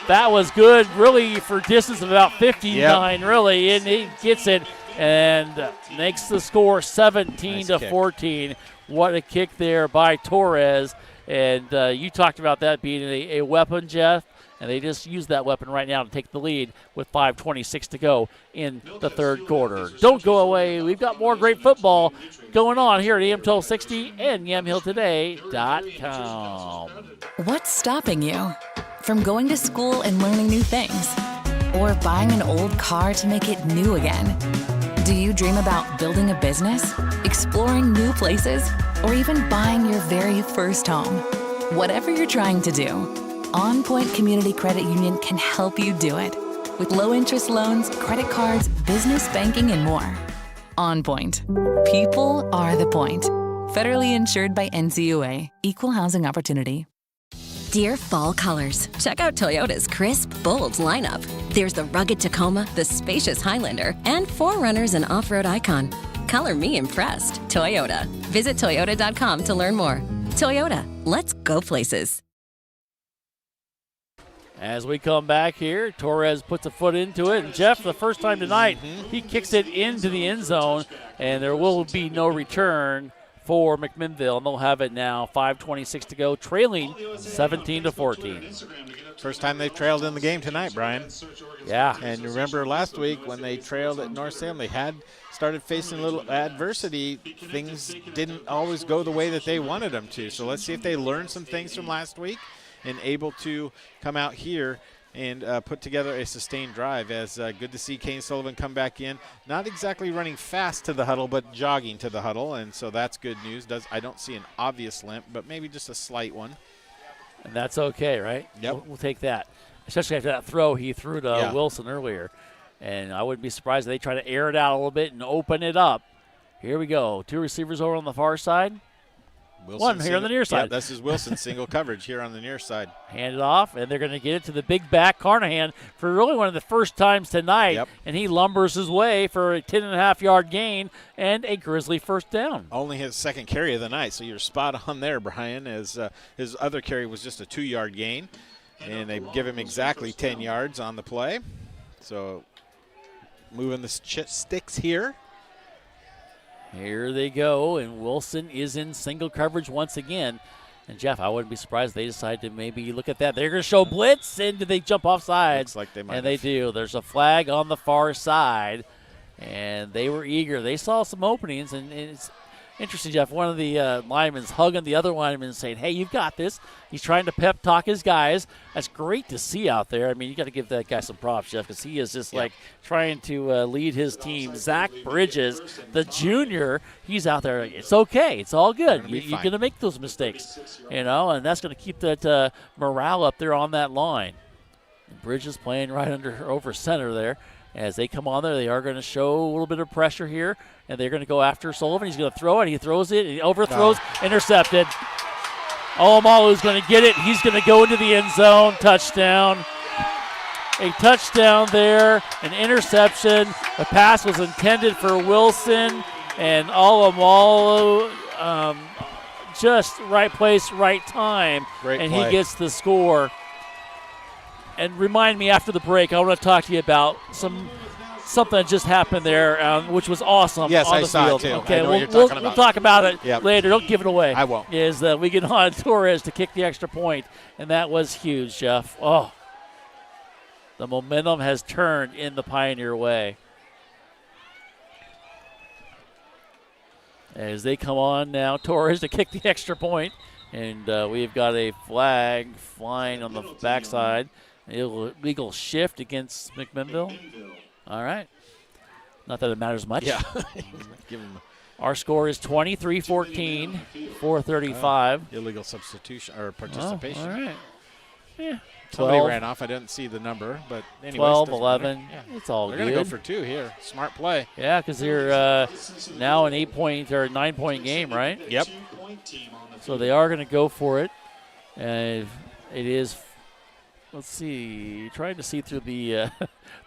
That was good, really, for distance of about 59, really, and he gets it and makes the score 17-14. What a kick there by Torres, and you talked about that being a weapon, Jeff, and they just used that weapon right now to take the lead with 5:26 to go in the third quarter. Don't go away. We've got more great football going on here at AM 1260 and YamhillToday.com. What's stopping you from going to school and learning new things? Or buying an old car to make it new again? Do you dream about building a business, exploring new places, or even buying your very first home? Whatever you're trying to do, On Point Community Credit Union can help you do it. With low-interest loans, credit cards, business banking, and more. On Point. People are the point. Federally insured by NCUA. Equal housing opportunity. Dear fall colors, check out Toyota's crisp, bold lineup. There's the rugged Tacoma, the spacious Highlander, and 4Runners and off-road icon. Color me impressed. Toyota. Visit Toyota.com to learn more. Toyota, let's go places. As we come back here, Torres puts a foot into it. And Jeff, the first time tonight, he kicks it into the end zone, and there will be no return for McMinnville. And they'll have it now, 5:26 to go, trailing 17-14. First time they've trailed in the game tonight, Brian. Yeah. And remember last week when they trailed at North Salem, they had started facing a little adversity. Things didn't always go the way that they wanted them to. So let's see if they learned some things from last week and able to come out here and put together a sustained drive. As good to see Kane Sullivan come back in. Not exactly running fast to the huddle, but jogging to the huddle, and so that's good news. I don't see an obvious limp, but maybe just a slight one. And that's okay, right? Yep. We'll take that, especially after that throw he threw to Wilson earlier. And I wouldn't be surprised if they try to air it out a little bit and open it up. Here we go. Two receivers over on the far side. Wilson One here on the near side. Yeah, this is Wilson, single coverage here on the near side. Hand it off, and they're going to get it to the big back, Carnahan, for really one of the first times tonight. Yep. And he lumbers his way for a 10.5-yard gain and a Grizzly first down. Only his second carry of the night, so you're spot on there, Brian, as his other carry was just a 2-yard gain. And they give him exactly 10 yards on the play. So moving the sticks here. Here they go, and Wilson is in single coverage once again. And, Jeff, I wouldn't be surprised if they decide to maybe look at that. They're going to show blitz, and do they jump off sides? Looks like they might And they do. There's a flag on the far side, and they were eager. They saw some openings, and it's interesting, Jeff. One of the linemen's hugging the other lineman and saying, hey, you've got this. He's trying to pep talk his guys. That's great to see out there. I mean, you got to give that guy some props, Jeff, because he is just like trying to lead his team. Zach Bridges, the junior, he's out there. It's okay. It's all good. You're going to make those mistakes, and that's going to keep that morale up there on that line. And Bridges playing right over center there. As they come on there, they are going to show a little bit of pressure here, and they're going to go after Sullivan. He's going to throw it. He throws it. He overthrows. Intercepted. Olomalu's going to get it. He's going to go into the end zone. Touchdown. A touchdown there. An interception. The pass was intended for Wilson, and Olomalu just right place, right time. Great and play. He gets the score. And remind me after the break, I want to talk to you about something that just happened there, which was awesome. Yes, on I the saw field. it too. Okay, I know what you're we'll talking about. talk about it Yep. later. Don't give it away. I won't. Is that we get on Torres to kick the extra point, and that was huge, Jeff. Oh, the momentum has turned in the Pioneer way. As they come on now, Torres to kick the extra point, and we've got a flag flying on the backside. Illegal shift against McMinnville. All right. Not that it matters much. Yeah. Give him Our score is 23-14, 4:35. illegal substitution or participation. Oh, all right. Yeah. Somebody 12, ran off. I didn't see the number, but anyways. 12, doesn't 11. matter. Yeah. It's all They're good. going to go for 2 here. Smart play. Yeah, because they're now an 8-point or 9-point game, right? Yep. So they are going to go for it. And it is let's see, trying to see through the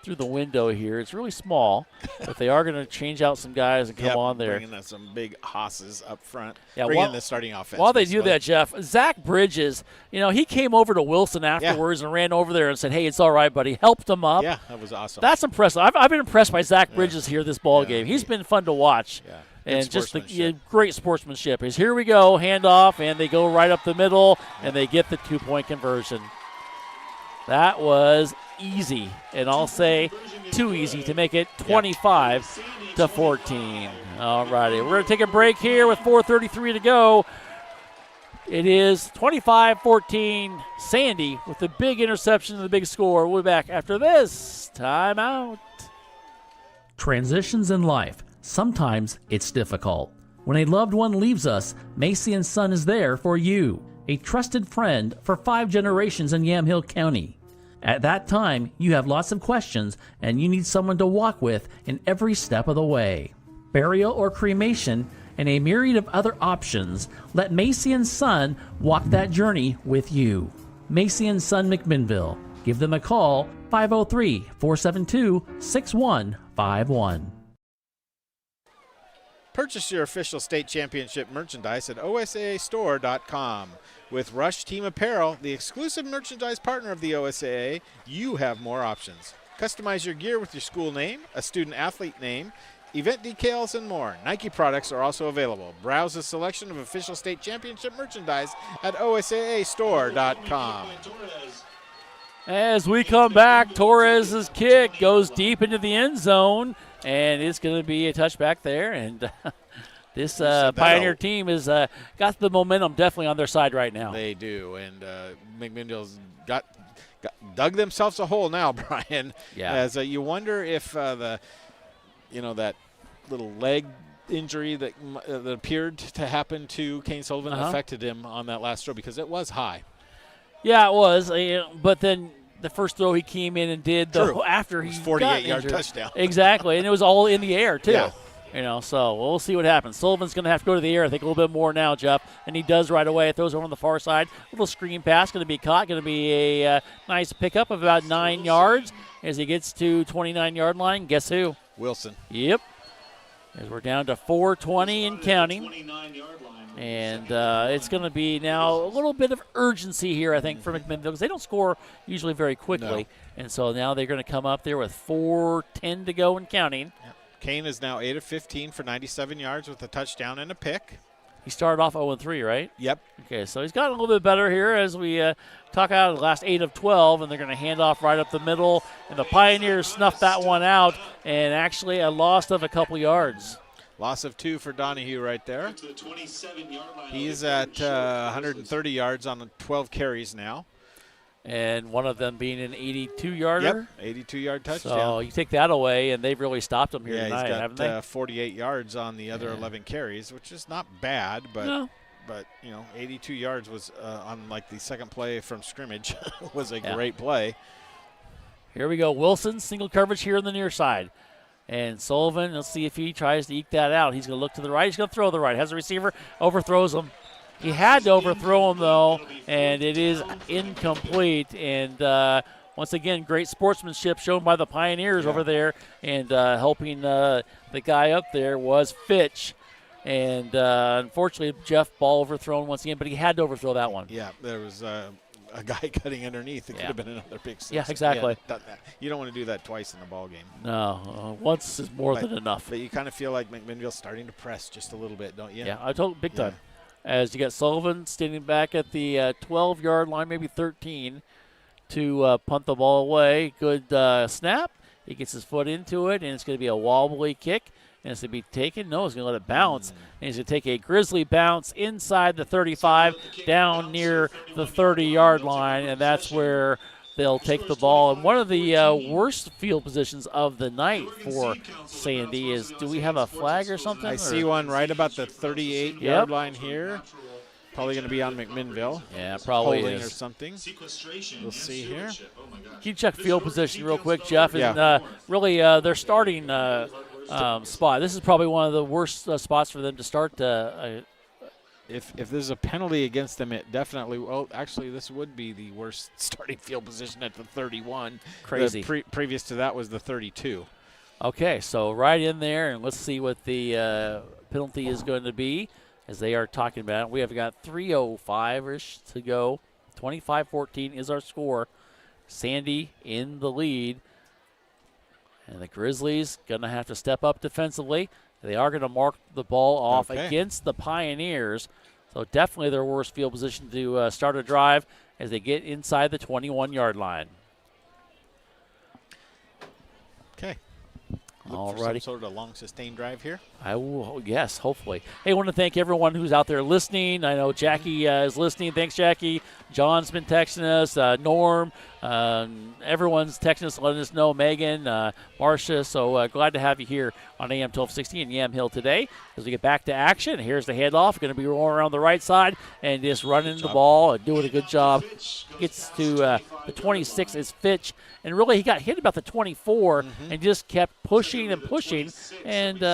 through the window here. It's really small, but they are going to change out some guys and come on there. Bringing some big hosses up front. Yeah, bringing the starting offense. While they do that, Jeff, Zach Bridges, he came over to Wilson afterwards and ran over there and said, "Hey, it's all right, buddy." Helped him up. Yeah, that was awesome. That's impressive. I've been impressed by Zach Bridges here this ball game. He's been fun to watch. Yeah. And just the great sportsmanship. Is here we go, handoff, and they go right up the middle, and they get the 2-point conversion. That was easy, and I'll say too easy to make it 25-14. All righty, we're going to take a break here with 4:33 to go. It is 25-14, Sandy with the big interception and the big score. We'll be back after this timeout. Transitions in life. Sometimes it's difficult. When a loved one leaves us, Macy & Son is there for you, a trusted friend for 5 generations in Yamhill County. At that time, you have lots of questions and you need someone to walk with in every step of the way. Burial or cremation and a myriad of other options, let Macy & Son walk that journey with you. Macy & Son McMinnville. Give them a call, 503-472-6151. Purchase your official state championship merchandise at osaastore.com. With Rush Team Apparel, the exclusive merchandise partner of the OSAA, you have more options. Customize your gear with your school name, a student-athlete name, event decals, and more. Nike products are also available. Browse a selection of official state championship merchandise at osaastore.com. As we come back, Torres's kick goes deep into the end zone, and it's going to be a touchback there. And this Pioneer team has got the momentum definitely on their side right now. They do, and McMinnville's dug themselves a hole now, Brian. Yeah. As you wonder if that little leg injury that appeared to happen to Kane Sullivan affected him on that last throw, because it was high. Yeah, it was. But then the first throw he came in and did after he 48-yard touchdown. Exactly, and it was all in the air too. Yeah. So we'll see what happens. Sullivan's going to have to go to the air, I think, a little bit more now, Jeff, and he does right away. Throws over on the far side. Little screen pass going to be caught. Going to be a nice pickup of about 9 yards as he gets to 29-yard line. Guess who? Wilson. Yep. As we're down to 4:20 and counting. And it's going to be now a little bit of urgency here, I think, for McMinnville, because they don't score usually very quickly. No. And so now they're going to come up there with 4:10 to go and counting. Yep. Kane is now 8 of 15 for 97 yards with a touchdown and a pick. He started off 0-3, right? Yep. Okay, so he's gotten a little bit better here as we talk out of the last 8 of 12, and they're going to hand off right up the middle. And the Pioneers snuffed that one out, and actually a loss of a couple yards. Loss of 2 for Donahue right there. He's at 130 yards on 12 carries now. And one of them being an 82-yarder. Yep, 82-yard touchdown. So you take that away, and they've really stopped him here tonight, haven't they? He's got 48 yards on the other 11 carries, which is not bad, but 82 yards was on like the second play from scrimmage was a great play. Here we go. Wilson, single coverage here on the near side. And Sullivan, let's see if he tries to eke that out. He's going to look to the right. He's going to throw to the right. Has a receiver, overthrows him. He had to overthrow him, though, and it is incomplete. And once again, great sportsmanship shown by the Pioneers over there. And helping the guy up there was Fitch. And unfortunately, Jeff, ball overthrown once again, but he had to overthrow that one. Yeah, there was a guy cutting underneath. It could have been another big six. Yeah, exactly. You don't want to do that twice in a ball game. No, once is more than enough. But you kind of feel like McMinnville's starting to press just a little bit, don't you? Yeah, I told big time. As you got Sullivan standing back at the 12-yard line, maybe 13, to punt the ball away. Good snap. He gets his foot into it, and it's going to be a wobbly kick. And it's going to be taken. No, he's going to let it bounce. And he's going to take a Grizzly bounce inside the 35, down near the 30-yard line, and that's where they'll take the ball. And one of the worst field positions of the night for Sandy is, do we have a flag or something? I see one right about the 38-yard line here. Probably going to be on McMinnville. Yeah, probably holding is. Or something. We'll see here. Can you check field position real quick, Jeff? And really, their starting spot. This is probably one of the worst spots for them to start if there's a penalty against them, it definitely. Well, actually, this would be the worst starting field position at the 31. Crazy. Previous to that was the 32. Okay, so right in there, and let's see what the penalty is going to be as they are talking about it. We have got 3:05-ish to go. 25-14 is our score. Sandy in the lead. And the Grizzlies going to have to step up defensively. They are going to mark the ball off against the Pioneers. So definitely their worst field position to start a drive as they get inside the 21-yard line. Okay. All Look for righty. some sort of long sustained drive here. I will, yes, hopefully. Hey, I want to thank everyone who's out there listening. I know Jackie is listening. Thanks, Jackie. John's been texting us. Norm, everyone's texting us, letting us know. Megan, Marcia. So glad to have you here on AM 1260 in Yamhill today as we get back to action. Here's the handoff. Going to be rolling around the right side and just running the ball and doing a good job. Gets to the 26 is Fitch. And really, he got hit about the 24 and just kept pushing and pushing. And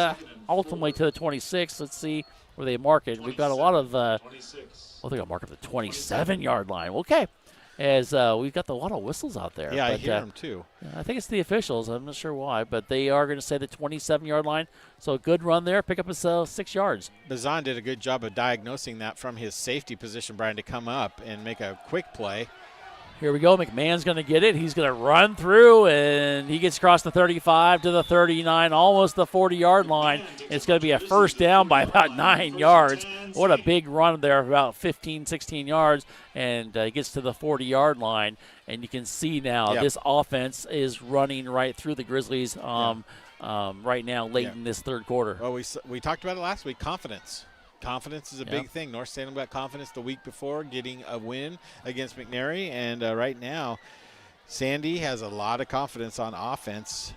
ultimately to the 26. Let's see where they mark it. We've got a lot of, well, they're going to mark up the 27-yard line. Okay. As we've got a lot of whistles out there. Yeah, but, I hear them too. I think it's the officials. I'm not sure why, but they are going to say the 27-yard line. So a good run there. Pick up his 6 yards. Bazan did a good job of diagnosing that from his safety position, Brian, to come up and make a quick play. Here we go. McMahon's going to get it. He's going to run through, and he gets across the 35 to the 39, almost the 40-yard line. It's going to be a first down by about 9 yards. What a big run there, about 15, 16 yards, and he gets to the 40-yard line. And you can see now this offense is running right through the Grizzlies right now, late in this third quarter. Well, we talked about it last week, confidence. Confidence is a big thing. North Salem got confidence the week before, getting a win against McNary, and right now Sandy has a lot of confidence on offense,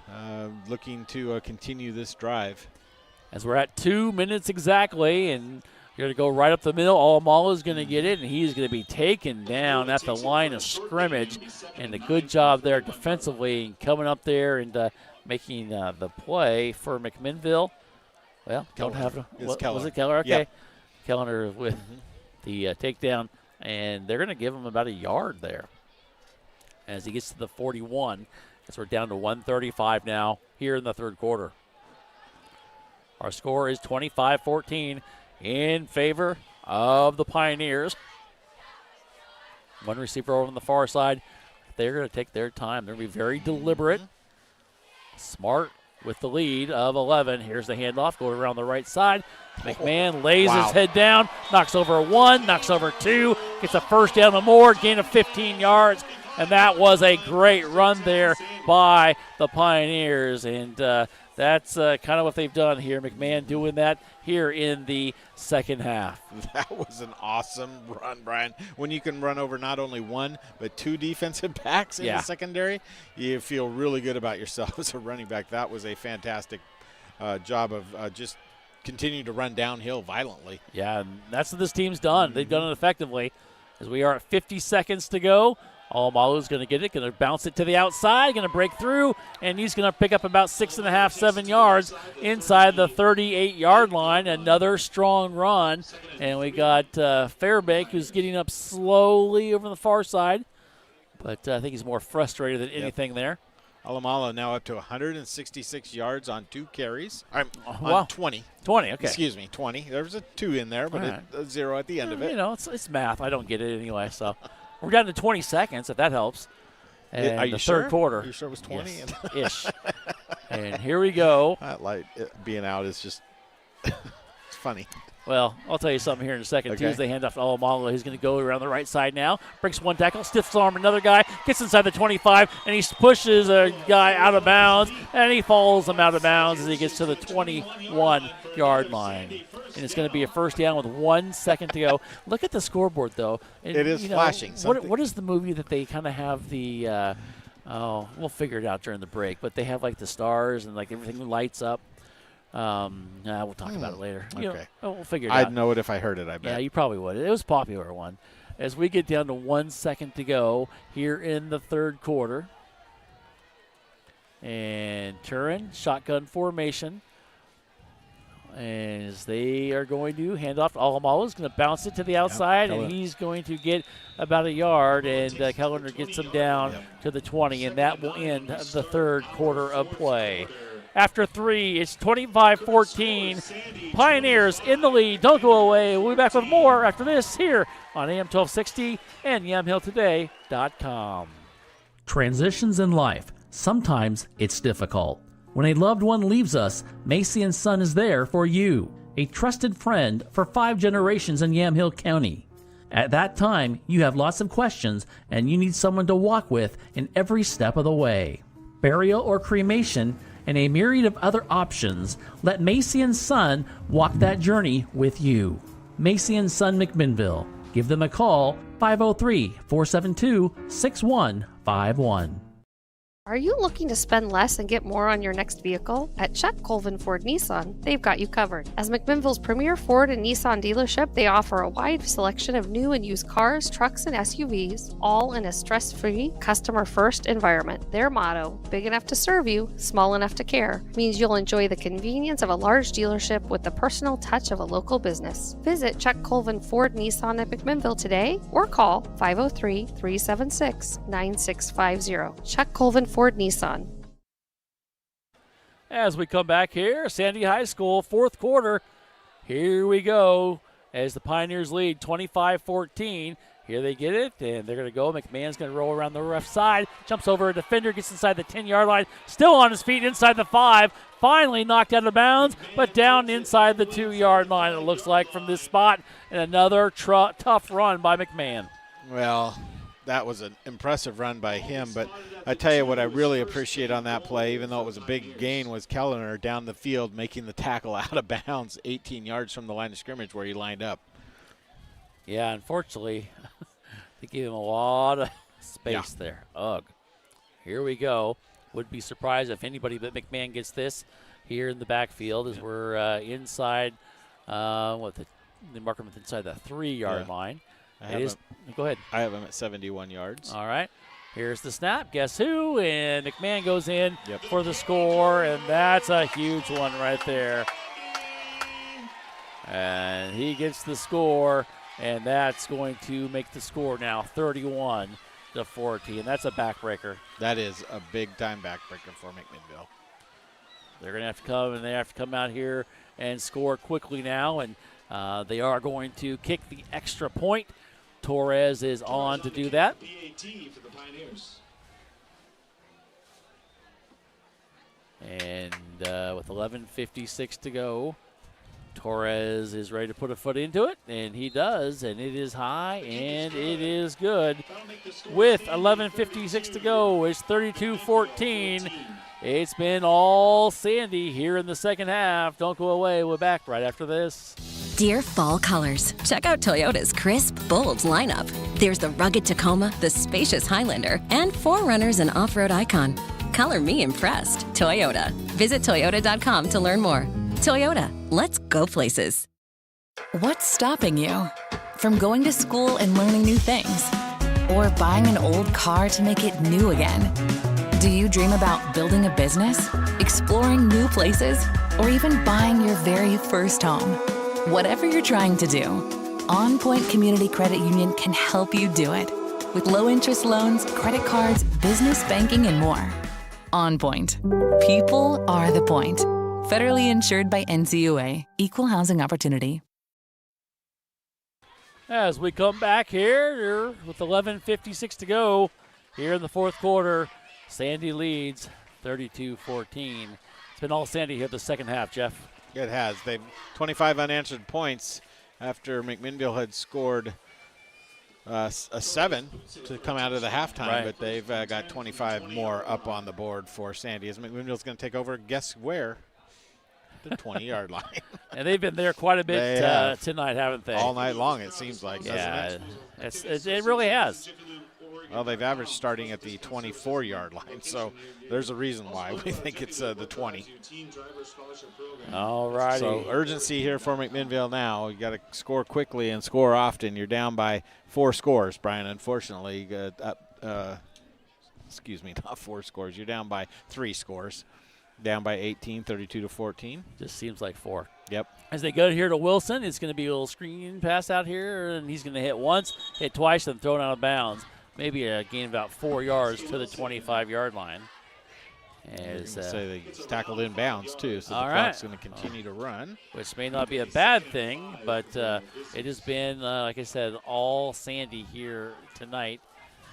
looking to continue this drive. As we're at 2 minutes exactly, and you're going to go right up the middle. Almala is going to get it, and he's going to be taken down at the line of scrimmage. And a good job there defensively, coming up there and making the play for McMinnville. Well, don't have to. Was it Keller? Okay. Yep. Keller with the takedown, and they're going to give him about a yard there as he gets to the 41. As we're down to 1:35 now here in the third quarter. Our score is 25-14 in favor of the Pioneers. One receiver over on the far side. They're going to take their time. They're going to be very deliberate, smart, with the lead of 11. Here's the handoff going around the right side. McMahon lays his head down, knocks over one, knocks over two, gets a first down and more, gain of 15 yards. And that was a great run there by the Pioneers. And that's kind of what they've done here. McMahon doing that here in the second half. That was an awesome run, Brian. When you can run over not only one, but two defensive backs in the secondary, you feel really good about yourself as a running back. That was a fantastic job of just continuing to run downhill violently. Yeah, and that's what this team's done. They've done it effectively. As we are at 50 seconds to go, Almalu's going to get it, going to bounce it to the outside, going to break through, and he's going to pick up about 6.5, 7 yards inside the 38-yard line. Another strong run, and we got Fairbank, who's getting up slowly over the far side, but I think he's more frustrated than anything there. Alamala now up to 166 yards on 2 carries. On 20. 20, okay. Excuse me, 20. There was a 2 in there, but a 0 at the end of it. You know, it's math. I don't get it anyway, so. We're down to 20 seconds, if that helps. And Are you the sure? third quarter. Are you sure it was 20? Yes, ish. And here we go. That light being out is just it's funny. Well, I'll tell you something here in a second, too, Okay. as they hand off to Alamala. He's going to go around the right side now. Breaks one tackle, stiffs arm another guy, gets inside the 25, and he pushes a guy out of bounds, and he follows him out of bounds as he gets to the 21-yard line. And it's going to be a first down with 1 second to go. Look at the scoreboard, though. And, it is flashing. What is the movie that they kind of have the we'll figure it out during the break, but they have, like, the stars and, like, everything lights up. We'll talk about it later. Okay. We'll figure it out. I'd know it if I heard it, I bet. Yeah, you probably would. It was a popular one. As we get down to 1 second to go here in the third quarter. And Turin, shotgun formation. As they are going to hand off to Alamalo, is going to bounce it to the outside, and he's going to get about a yard, and Kellner gets him down to the 20, and that will end the third quarter of play. After 3, it's 25-14. Pioneers in the lead. Don't go away. We'll be back with more after this here on AM 1260 and YamhillToday.com. Transitions in life. Sometimes it's difficult. When a loved one leaves us, Macy & Son is there for you, a trusted friend for 5 generations in Yamhill County. At that time, you have lots of questions and you need someone to walk with in every step of the way. Burial or cremation and a myriad of other options, let Macy & Son walk that journey with you. Macy & Son McMinnville. Give them a call, 503-472-6151. Are you looking to spend less and get more on your next vehicle? At Chuck Colvin Ford Nissan, they've got you covered. As McMinnville's premier Ford and Nissan dealership, they offer a wide selection of new and used cars, trucks, and SUVs, all in a stress-free, customer-first environment. Their motto, big enough to serve you, small enough to care, means you'll enjoy the convenience of a large dealership with the personal touch of a local business. Visit Chuck Colvin Ford Nissan at McMinnville today or call 503-376-9650. Chuck Colvin Ford Nissan. As we come back here, Sandy High School, fourth quarter. Here we go as the Pioneers lead 25-14. Here they get it, and they're going to go. McMahon's going to roll around the left side, jumps over a defender, gets inside the 10-yard line, still on his feet inside the 5. Finally knocked out of bounds, but down inside the 2-yard line, it looks like, from this spot. And another tough run by McMahon. Well, that was an impressive run by him, but I tell you what I really appreciate on that play, even though it was a big gain, was Kellner down the field making the tackle out of bounds 18 yards from the line of scrimmage where he lined up. Yeah, unfortunately, they gave him a lot of space there. Ugh. Here we go. Would be surprised if anybody but McMahon gets this here in the backfield as we're inside, they mark him inside the 3-yard line. Go ahead. I have him at 71 yards. All right. Here's the snap. Guess who? And McMahon goes in for the score, and that's a huge one right there. And he gets the score, and that's going to make the score now 31-14. That's a backbreaker. That is a big-time backbreaker for McMinnville. They're going to have to come, and they have to come out here and score quickly now, and they are going to kick the extra point. Torres is on to do that. And with 11:56 to go, Torres is ready to put a foot into it, and he does, and it is high, and it is good. With 11:56 to go, it's 32-14. It's been all Sandy here in the second half. Don't go away. We're back right after this. Dear fall colors, check out Toyota's crisp, bold lineup. There's the rugged Tacoma, the spacious Highlander, and 4Runners and off-road icon. Color me impressed. Toyota. Visit Toyota.com to learn more. Toyota, let's go places. What's stopping you from going to school and learning new things? Or buying an old car to make it new again? Do you dream about building a business, exploring new places, or even buying your very first home? Whatever you're trying to do, On Point Community Credit Union can help you do it. With low-interest loans, credit cards, business banking, and more. On Point. People are the point. Federally insured by NCUA. Equal housing opportunity. As we come back here with 11:56 to go here in the fourth quarter, Sandy leads 32-14. It's been all Sandy here the second half, Jeff. It has. They've 25 unanswered points after McMinnville had scored a 7 to come out of the halftime, but they've got 25 more up on the board for Sandy. As McMinnville's going to take over, guess where? The 20-yard line. And they've been there quite a bit tonight, haven't they? All night long, it seems like, doesn't it? It really has. Well, they've averaged starting at the 24-yard line, so there's a reason why we think it's the 20. All righty. So urgency here for McMinnville now. You got to score quickly and score often. You're down by 4 scores, Brian. Unfortunately, excuse me, not 4 scores. You're down by 3 scores. Down by 18, 32-14. Just seems like 4. Yep. As they go here to Wilson, it's going to be a little screen pass out here, and he's going to hit once, hit twice, and thrown out of bounds. Maybe a gain of about 4 yards to the 25-yard line. As say he's tackled in bounds too, so the clock's going to continue to run. Which may not be a bad thing, but it has been, like I said, all Sandy here tonight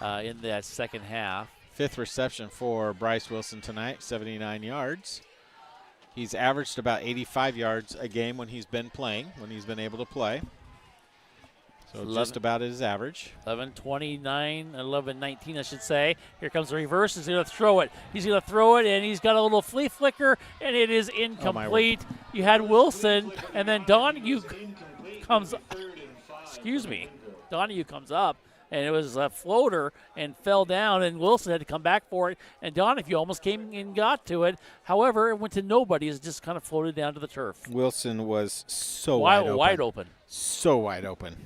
in that second half. 5th reception for Bryce Wilson tonight, 79 yards. He's averaged about 85 yards a game when he's been playing, when he's been able to play. So just about his average. 11-29, 11-19, I should say. Here comes the reverse. He's going to throw it. He's going to throw it, and he's got a little flea flicker, and it is incomplete. You had Wilson, and then Donahue comes up, and it was a floater and fell down, and Wilson had to come back for it, and Donahue almost came and got to it. However, it went to nobody. It just kind of floated down to the turf. Wilson was so wide open. So wide open.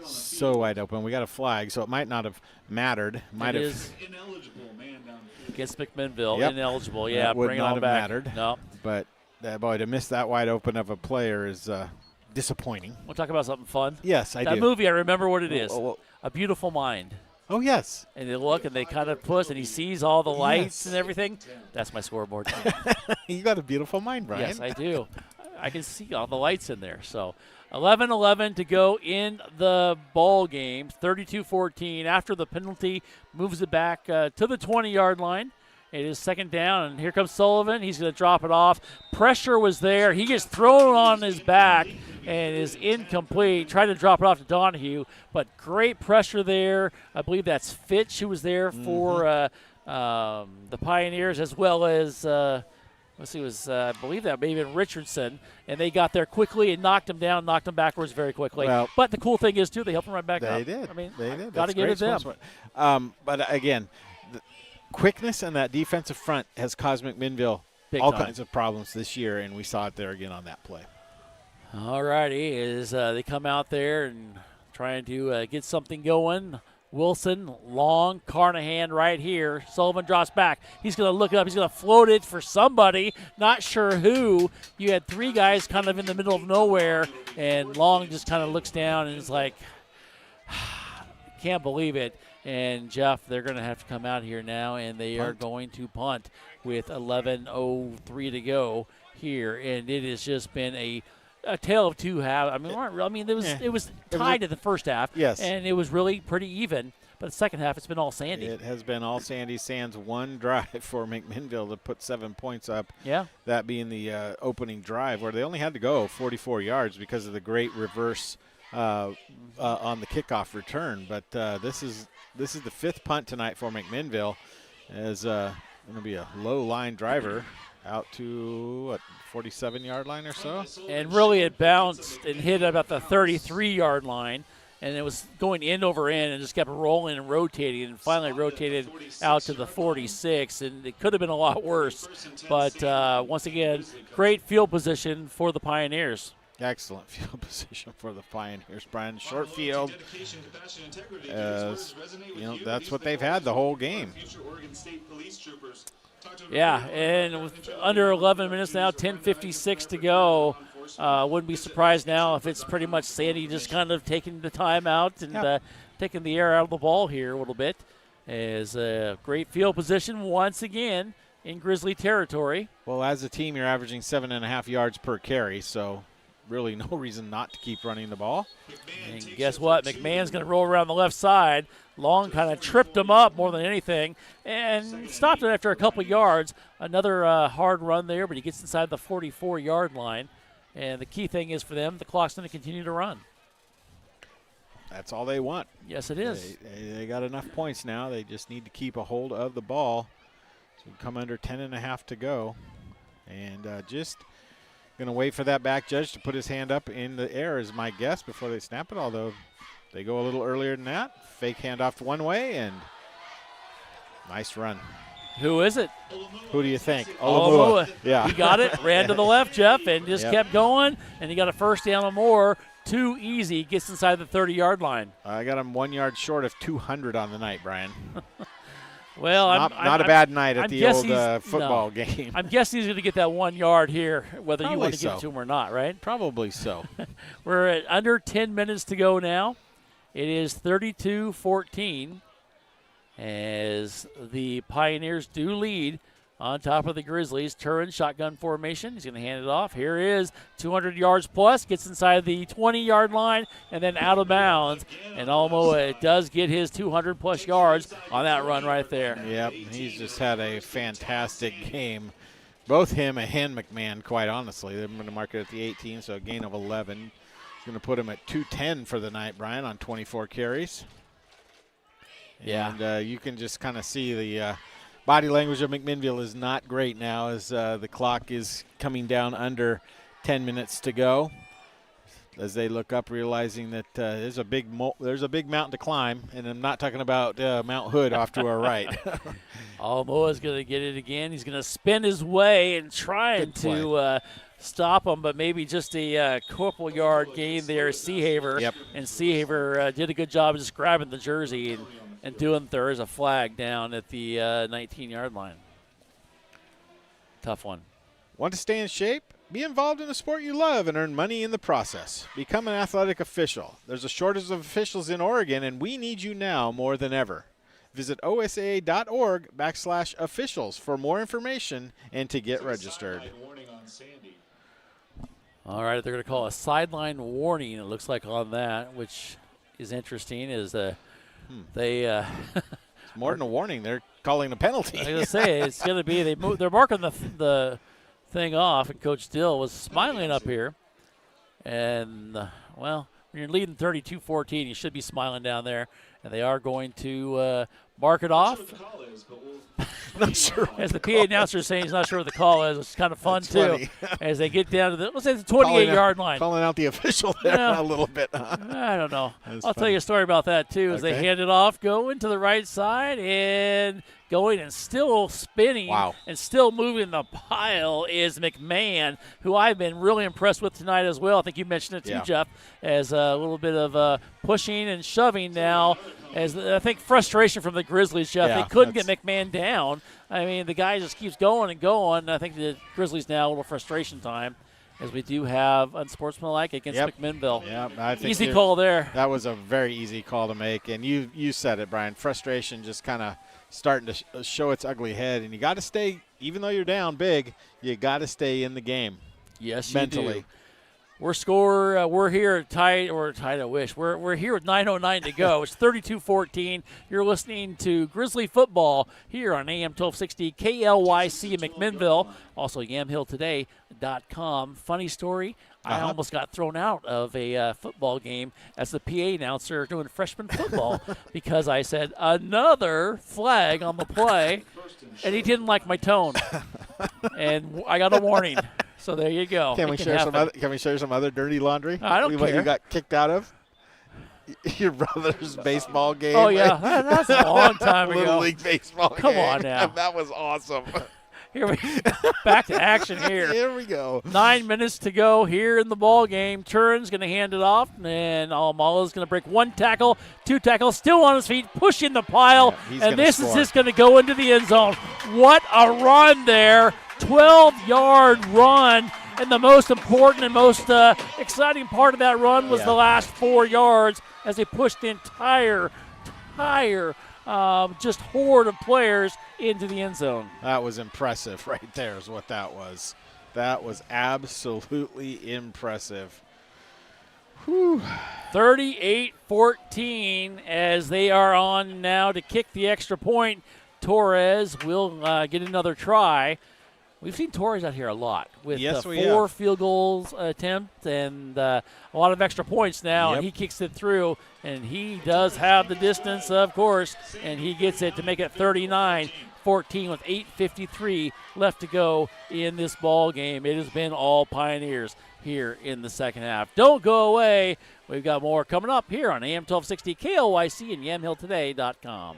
So wide open. We got a flag, so it might not have mattered. Might have ineligible man down against McMinnville. Yep. Ineligible. Yeah, would bring not it on have back. mattered. No. But boy, to miss that wide open of a player is disappointing. We'll talk about something fun. Yes, I do. That movie, I remember what it is. Oh. A Beautiful Mind. Oh, yes. And they look and they kind of push, and he sees all the lights and everything. That's my scoreboard. You got a beautiful mind, Brian. Yes, I do. I can see all the lights in there. So 11-11 to go in the ball game. 32-14. After the penalty, moves it back to the 20-yard line. It is second down, and here comes Sullivan. He's going to drop it off. Pressure was there. He gets thrown on his back and is incomplete. Tried to drop it off to Donahue, but great pressure there. I believe that's Fitch who was there for the Pioneers, as well as I believe that may have been Richardson, and they got there quickly and knocked him down, knocked him backwards very quickly. Well, but the cool thing is, too, they helped him right back up. They did. I mean, they did. Got to give it to them. But again, the quickness in that defensive front has caused McMinnville Big time. kinds of problems this year, and we saw it there again on that play. All righty, as they come out there and trying to get something going. Wilson, long, Carnahan right here. Sullivan drops back. He's going to look it up. He's going to float it for somebody. Not sure who. You had three guys kind of in the middle of nowhere, and Long just kind of looks down and is like, can't believe it. And, Jeff, they're going to have to come out here now, and they are going to punt with 11:03 to go here. And it has just been a tale of two halves. It was tied at the first half. Yes. And it was really pretty even. But the second half, it's been all Sandy. It has been all Sandy. Sans one drive for McMinnville to put 7 points up. Yeah. That being the opening drive, where they only had to go 44 yards because of the great reverse on the kickoff return. But this is the fifth punt tonight for McMinnville, as going to be a low line driver out to 47-yard line or so. And really it bounced and hit about the 33-yard line, and it was going end over end and just kept rolling and rotating, and finally rotated out to the 46, and it could have been a lot worse. But once again, great field position for the Pioneers. Excellent field position for the Pioneers, Brian. Short field, that's what they've had the whole game. Yeah, and with under 11 minutes now, 10:56 to go. Wouldn't be surprised now if it's pretty much Sandy just kind of taking the time out and taking the air out of the ball here a little bit. As a great field position once again in Grizzly territory. Well, as a team, you're averaging 7.5 yards per carry, so really no reason not to keep running the ball. And guess what? McMahon's going to roll around the left side. Long kind of tripped him up more than anything and stopped it after a couple yards. Another hard run there, but he gets inside the 44-yard line. And the key thing is for them, the clock's going to continue to run. That's all they want. Yes, it is. They got enough points now. They just need to keep a hold of the ball. So we come under 10.5 to go. And just going to wait for that back judge to put his hand up in the air is my guess before they snap it, although they go a little earlier than that. Fake handoff one way, and nice run. Who is it? Who do you think? Olamua. Yeah. He got it, ran to the left, Jeff, and just kept going, and he got a first down or more. Too easy. Gets inside the 30-yard line. I got him 1 yard short of 200 on the night, Brian. Well, not a bad night at the old football no. game. I'm guessing he's going to get that 1 yard here, whether you want to give it to him or not, right? Probably so. We're at under 10 minutes to go now. It is 32-14 as the Pioneers do lead on top of the Grizzlies. Turin, shotgun formation. He's going to hand it off. Here is 200 yards plus. Gets inside the 20-yard line and then out of bounds. And Alamo does get his 200-plus yards on that run right there. Yep, he's just had a fantastic game. Both him and McMahon, quite honestly. They're going to mark it at the 18, so a gain of 11. He's going to put him at 210 for the night, Brian, on 24 carries. Yeah. And you can just kind of see the body language of McMinnville is not great now as the clock is coming down under 10 minutes to go. As they look up, realizing that there's a big mountain to climb, and I'm not talking about Mount Hood off to our right. Almoa's going to get it again. He's going to spin his way and trying to stop him, but maybe just a couple yard gain there. Seahaver. Yep. And Seahaver did a good job of just grabbing the jersey and doing there is a flag down at the 19-yard line. Tough one. Want to stay in shape? Be involved in a sport you love and earn money in the process. Become an athletic official. There's a shortage of officials in Oregon, and we need you now more than ever. Visit osaa.org/officials for more information and to get registered. All right, they're going to call a sideline warning, it looks like, on that, which is interesting. Is they it's more than a warning. They're calling a penalty. I was going to say, it's going to be, they're marking the thing off, and Coach Dill was smiling up here. And, well, when you're leading 32-14, you should be smiling down there. And they are going to mark it off. Not sure. As the PA announcer is saying he's not sure what the call is, which is kind of fun, That's too. funny. As they get down to the 28-yard line. Calling out the official there a little bit. I don't know. I'll funny. tell you a story about that, too, as they hand it off, going to the right side, and going and still spinning and still moving the pile is McMahon, who I've been really impressed with tonight as well. I think you mentioned it, too, Jeff, as a little bit of pushing and shoving now. As I think frustration from the Grizzlies, Jeff. They couldn't get McMahon down. I mean, the guy just keeps going and going. I think the Grizzlies now a little frustration time, as we do have unsportsmanlike against McMinnville. Yeah, I think easy call there. That was a very easy call to make, and you said it, Brian. Frustration just kind of starting to show its ugly head, and you got to stay, even though you're down big, you got to stay in the game. Yes, mentally. You do. We're here tied, I wish. We're here with 9:09 to go. It's 32-14. You're listening to Grizzly football here on AM 1260 KLYC in McMinnville. Also yamhilltoday.com. Funny story. I almost got thrown out of a football game as the PA announcer doing freshman football because I said another flag on the play, and he didn't like my tone, and I got a warning. So there you go. Can we share some other dirty laundry? I don't care. What you got kicked out of? Your brother's baseball game. Oh yeah, that's a long time ago. Little league baseball game. Come on now. That was awesome. Here we back to action here. Here we go. 9 minutes to go here in the ball game. Turin's going to hand it off, and Almala's going to break one tackle, two tackles, still on his feet, pushing the pile, and this is just going to go into the end zone. What a run there. 12-yard run, and the most important and most exciting part of that run was the last 4 yards as they pushed the entire just horde of players into the end zone. That was impressive right there is what that was. That was absolutely impressive. 38-14 as they are on now to kick the extra point. Torres will get another try. We've seen Torres out here a lot with 4 field goals attempt and a lot of extra points now, and he kicks it through, and he does have the distance, of course, and he gets it to make it 39-14 with 8:53 left to go in this ball game. It has been all Pioneers here in the second half. Don't go away. We've got more coming up here on AM 1260 KLYC and yamhilltoday.com.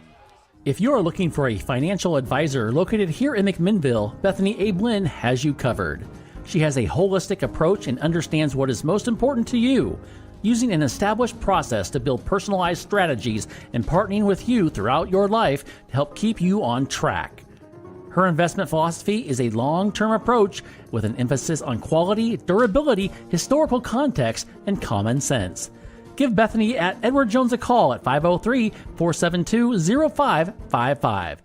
If you are looking for a financial advisor located here in McMinnville, Bethany A. Blinn has you covered. She has a holistic approach and understands what is most important to you, using an established process to build personalized strategies and partnering with you throughout your life to help keep you on track. Her investment philosophy is a long-term approach with an emphasis on quality, durability, historical context, and common sense. Give Bethany at Edward Jones a call at 503-472-0555.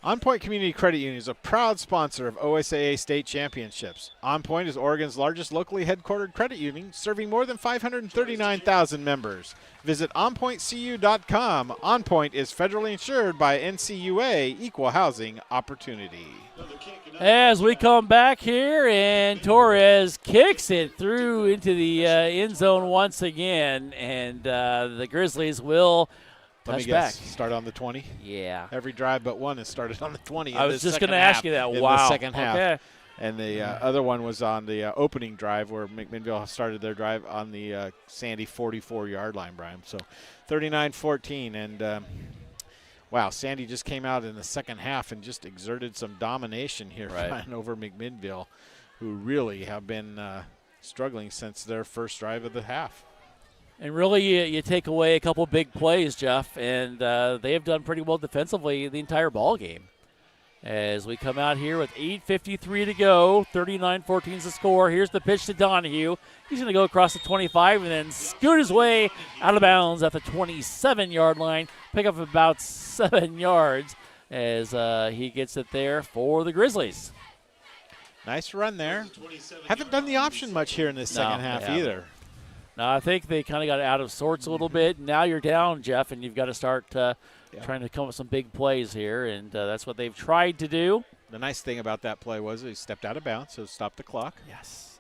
On Point Community Credit Union is a proud sponsor of OSAA state championships. On Point is Oregon's largest locally headquartered credit union, serving more than 539,000 members. Visit onpointcu.com. On Point is federally insured by NCUA Equal Housing Opportunity. As we come back here, and Torres kicks it through into the end zone once again, and the Grizzlies will Let me back. guess, start on the 20? Yeah. Every drive but one has started on the 20. I was just going to ask you that. In Wow. the second half. Okay. And the other one was on the opening drive where McMinnville started their drive on the Sandy 44-yard line, Brian. So 39-14. And, wow, Sandy just came out in the second half and just exerted some domination here, Brian, over McMinnville, who really have been struggling since their first drive of the half. And really, you take away a couple big plays, Jeff, and they have done pretty well defensively the entire ball game. As we come out here with 8:53 to go, 39-14 is the score. Here's the pitch to Donahue. He's going to go across the 25 and then scoot his way out of bounds at the 27-yard line, pick up about 7 yards as he gets it there for the Grizzlies. Nice run there. Haven't done the option much here in this second half either. No, I think they kind of got out of sorts a little bit. Now you're down, Jeff, and you've got to start trying to come up with some big plays here, and that's what they've tried to do. The nice thing about that play was he stepped out of bounds, so stopped the clock. Yes.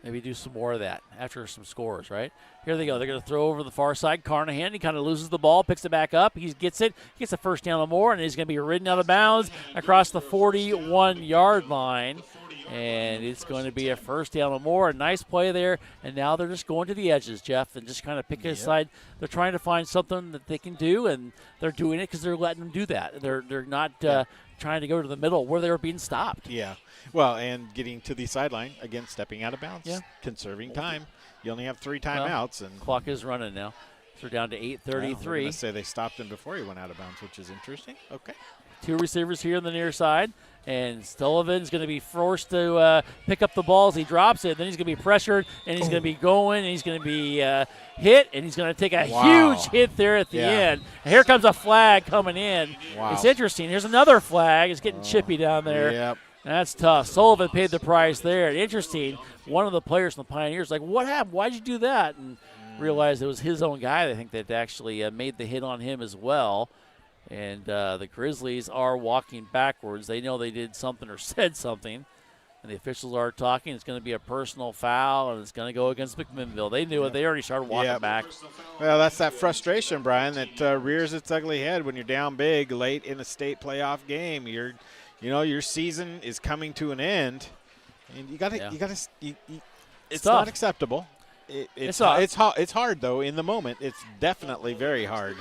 Maybe do some more of that after some scores, right? Here they go. They're going to throw over the far side. Carnahan, he kind of loses the ball, picks it back up. He gets it. Gets a first down or more, and he's going to be ridden out of bounds across the 41-yard line. And it's going to be a first down or more. A nice play there. And now they're just going to the edges, Jeff, and just kind of pick it aside. They're trying to find something that they can do, and they're doing it because they're letting them do that. They're not trying to go to the middle where they were being stopped. Yeah. Well, and getting to the sideline, again, stepping out of bounds, conserving time. You only have 3 timeouts. And clock is running now. So we're down to 8:33. Well, I'm going to say they stopped him before he went out of bounds, which is interesting. Okay. 2 receivers here on the near side. And Sullivan's going to be forced to pick up the ball as he drops it. Then he's going to be pressured, and he's going to be going, and he's going to be hit, and he's going to take a huge hit there at the end. And here comes a flag coming in. Wow. It's interesting. Here's another flag. It's getting chippy down there. Yep. That's tough. Sullivan paid the price there. And interesting, one of the players from the Pioneers like, what happened? Why'd you do that? And realized it was his own guy, I think, that actually made the hit on him as well. And the Grizzlies are walking backwards. They know they did something or said something. And the officials are talking. It's going to be a personal foul, and it's going to go against McMinnville. They knew it. They already started walking back. Well, that's that frustration, Brian, that rears its ugly head when you're down big late in a state playoff game. Your season is coming to an end, and it's not acceptable. It's hard, though, in the moment. It's definitely very hard.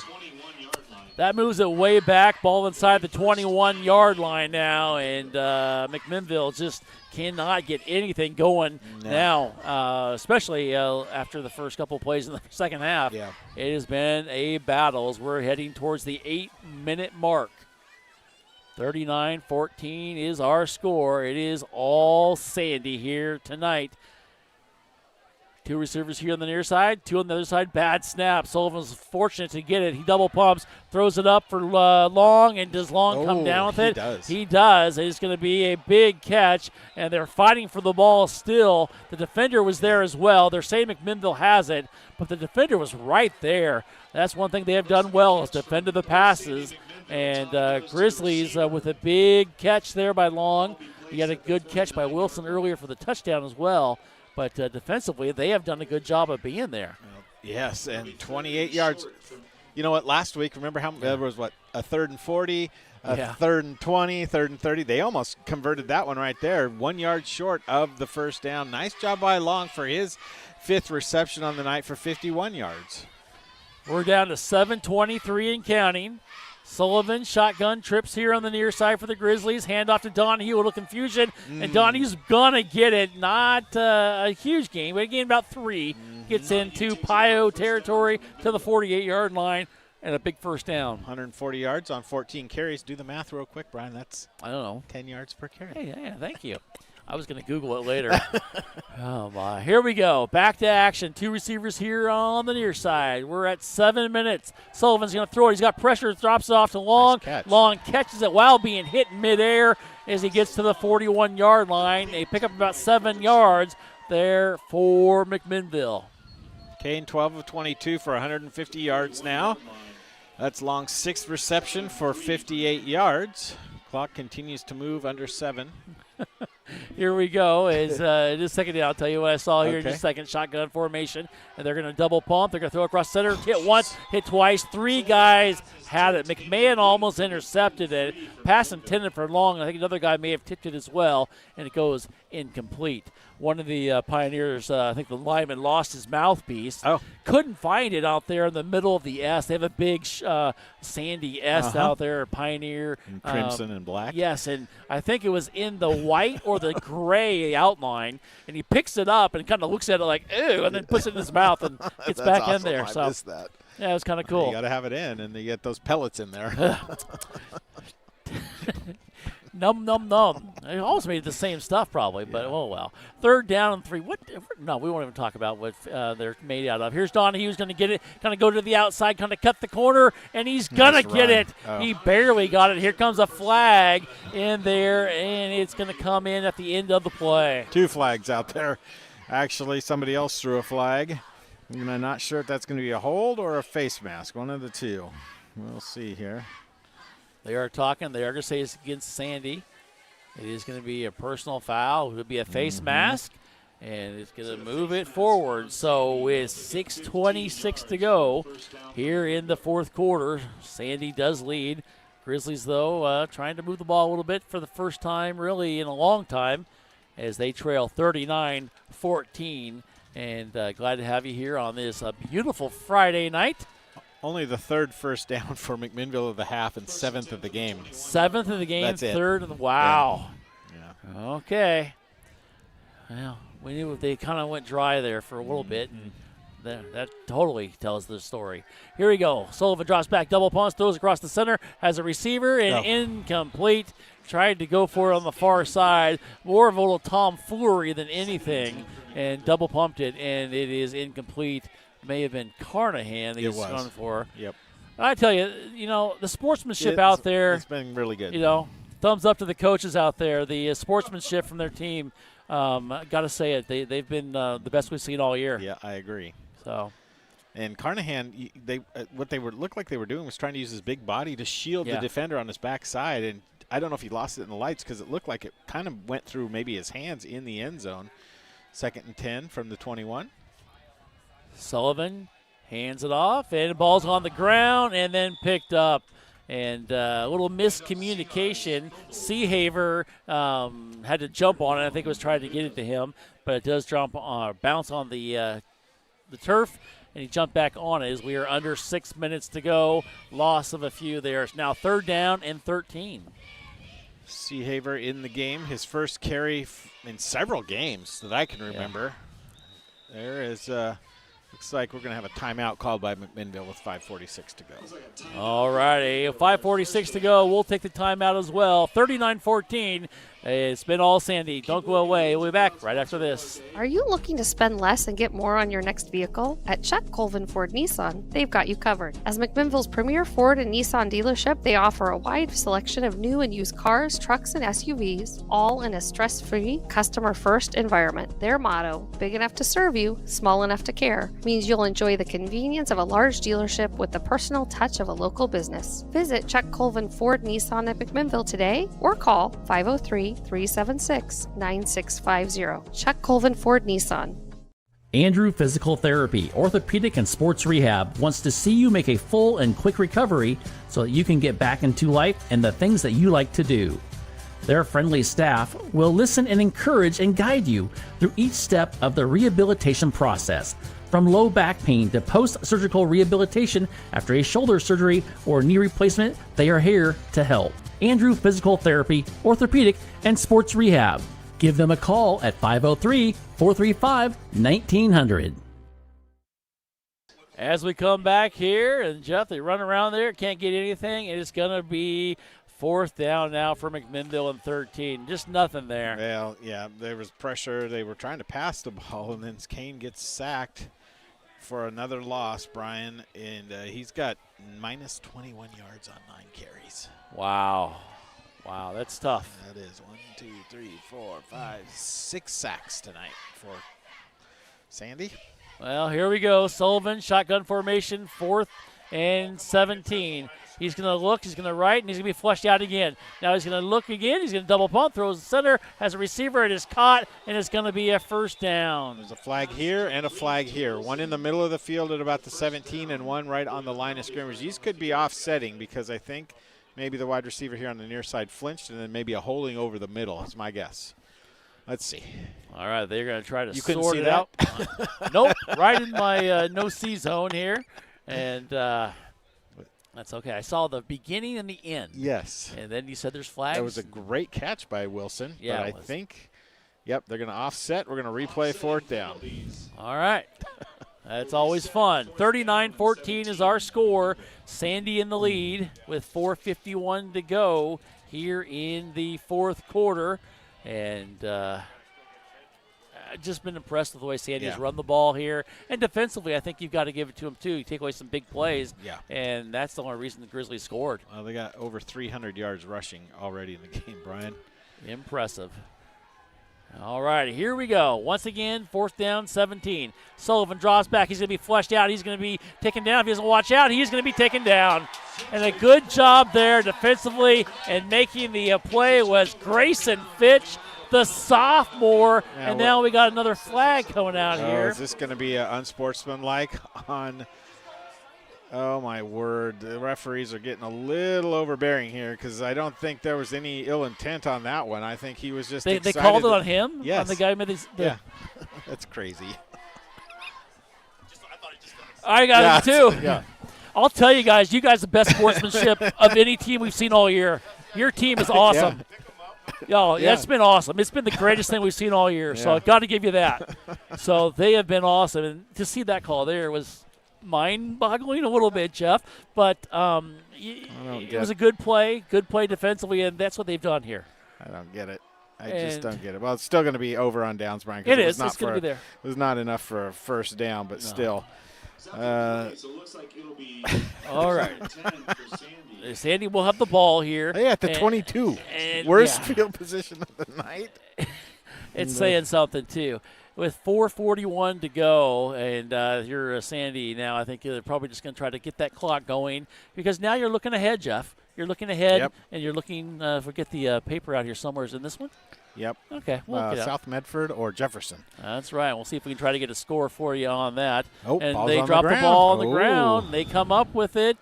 That moves it way back, ball inside the 21-yard line now, and McMinnville just cannot get anything going now, especially after the first couple plays in the second half. Yeah. It has been a battle as we're heading towards the 8-minute mark. 39-14 is our score. It is all Sandy here tonight. 2 receivers here on the near side, 2 on the other side. Bad snap. Sullivan's fortunate to get it. He double pumps, throws it up for Long, and does Long come down with it? He does. It's going to be a big catch, and they're fighting for the ball still. The defender was there as well. They're saying McMinnville has it, but the defender was right there. That's one thing they have done well is defended the passes. And Grizzlies with a big catch there by Long. You got a good catch by Wilson earlier for the touchdown as well. But defensively, they have done a good job of being there. Yes, and 28 yards. You know what, last week, remember how there was, a 3rd and 40, a 3rd and 20, 3rd and 30. They almost converted that one right there, 1 yard short of the first down. Nice job by Long for his 5th reception on the night for 51 yards. We're down to 7:23 and counting. Sullivan, shotgun, trips here on the near side for the Grizzlies. Hand off to Donahue, a little confusion. And Donahue's going to get it. Not a huge gain, but again about 3. Gets into Pio territory to the 48-yard line and a big first down. 140 yards on 14 carries. Do the math real quick, Brian. That's, I don't know, 10 yards per carry. Hey, yeah, thank you. I was going to Google it later. Oh, my. Here we go. Back to action. 2 receivers here on the near side. We're at 7 minutes. Sullivan's going to throw it. He's got pressure. Drops it off to Long. Nice catch. Long catches it while being hit in midair as he gets to the 41-yard line. They pick up about 7 yards there for McMinnville. Kane 12 of 22 for 150 yards now. That's Long's 6th reception for 58 yards. Clock continues to move under 7. Here we go. Is just a second, I'll tell you what I saw here in Okay. just a second. Shotgun formation, and they're going to double pump. They're going to throw across center. Hit once, hit twice. 3 guys had it. McMahon almost intercepted it. Pass intended for Long. I think another guy may have tipped it as well, and it goes incomplete. One of the Pioneers, I think the lineman, lost his mouthpiece. Oh. Couldn't find it out there in the middle of the S. They have a big sandy S out there, Pioneer. In crimson and black. Yes, and I think it was in the white or the gray outline, and he picks it up and kind of looks at it like, ew, and then puts it in his mouth and gets back awesome. in there. I So missed that. yeah, it was kind of cool. You got to have it in, and you get those pellets in there. Num, num, num. They almost made the same stuff probably, but oh well. 3rd down and 3. What? No, we won't even talk about what they're made out of. Here's Donahue. He's going to get it, kind of go to the outside, kind of cut the corner, and he's going to get it. Oh. He barely got it. Here comes a flag in there, and it's going to come in at the end of the play. 2 flags out there. Actually, somebody else threw a flag. I'm not sure if that's going to be a hold or a face mask. One of the 2. We'll see here. They are talking. They are going to say it's against Sandy. It is going to be a personal foul. It would be a face mask, and it's going to move it forward. So with 6:26 to go here in the 4th quarter, Sandy does lead. Grizzlies, though, trying to move the ball a little bit for the first time really in a long time as they trail 39-14. And glad to have you here on this beautiful Friday night. Only the 3rd first down for McMinnville of the half and 7th of the game. 7th of the game, That's it. 3rd of the wow. Yeah. Okay. Well, we knew they kind of went dry there for a little bit, and that totally tells the story. Here we go. Sullivan drops back, double punts, throws across the center, has a receiver, and incomplete. Tried to go for it on the far side. More of a little tomfoolery than anything, and double pumped it, and it is incomplete. May have been Carnahan that he's gone for. Yep. I tell you, the sportsmanship out there. It's been really good. Thumbs up to the coaches out there. The sportsmanship from their team. Got to say it. They've been the best we've seen all year. Yeah, I agree. So. And Carnahan, what they looked like they were doing was trying to use his big body to shield the defender on his backside. And I don't know if he lost it in the lights because it looked like it kind of went through maybe his hands in the end zone. 2nd and 10 from the 21. Sullivan hands it off, and the ball's on the ground and then picked up. And a little miscommunication. Seahaver had to jump on it. I think it was trying to get it to him, but it does bounce on the turf, and he jumped back on it as we are under 6 minutes to go. Loss of a few there. It's now 3rd down and 13. Seahaver in the game, his first carry in several games that I can remember. Yeah. There is, looks like we're going to have a timeout called by McMinnville with 5:46 to go. All righty, 5:46 to go. We'll take the timeout as well. 39-14. It's been all Sandy. Don't go away. We'll be back right after this. Are you looking to spend less and get more on your next vehicle? At Chuck Colvin Ford Nissan, they've got you covered. As McMinnville's premier Ford and Nissan dealership, they offer a wide selection of new and used cars, trucks, and SUVs, all in a stress-free, customer-first environment. Their motto, big enough to serve you, small enough to care, means you'll enjoy the convenience of a large dealership with the personal touch of a local business. Visit Chuck Colvin Ford Nissan at McMinnville today or call 503-376-9650. Chuck Colvin Ford Nissan. Andrew Physical Therapy, Orthopedic and Sports Rehab wants to see you make a full and quick recovery so that you can get back into life and the things that you like to do. Their friendly staff will listen and encourage and guide you through each step of the rehabilitation process, From low back pain to post-surgical rehabilitation after a shoulder surgery or knee replacement, they are here to help. Andrew Physical Therapy, Orthopedic, and Sports Rehab. Give them a call at 503-435-1900. As we come back here, and Jeff, they run around there, can't get anything. It is going to be 4th down now for McMinnville and 13. Just nothing there. Well, yeah, there was pressure. They were trying to pass the ball, and then Kane gets sacked for another loss, Brian, and he's got minus 21 yards on 9 carries. Wow. Wow, that's tough. That is 1, 2, 3, 4, 5, 6 sacks tonight for Sandy. Well, here we go. Sullivan, shotgun formation, 4th and 17. He's going to look, he's going to right, and he's going to be flushed out again. Now he's going to look again. He's going to double pump, throws the center, has a receiver. It is caught, and it's going to be a 1st down. There's a flag here and a flag here. One in the middle of the field at about the 17 and one right on the line of scrimmage. These could be offsetting because I think maybe the wide receiver here on the near side flinched and then maybe a holding over the middle. That's my guess. Let's see. All right, they're going to try to sort sort it out. Nope, right in my no-see zone here. And that's okay. I saw the beginning and the end. Yes. And then you said there's flags. That was a great catch by Wilson. Yeah, but I think, yep, they're going to offset. We're going to replay 4th down. All right. That's always fun. 39-14 is our score. Sandy in the lead with 4:51 to go here in the 4th quarter. And I've just been impressed with the way Sandy's run the ball here. And defensively, I think you've got to give it to them, too. You take away some big plays. Yeah. And that's the only reason the Grizzlies scored. Well, they got over 300 yards rushing already in the game, Brian. Impressive. All right, here we go. Once again, 4th down, 17. Sullivan draws back. He's going to be flushed out. He's going to be taken down. If he doesn't watch out, he's going to be taken down. And a good job there defensively, and making the play was Grayson Fitch, the sophomore. Yeah, and now we got another flag coming out here. Is this going to be unsportsmanlike on – oh, my word. The referees are getting a little overbearing here because I don't think there was any ill intent on that one. I think he was just They excited. called it on him? Yes. On the guy who made these? Yeah. That's crazy. I got it too. Yeah. I'll tell you guys the best sportsmanship of any team we've seen all year. Your team is awesome. Yo, that's been awesome. It's been the greatest thing we've seen all year. So I've got to give you that. So they have been awesome. And to see that call there was mind-boggling a little bit, Jeff. But it was a good play defensively, and that's what they've done here. I don't get it. I just don't get it. Well, it's still going to be over on downs, Brian. It is. It's going to be there. It was not enough for a 1st down, but still. So it looks like it'll be all right. Sandy will have the ball here. Yeah, at the 22. Worst field position of the night. It's saying something, too. With 4:41 to go, and you're Sandy now, I think they're probably just going to try to get that clock going because now you're looking ahead, Jeff. You're looking ahead, and you're looking forget the paper out here somewhere. Is in this one? Yep. Okay. We'll get South Medford or Jefferson. That's right. We'll see if we can try to get a score for you on that. Oh, and they drop the ball on the ground. They come up with it.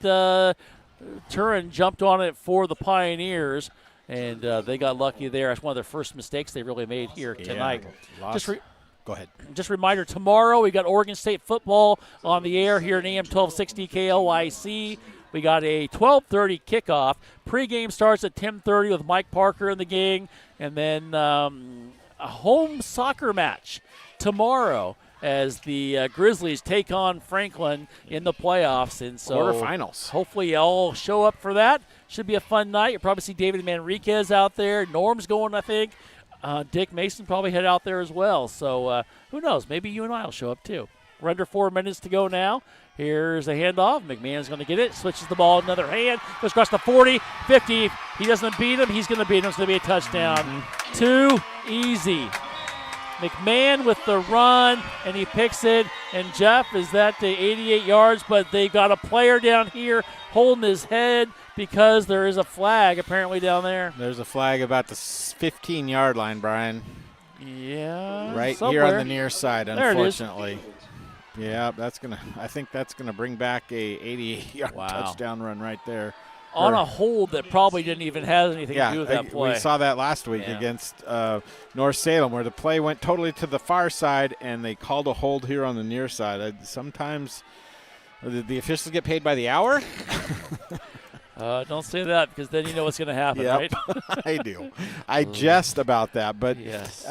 Turin jumped on it for the Pioneers, and they got lucky there. That's one of their first mistakes they really made here tonight. Go ahead. Just a reminder, tomorrow we got Oregon State football on the air here in AM 1260 KLYC. We got a 12:30 kickoff. Pregame starts at 10:30 with Mike Parker and the gang, and then a home soccer match tomorrow as the Grizzlies take on Franklin in the playoffs. And so quarterfinals. Hopefully you all show up for that. Should be a fun night. You'll probably see David Manriquez out there. Norm's going, I think. Dick Mason probably head out there as well. So who knows? Maybe you and I will show up too. We're under 4 minutes to go now. Here's a handoff. McMahon's going to get it. Switches the ball another hand. Goes across the 40, 50. He doesn't beat him. He's going to beat him. It's going to be a touchdown. Too easy. McMahon with the run, and he picks it. And Jeff is that to 88 yards, but they got a player down here holding his head because there is a flag apparently down there. There's a flag about the 15-yard line, Brian. Yeah. Right somewhere. here on the near side, there unfortunately. Yeah, I think that's gonna bring back a 88-yard touchdown run right there. on a hold that probably didn't even have anything to do with that play. We saw that last week against North Salem, where the play went totally to the far side, and they called a hold here on the near side. Sometimes the officials get paid by the hour. Don't say that, because then you know what's going to happen, right? I do. I jest about that, but yes.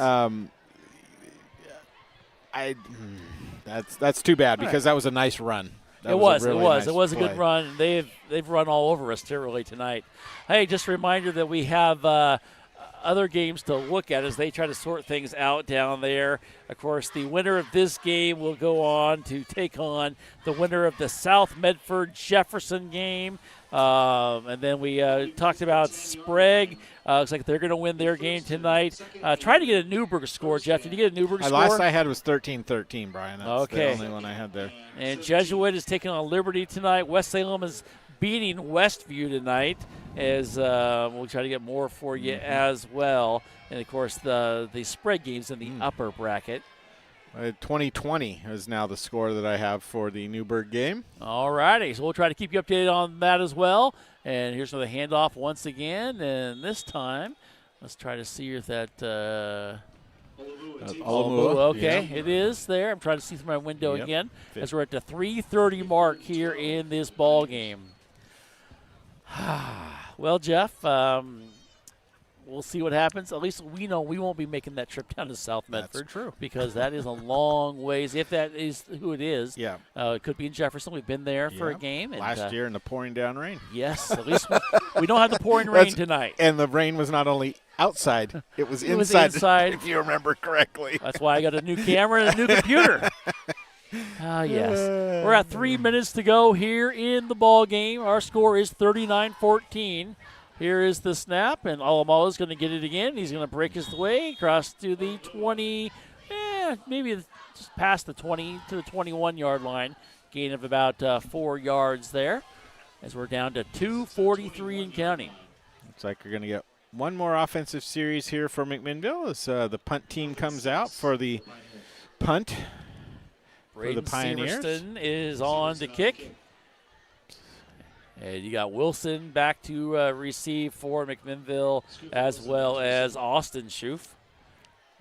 That's too bad, because that was a nice run. It was a good run. They've run all over us really tonight. Hey, just a reminder that we have other games to look at as they try to sort things out down there. Of course, the winner of this game will go on to take on the winner of the South Medford-Jefferson game. And then we talked about Sprague. Looks like they're going to win their game tonight. Try to get a Newburgh score, Jeff. Did you get a Newburgh score? Last I had was 13-13, Brian. That's the only one I had there. And Jesuit is taking on Liberty tonight. West Salem is beating Westview tonight, as we'll try to get more for you as well. And, of course, the Sprague game's in the upper bracket. 20-20 is now the score that I have for the Newburgh game. All righty. So we'll try to keep you updated on that as well. And here's another handoff once again. And this time, let's try to see if that okay, it is there. I'm trying to see through my window again as we're at the 3:30 mark here in this ball game. Well, Jeff, we'll see what happens. At least we know we won't be making that trip down to South Medford. That's true. Because that is a long ways, if that is who it is. Yeah. It could be in Jefferson. We've been there for a game. And, last year in the pouring down rain. Yes, at least we don't have the pouring rain tonight. And the rain was not only outside, it was inside, if you remember correctly. That's why I got a new camera and a new computer. Yes. We're at 3 minutes to go here in the ball game. Our score is 39-14. Here is the snap, and Alamala's going to get it again. He's going to break his way across to the 20, maybe just past the 20 to the 21-yard line. Gain of about 4 yards there, as we're down to 2:43 and counting. Looks like we're going to get one more offensive series here for McMinnville as the punt team comes out for the punt for the Pioneers. Severston is on to kick. And you got Wilson back to receive for McMinnville, as well as Austin Schoof,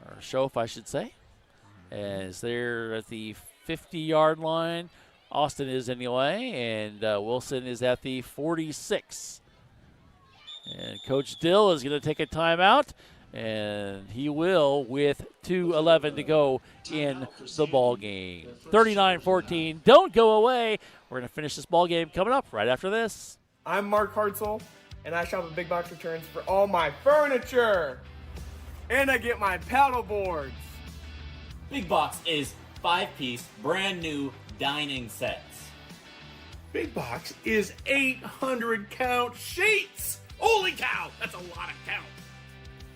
or Schoaf, I should say. As they're at the 50-yard line. Austin is anyway, and Wilson is at the 46. And Coach Dill is going to take a timeout, and he will with 2:11 to go in the ball game. 39-14. Don't go away. We're going to finish this ball game coming up right after this. I'm Mark Hartzell, and I shop at Big Box Returns for all my furniture. And I get my paddle boards. Big Box is 5-piece, brand new dining sets. Big Box is 800 count sheets. Holy cow, that's a lot of count.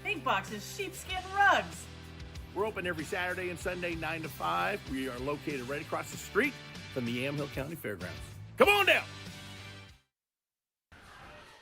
Big Box is sheepskin rugs. We're open every Saturday and Sunday, 9 to 5. We are located right across the street from the Yamhill County Fairgrounds. Come on down.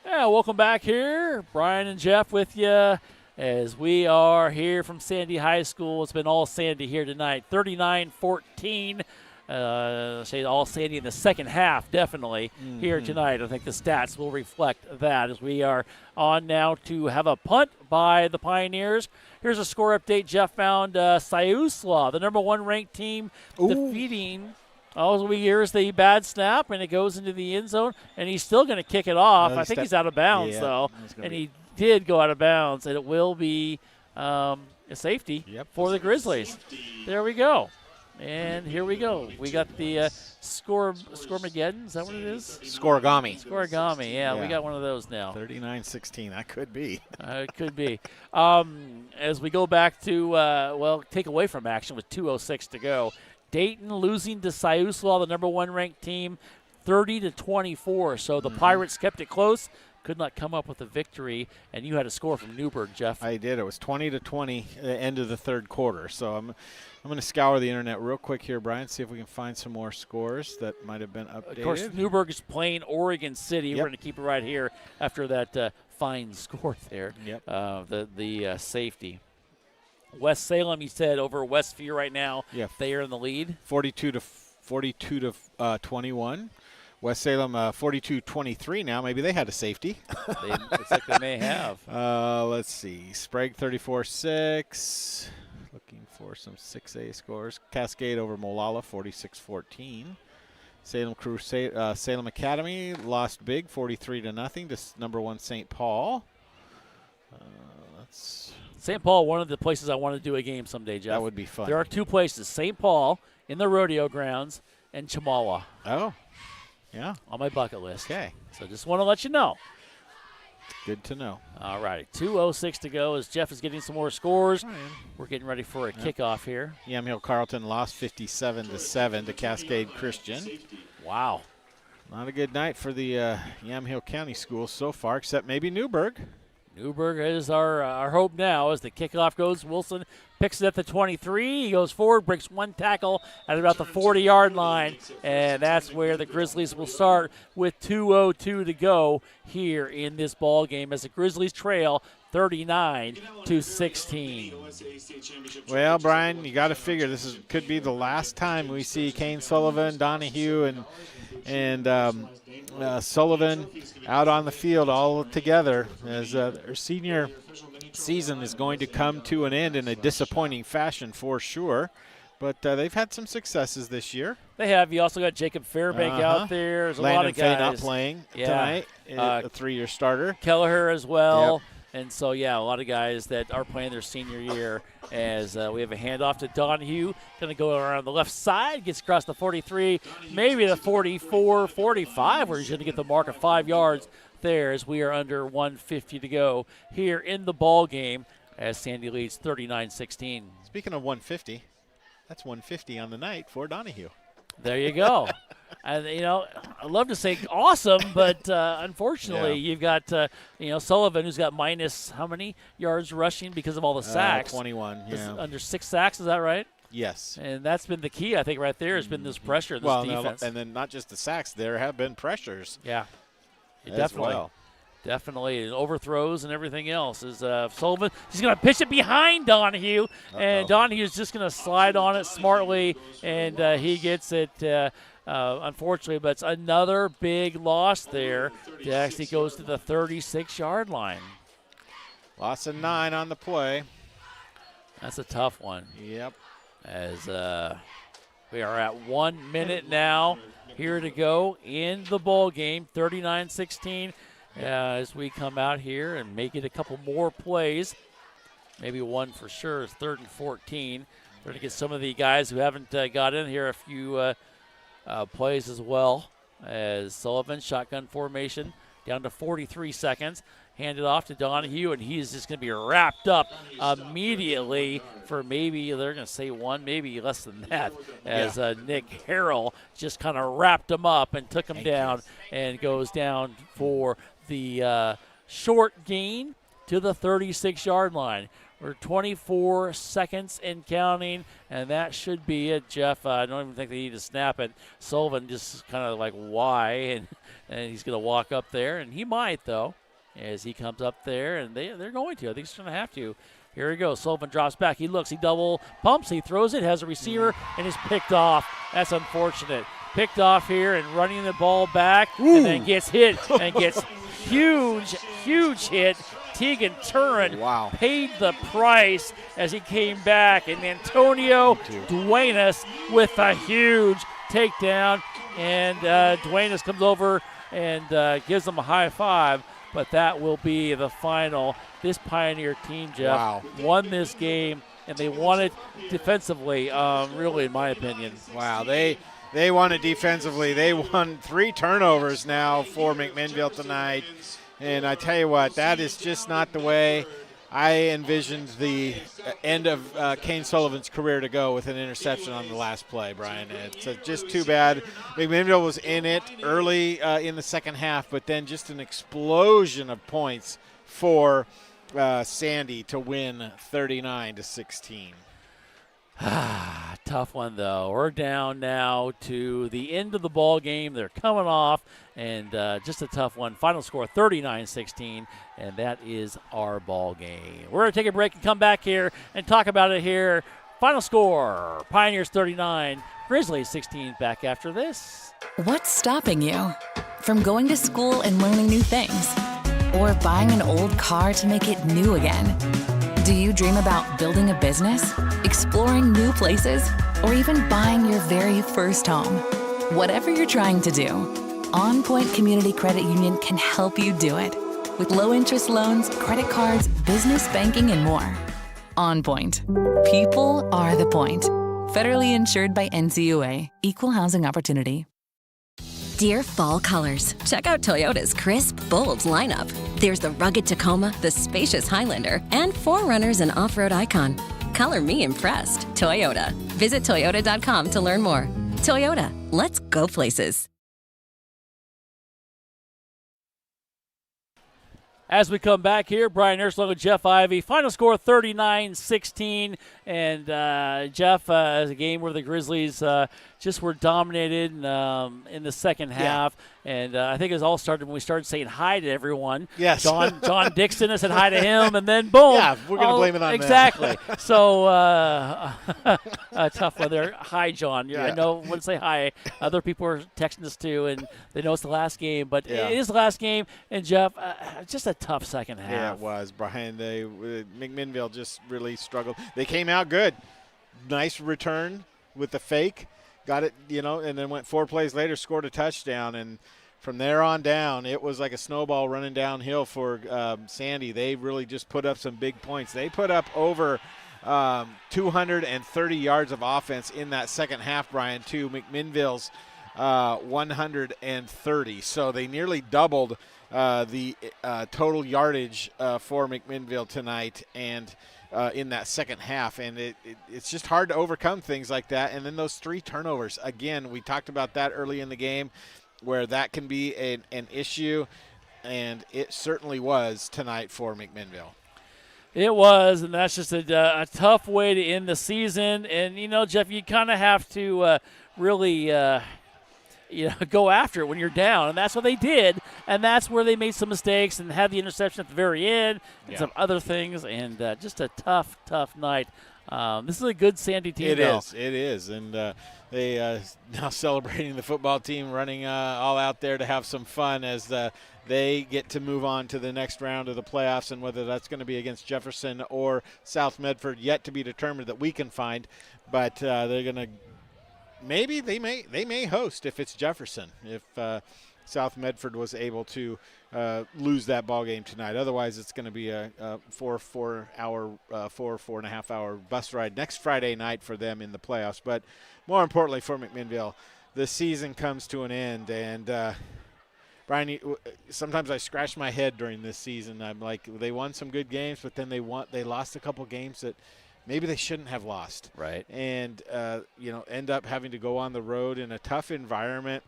Yeah, welcome back here. Brian and Jeff with you as we are here from Sandy High School. It's been all Sandy here tonight. 39-14. Say all Sandy in the second half, definitely, here tonight. I think the stats will reflect that as we are on now to have a punt by the Pioneers. Here's a score update. Jeff found Siuslaw, the number 1 ranked team, defeating. Here's the bad snap, and it goes into the end zone, and he's still going to kick it off. I think he's out of bounds, though, and he did go out of bounds, and it will be a safety for the Grizzlies. There we go. And here we go. We got the Score-mageddon. Is that what it is? Scorigami. Scorigami, yeah. We got one of those now. 39-16. That could be. It could be. As we go back to, take away from action with 2:06 to go. Dayton losing to Siuslaw, the number 1 ranked team, 30-24. So the Pirates kept it close. Could not come up with a victory, and you had a score from Newburgh, Jeff. I did. It was 20-20 at the end of the third quarter. So I'm going to scour the internet real quick here, Brian, see if we can find some more scores that might have been updated. Of course, Newburgh is playing Oregon City. We're going to keep it right here after that fine score there. The safety. West Salem, you said, over Westview right now. Yeah. They are in the lead. 42 to 21. West Salem 42-23 now. Maybe they had a safety. Looks like they may have. Let's see. Sprague 34-6. Looking for some 6A scores. Cascade over Molalla 46-14. Salem Salem Academy lost big 43-0 to number 1 St. Paul. St. Paul, one of the places I want to do a game someday, Jeff. That would be fun. There are 2 places, St. Paul in the rodeo grounds and Chemawa. Oh, yeah. On my bucket list. Okay. So just want to let you know. Good to know. All right, 2:06 to go as Jeff is getting some more scores. We're getting ready for a kickoff here. Yamhill Carlton lost 57-7 to Cascade Christian. Wow. Not a good night for the Yamhill County schools so far, except maybe Newburgh. Newburgh is our hope now as the kickoff goes. Wilson picks it at the 23. He goes forward, breaks 1 tackle at about the 40-yard line, and that's where the Grizzlies will start with 2:02 to go here in this ball game as the Grizzlies trail 39-16. Well, Brian, you got to figure this could be the last time we see Kane Sullivan, Donahue, and Sullivan out on the field all together, as their senior season is going to come to an end in a disappointing fashion for sure. But they've had some successes this year. They have. You also got Jacob Fairbank out there. There's a lot of guys. Landon Fay not playing tonight, a 3-year starter. Kelleher as well. Yep. And so, yeah, a lot of guys that are playing their senior year as we have a handoff to Donahue. Going to go around the left side, gets across the 43, maybe the 44, 45, where he's going to get the mark of 5 yards there as we are under 150 to go here in the ball game as Sandy leads 39-16. Speaking of 150, that's 150 on the night for Donahue. There you go. And, I'd love to say awesome, but unfortunately you've got, Sullivan, who's got minus how many yards rushing because of all the sacks? 21, yeah. Under 6 sacks, is that right? Yes. And that's been the key, I think, right there has been this pressure, this defense. And then not just the sacks, there have been pressures. Yeah. Definitely. Well. Definitely, and overthrows and everything else. Is Sullivan, he's going to pitch it behind Donahue, and Donahue's just going to slide on it smartly, and he gets it, unfortunately, but it's another big loss there. It actually goes to the 36-yard line. Loss of 9 on the play. That's a tough one. Yep. As we are at 1 minute now here to go in the ball game, 39-16. As we come out here and make it a couple more plays, maybe one for sure is 3rd and 14. We're going to get some of the guys who haven't got in here a few plays as well. As Sullivan, shotgun formation, down to 43 seconds. Handed off to Donahue, and he's just going to be wrapped up immediately for maybe, they're going to say 1, maybe less than that, as Nick Harrell just kind of wrapped him up and took him down and goes down for the short gain to the 36-yard line. We're 24 seconds and counting, and that should be it, Jeff. I don't even think they need to snap it. Sullivan just kind of like, why? And he's going to walk up there, and he might, though, as he comes up there, and they're going to. I think he's going to have to. Here he goes. Sullivan drops back. He looks. He double pumps. He throws it. Has a receiver, and is picked off. That's unfortunate. Picked off here and running the ball back, and then gets hit and gets huge hit. Tegan Turin paid the price as he came back, and Antonio Duenas with a huge takedown, and Duenas comes over and gives him a high five. But that will be the final. This Pioneer team, Jeff, won this game, and they won it defensively, really, in my opinion. Wow, they won it defensively. They won 3 turnovers now for McMinnville tonight. And I tell you what, that is just not the way I envisioned the end of Kane Sullivan's career to go, with an interception on the last play, Brian. It's just too bad. McMinnville was in it early in the second half, but then just an explosion of points for Sandy to win 39-16. Tough one, though. We're down now to the end of the ball game. They're coming off, and just a tough one. Final score 39-16, and that is our ball game. We're going to take a break and come back here and talk about it here Final score, Pioneers 39, Grizzlies 16. Back after this. What's stopping you from going to school and learning new things? Or buying an old car to make it new again? Do you dream about building a business, exploring new places, or even buying your very first home? Whatever you're trying to do, On Point Community Credit Union can help you do it. With low-interest loans, credit cards, business banking, and more. On Point. People are the point. Federally insured by NCUA. Equal housing opportunity. Dear fall colors, check out Toyota's crisp, bold lineup. There's the rugged Tacoma, the spacious Highlander, and 4Runners and off-road icon. Color me impressed. Toyota. Visit toyota.com to learn more. Toyota, let's go places. As we come back here, Brian Erslow and Jeff Ivey. Final score 39-16. And Jeff, a game where the Grizzlies just were dominated in the second half. And I think it all started when we started saying hi to everyone. Yes. John Dixon, I said hi to him, and then boom. Yeah, we're going to blame it on exactly. them. So tough one there. Hi, John. I know when to say hi. Other people are texting us too, and they know it's the last game. But it is the last game. And Jeff, just a tough second half. Yeah, it was, Brian. McMinnville just really struggled. They came out good. Nice return with the fake. Got it, and then went 4 plays later, scored a touchdown. And from there on down, it was like a snowball running downhill for Sandy. They really just put up some big points. They put up over 230 yards of offense in that second half, Brian, to McMinnville's 130. So they nearly doubled the total yardage for McMinnville tonight and in that second half. And it's just hard to overcome things like that. And then those 3 turnovers. Again, we talked about that early in the game where that can be an issue, and it certainly was tonight for McMinnville. It was, and that's just a tough way to end the season. And, Jeff, you kind of have to really go after it when you're down, and that's what they did, and that's where they made some mistakes and had the interception at the very end and some other things, and just a tough night. This is a good Sandy team. It is, and they now celebrating the football team, running all out there to have some fun as they get to move on to the next round of the playoffs, and whether that's going to be against Jefferson or South Medford, yet to be determined that we can find, but they're going to maybe they may host if it's Jefferson, if South Medford was able to lose that ball game tonight. Otherwise, it's going to be a 4.5 hour bus ride next Friday night for them in the playoffs. But more importantly for McMinnville, the season comes to an end. And Brian, sometimes I scratch my head during this season. I'm like, they won some good games, but then they lost a couple games that maybe they shouldn't have lost. Right. And, end up having to go on the road in a tough environment.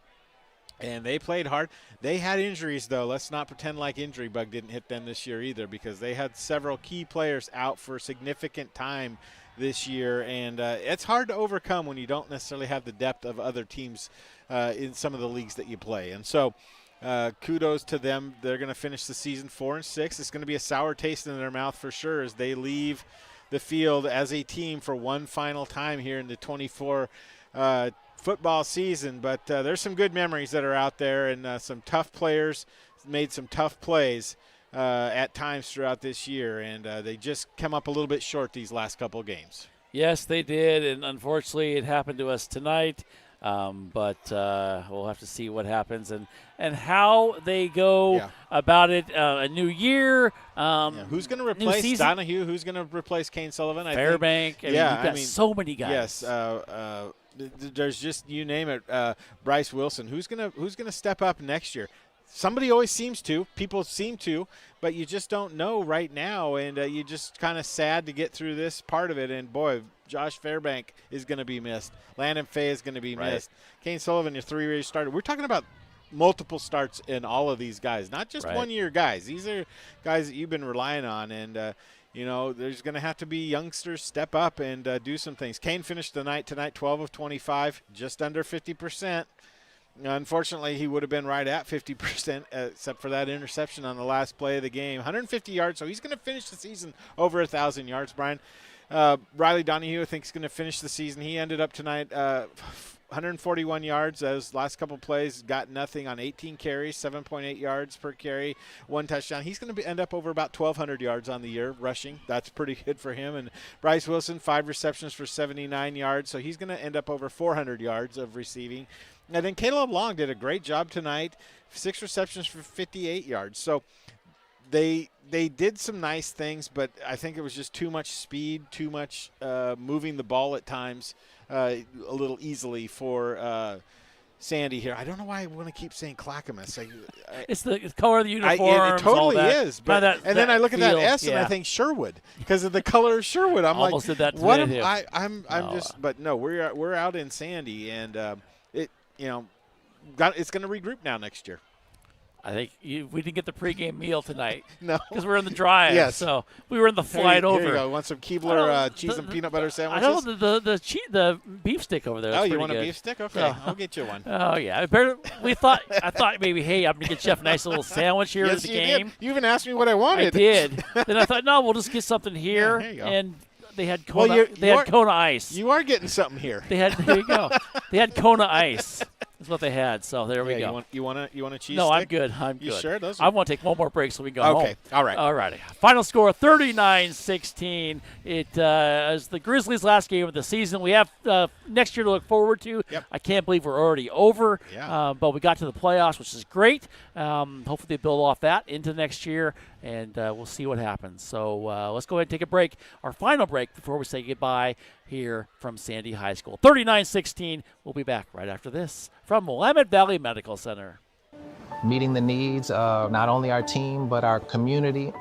And they played hard. They had injuries, though. Let's not pretend like injury bug didn't hit them this year either, because they had several key players out for significant time this year. And it's hard to overcome when you don't necessarily have the depth of other teams in some of the leagues that you play. And so kudos to them. They're going to finish the season 4-6. It's going to be a sour taste in their mouth for sure as they leave the field as a team for one final time here in the 24 football season. But there's some good memories that are out there, and some tough players made some tough plays at times throughout this year, and they just come up a little bit short these last couple of games. Yes, they did, and unfortunately it happened to us tonight. But we'll have to see what happens and how they go about it. A new year. Who's going to replace Donahue? Who's going to replace Kane Sullivan? Fairbank. You've got so many guys. Yes. There's just, you name it. Bryce Wilson. Who's gonna step up next year? Somebody always seems to. People seem to, but you just don't know right now, and you're just kind of sad to get through this part of it. And boy, Josh Fairbank is going to be missed. Landon Fay is going to be missed. Kane Sullivan, your 3-year starter. We're talking about multiple starts in all of these guys, not just 1-year guys. These are guys that you've been relying on, and there's going to have to be youngsters step up and do some things. Kane finished the night tonight 12 of 25, just under 50%. Unfortunately, he would have been right at 50%, except for that interception on the last play of the game. 150 yards, so he's going to finish the season over 1,000 yards, Brian. Riley Donahue, I think, is going to finish the season. He ended up tonight 141 yards. Those last couple plays got nothing on 18 carries, 7.8 yards per carry, 1 touchdown. He's going to end up over about 1,200 yards on the year rushing. That's pretty good for him. And Bryce Wilson, 5 receptions for 79 yards. So he's going to end up over 400 yards of receiving. And then Caleb Long did a great job tonight, 6 receptions for 58 yards. So they did some nice things, but I think it was just too much speed, too much moving the ball at times a little easily for Sandy here. I don't know why I want to keep saying Clackamas. It's the color of the uniform. It totally all that. is. But, then I look at that S and I yeah. think Sherwood because of the color of Sherwood. I'm almost like, did that today, what am too. I'm just. But no, we're out in Sandy, and it's going to regroup now next year. I think we didn't get the pregame meal tonight. No. Because we're in the drive. Yes. So we were in the flight over. Here you go. Want some Keebler cheese and peanut butter sandwiches? I know the beef stick over there. You want good. a beef stick? Okay, I'll get you one. Oh, yeah. I thought maybe, hey, I'm going to get Jeff a nice little sandwich here at the game. Did. You even asked me what I wanted. I did. Then I thought, no, we'll just get something here. Yeah, there you go. And they had Kona, had Kona Ice. You are getting something here. There you go. They had Kona Ice. That's what they had. So there we go. You want a cheese No, stick? I'm good. I'm good. You sure? I want to take one more break so we can go home. Okay. All right. All righty. Final score, 39-16. It is the Grizzlies' last game of the season. We have next year to look forward to. Yep. I can't believe we're already over. Yeah. But we got to the playoffs, which is great. Hopefully they build off that into next year, and we'll see what happens. So let's go ahead and take a break, our final break before we say goodbye here from Sandy High School. 39-16. We'll be back right after this from Willamette Valley Medical Center. Meeting the needs of not only our team, but our community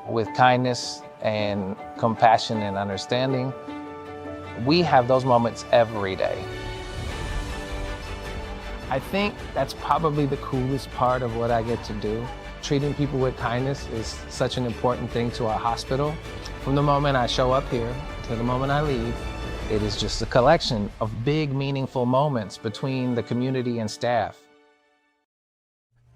with kindness and compassion and understanding. We have those moments every day. I think that's probably the coolest part of what I get to do. Treating people with kindness is such an important thing to our hospital. From the moment I show up here to the moment I leave, it is just a collection of big, meaningful moments between the community and staff.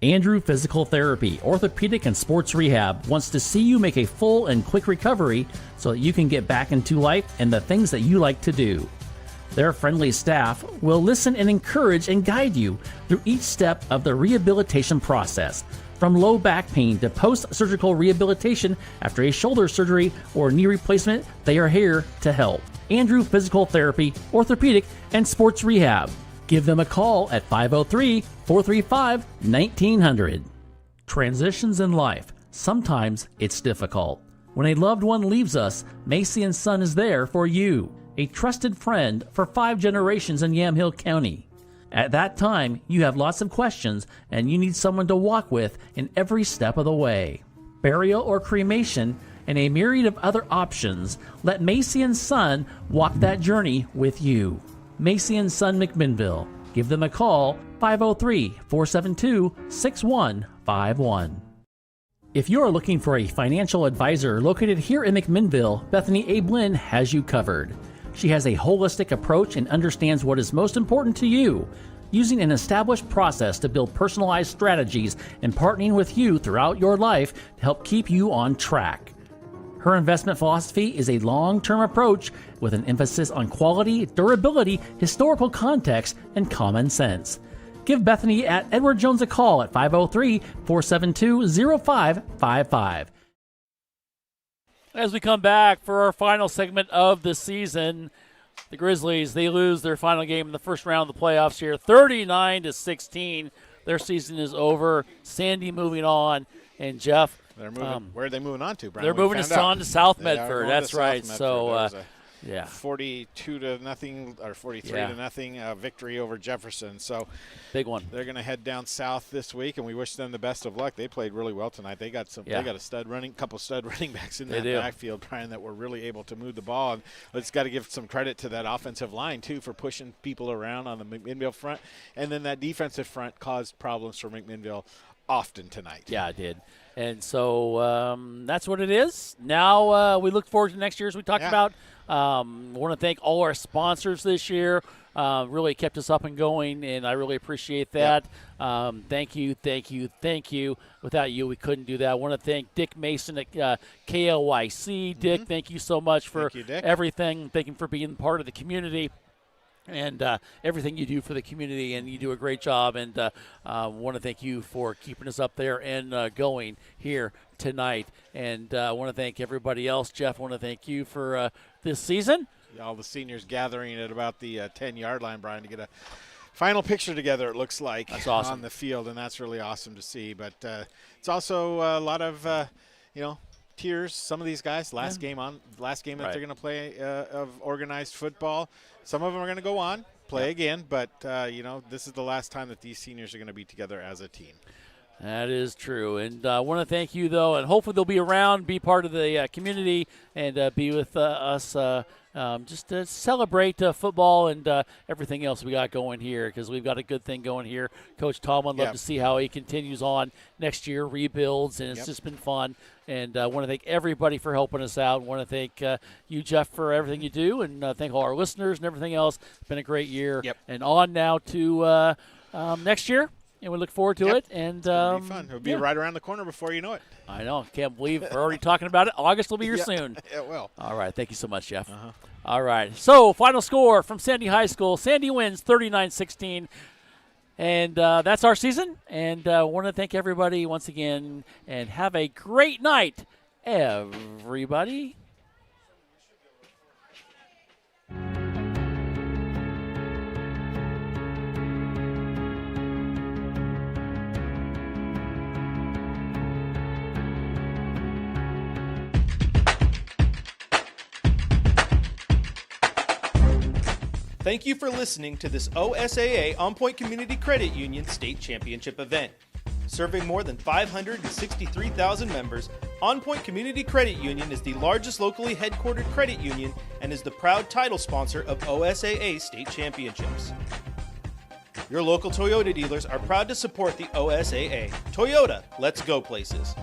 Andrew Physical Therapy, Orthopedic and Sports Rehab wants to see you make a full and quick recovery so that you can get back into life and the things that you like to do. Their friendly staff will listen and encourage and guide you through each step of the rehabilitation process, from low back pain to post-surgical rehabilitation after a shoulder surgery or knee replacement. They are here to help. Andrew Physical Therapy, Orthopedic, and Sports Rehab. Give them a call at 503-435-1900. Transitions in life. Sometimes it's difficult. When a loved one leaves us, Macy & Son is there for you, a trusted friend for 5 generations in Yamhill County. At that time, you have lots of questions and you need someone to walk with in every step of the way. Burial or cremation, and a myriad of other options, let Macy & Son walk that journey with you. Macy & Son McMinnville. Give them a call, 503-472-6151. If you are looking for a financial advisor located here in McMinnville, Bethany A. Blinn has you covered. She has a holistic approach and understands what is most important to you, using an established process to build personalized strategies and partnering with you throughout your life to help keep you on track. Her investment philosophy is a long-term approach with an emphasis on quality, durability, historical context, and common sense. Give Bethany at Edward Jones a call at 503-472-0555. As we come back for our final segment of the season, the Grizzlies, they lose their final game in the first round of the playoffs here, 39-16. Their season is over. Sandy moving on, and Jeff. They're moving. Where are they moving on to, Brian? They're moving on to South Medford. That's right. Medford. So, yeah, 42-0 or 43-0 victory over Jefferson. So big one. They're going to head down south this week, and we wish them the best of luck. They played really well tonight. They got They got a couple stud running backs in that backfield, Brian, that were really able to move the ball. And let's got to give some credit to that offensive line too for pushing people around on the McMinnville front, and then that defensive front caused problems for McMinnville often tonight. Yeah, it did. And so that's what it is. Now we look forward to next year, as we talked about. I want to thank all our sponsors this year. really kept us up and going, and I really appreciate that. Thank you. Without you, we couldn't do that. I want to thank Dick Mason at KLYC. Dick, thank you so much for everything. Thank you for being part of the community and everything you do for the community, and you do a great job. And want to thank you for keeping us up there and going here tonight. And I want to thank everybody else. Jeff, I want to thank you for this season. All the seniors gathering at about the 10-yard line, Brian, to get a final picture together, it looks like. That's awesome. On the field, and that's really awesome to see. But it's also a lot of, tears. Some of these guys, last game that they're going to play of organized football. Some of them are going to go on, play again, but, this is the last time that these seniors are going to be together as a team. That is true. And I want to thank you, though, and hopefully they'll be around, be part of the community, and be with us just to celebrate football and everything else we got going here, because we've got a good thing going here. Coach Tomlin, love to see how he continues on next year, rebuilds, and it's just been fun. And I want to thank everybody for helping us out. I want to thank you, Jeff, for everything you do, and thank all our listeners and everything else. It's been a great year. And on now to next year. And we look forward to it. And it'll be fun. It'll be right around the corner before you know it. I know. Can't believe we're already talking about it. August will be here soon. It will. All right. Thank you so much, Jeff. All right. So, final score from Sandy High School. Sandy wins 39-16. And that's our season. And I want to thank everybody once again. And have a great night, everybody. Thank you for listening to this OSAA On Point Community Credit Union State Championship event. Serving more than 563,000 members, On Point Community Credit Union is the largest locally headquartered credit union and is the proud title sponsor of OSAA State Championships. Your local Toyota dealers are proud to support the OSAA. Toyota, let's go places.